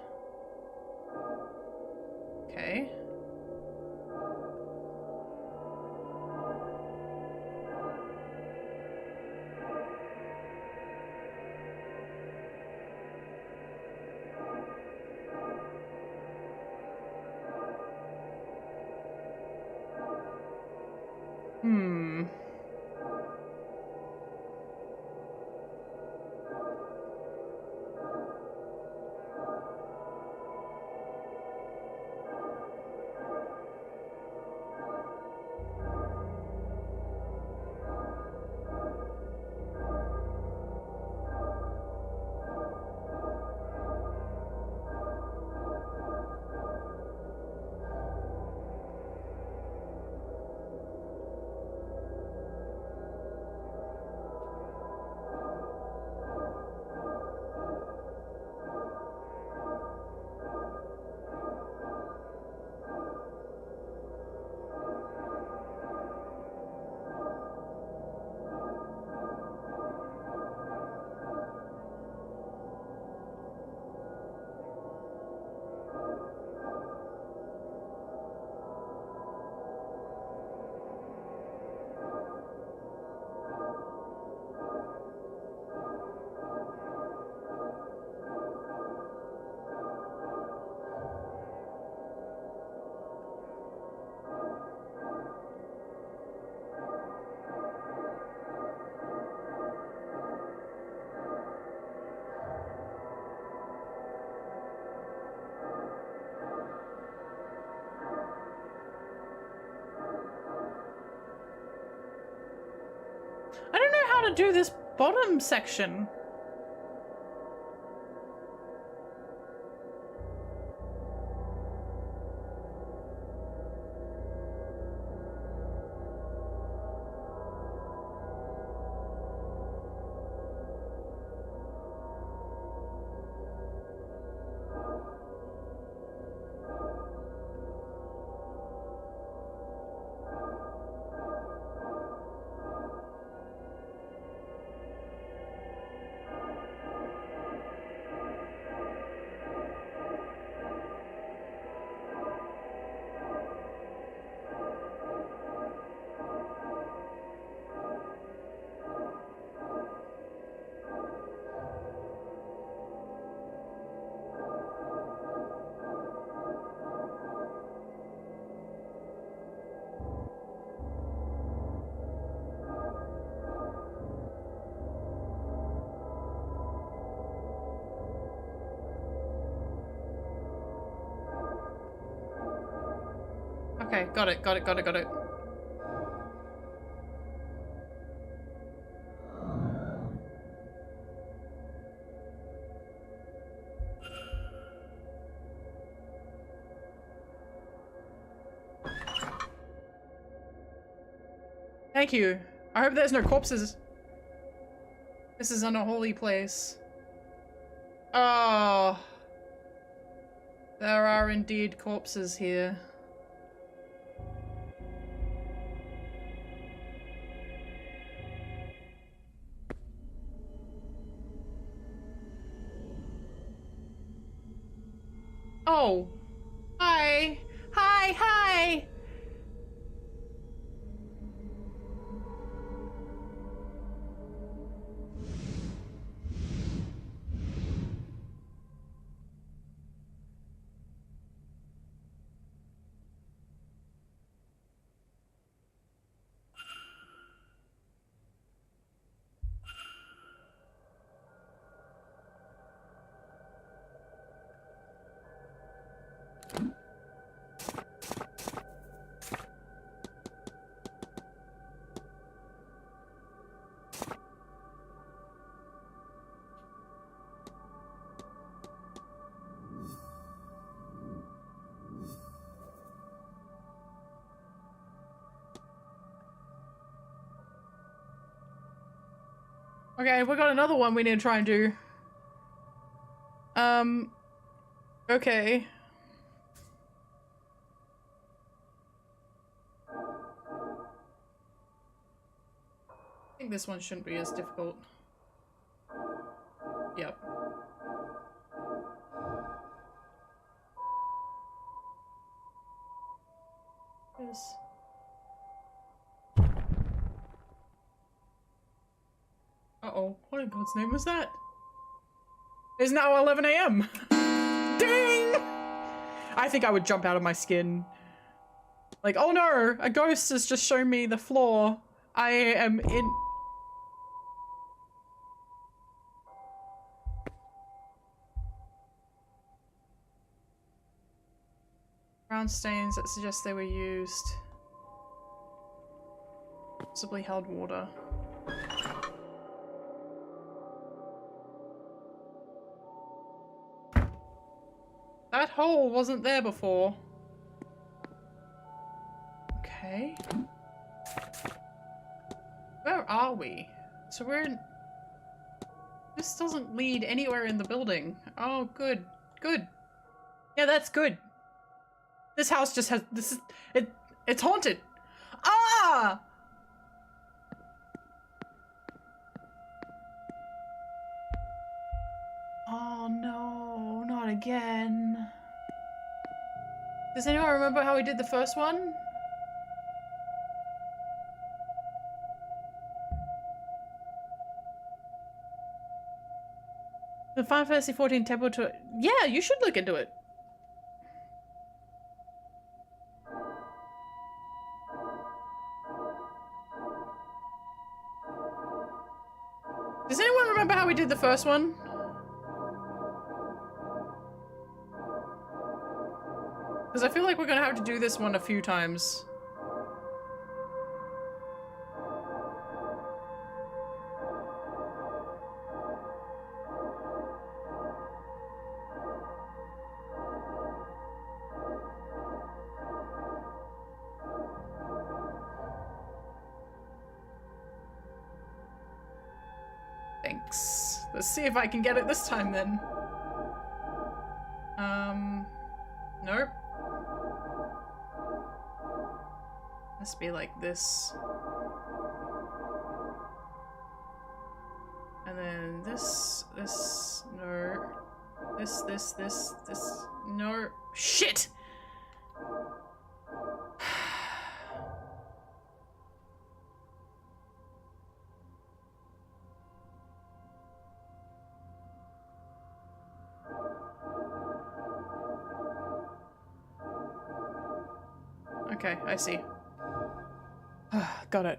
Okay. Hmm. I don't know how to do this bottom section. Okay, got it, got it, got it, got it. Thank you. I hope there's no corpses. This is an unholy place. Oh. There are indeed corpses here. Oh. Hi. Hi, hi. Okay, we got another one we need to try and do. Okay. I think this one shouldn't be as difficult. Yep. Yes. Uh-oh, what in God's name was that? It's now 11 AM. Ding! I think I would jump out of my skin. Like, oh no, a ghost has just shown me the floor. I am in... Brown stains that suggest they were used. Possibly held water. That hole wasn't there before. Okay. Where are we? So we're in... This doesn't lead anywhere in the building. Oh, good. Good. Yeah, that's good. This house just has... This is... It's haunted. Ah! Oh no, not again. Does anyone remember how we did the first one? The Final Fantasy 14 Temple to... Yeah, you should look into it. Does anyone remember how we did the first one? Because I feel like we're gonna have to do this one a few times. Thanks. Let's see if I can get it this time then. Nope. Must be like this. And then this, no. This, no. Shit! Okay, I see. Got it.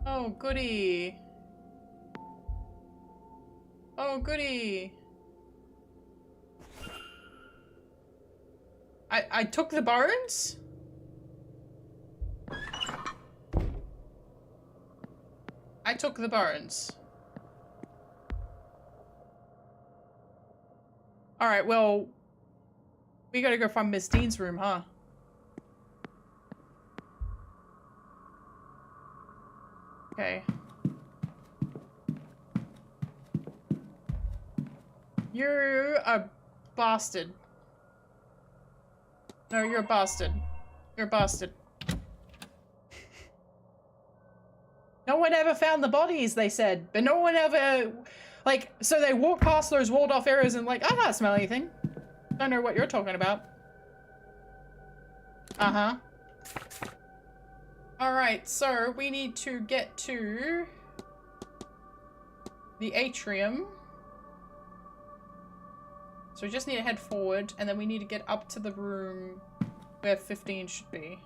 Oh, goody. Oh, goody. I took the bones? I took the bones. Alright, well, we gotta go find Miss Dean's room, huh? Okay. You're a bastard. No, you're a bastard. You're a bastard. No one ever found the bodies, they said. But no one ever... Like, so they walked past those walled-off areas and like, I can't smell anything. Don't know what you're talking about. Uh-huh. Alright, so we need to get to... the atrium. So we just need to head forward, and then we need to get up to the room where 15 should be.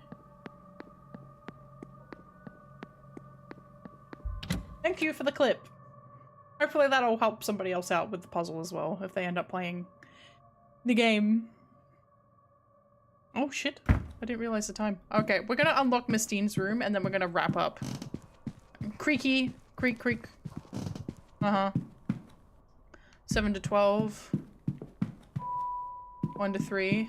Thank you for the clip. Hopefully that'll help somebody else out with the puzzle as well, if they end up playing the game. Oh shit, I didn't realize the time. Okay, we're gonna unlock Miss Dean's room, and then we're gonna wrap up. Creaky, creak, creak. Uh-huh. 7 to 12. 1 to 3.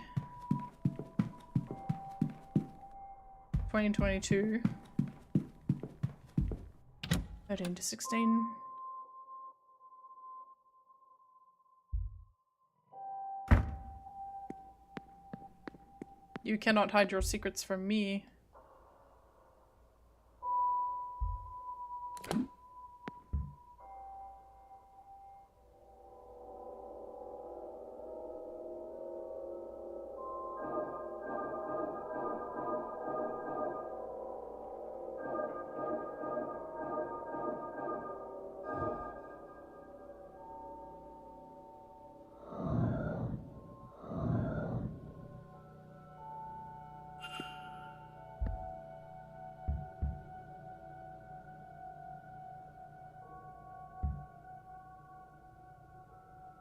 20 and 22. 13 to 16. You cannot hide your secrets from me.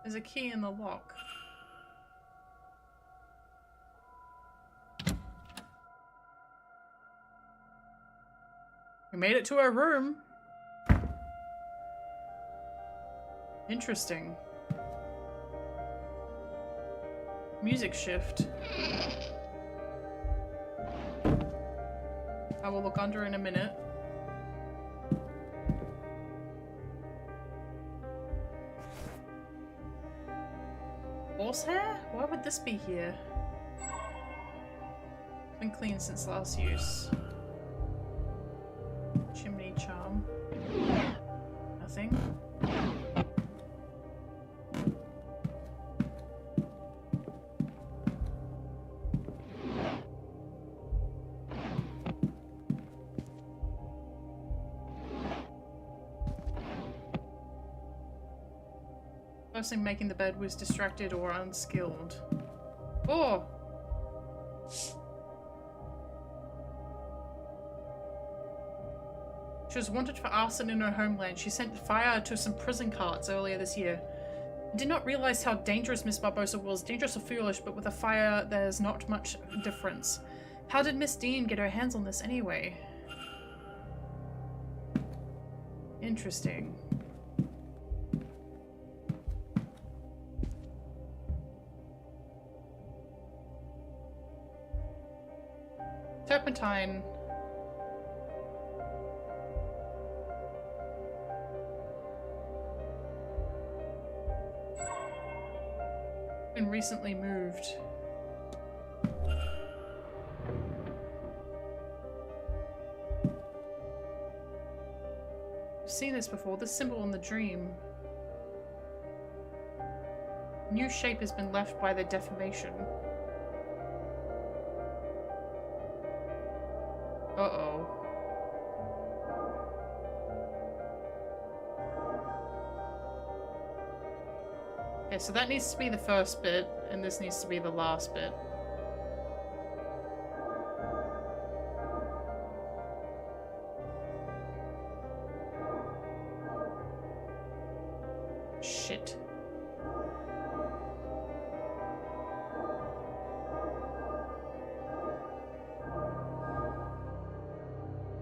There's a key in the lock. We made it to our room. Interesting. Music shift. I will look under in a minute. Horsehair? Why would this be here? Been cleaned since last use. Chimney charm. Nothing. Person making the bed was distracted or unskilled. Oh! She was wanted for arson in her homeland. She sent fire to some prison carts earlier this year. I did not realize how dangerous Miss Barbosa was. Dangerous or foolish, but with a fire there's not much difference. How did Miss Dean get her hands on this anyway? Interesting. Turpentine. Been recently moved. I've seen this before, this symbol in the dream. New shape has been left by the deformation. Uh-oh. Okay, so that needs to be the first bit, and this needs to be the last bit. Shit.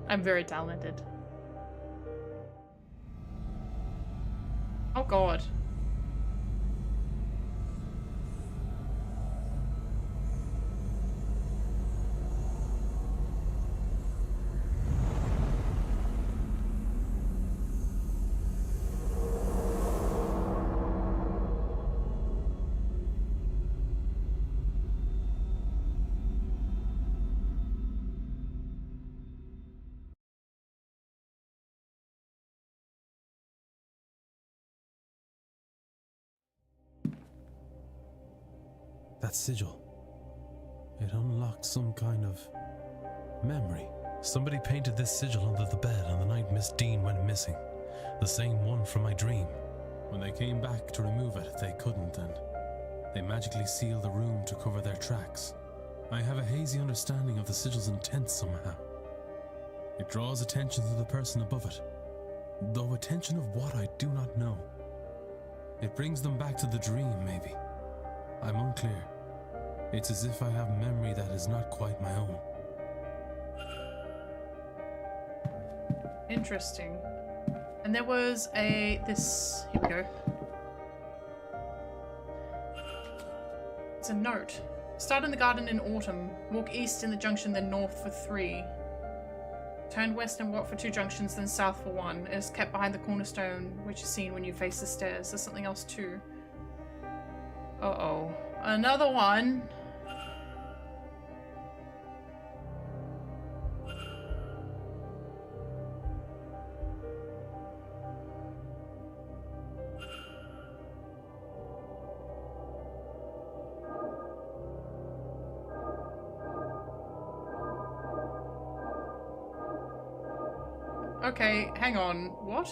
I'm very talented. Oh god. That sigil. It unlocked some kind of memory. Somebody painted this sigil under the bed on the night Miss Dean went missing. The same one from my dream. When they came back to remove it, they couldn't, and they magically sealed the room to cover their tracks. I have a hazy understanding of the sigil's intent somehow. It draws attention to the person above it, though attention of what I do not know. It brings them back to the dream, maybe. I'm unclear. It's as if I have memory that is not quite my own. Interesting. And there was here we go. It's a note. Start in the garden in autumn. Walk east in the junction, then north for 3. Turn west and walk for 2 junctions, then south for 1. It is kept behind the cornerstone, which is seen when you face the stairs. There's something else too. Uh-oh. Another one. Okay, hang on. What?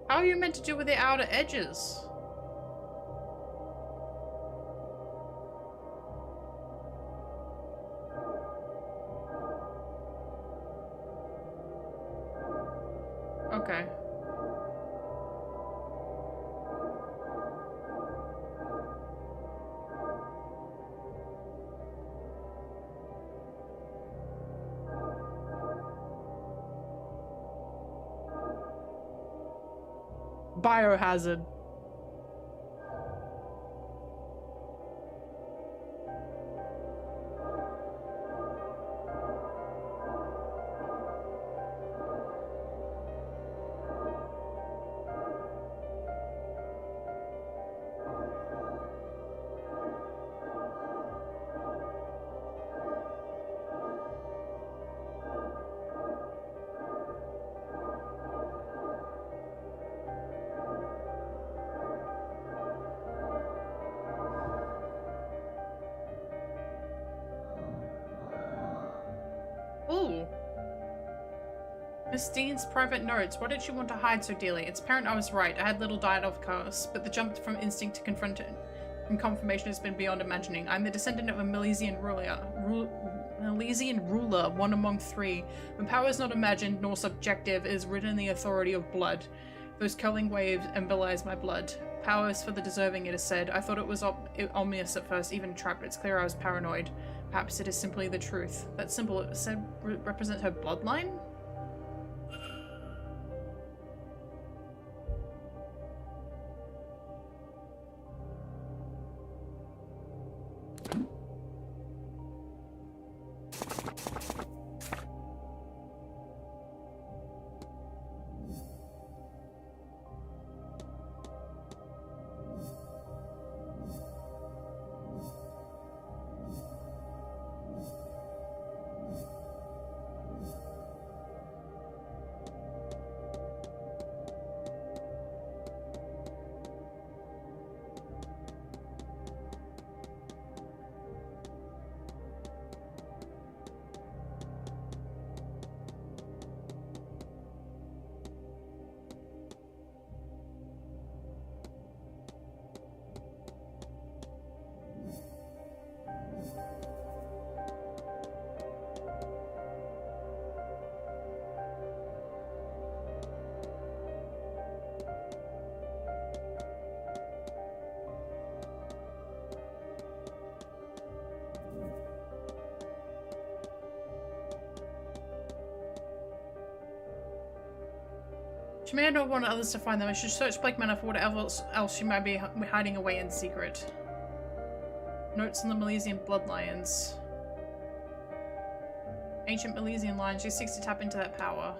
How are you meant to do with the outer edges? Okay. Biohazard. Ooh. Miss Dean's private notes. Why did she want to hide so dearly? It's apparent I was right. I had little diet of course, but the jump from instinct to confront it and confirmation has been beyond imagining. I'm the descendant of a Milesian ruler, one among 3. When power is not imagined nor subjective, it is written in the authority of blood. Those curling waves embolize my blood. Power is for the deserving, it is said. I thought it was ominous at first, even trapped. It's clear I was paranoid. Perhaps it is simply the truth. That symbol, it said, represents her bloodline? She may not want others to find them. I should search Blake Manor for whatever else she might be hiding away in secret. Notes on the Milesian bloodlines. Ancient Milesian line. She seeks to tap into that power.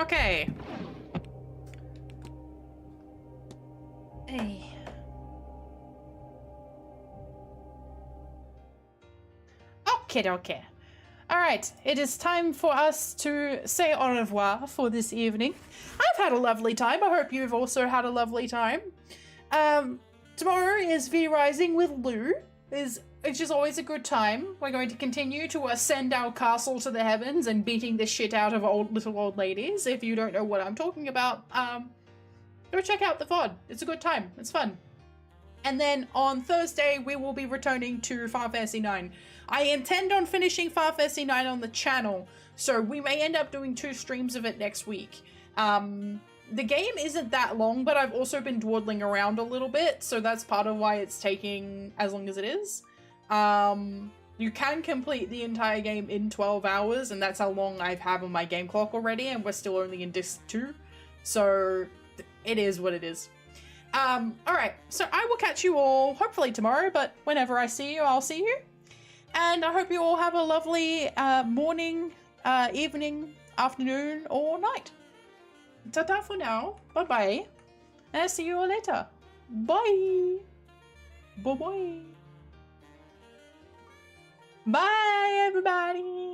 Okay. Hey. Okay. Alright, it is time for us to say au revoir for this evening. I've had a lovely time. I hope you've also had a lovely time. Tomorrow is V-Rising with Lou. Which is always a good time. We're going to continue to ascend our castle to the heavens and beating the shit out of little old ladies. If you don't know what I'm talking about, go check out the VOD. It's a good time. It's fun. And then on Thursday, we will be returning to Final Fantasy IX. I intend on finishing Final Fantasy IX on the channel, so we may end up doing 2 streams of it next week. The game isn't that long, but I've also been dawdling around a little bit, so that's part of why it's taking as long as it is. You can complete the entire game in 12 hours, and that's how long I have on my game clock already, and we're still only in disc 2. So, it is what it is. Alright, so I will catch you all, hopefully tomorrow, but whenever I see you, I'll see you. And I hope you all have a lovely, morning, evening, afternoon, or night. Ta-ta for now. Bye-bye. And I'll see you all later. Bye. Bye-bye. Bye, everybody.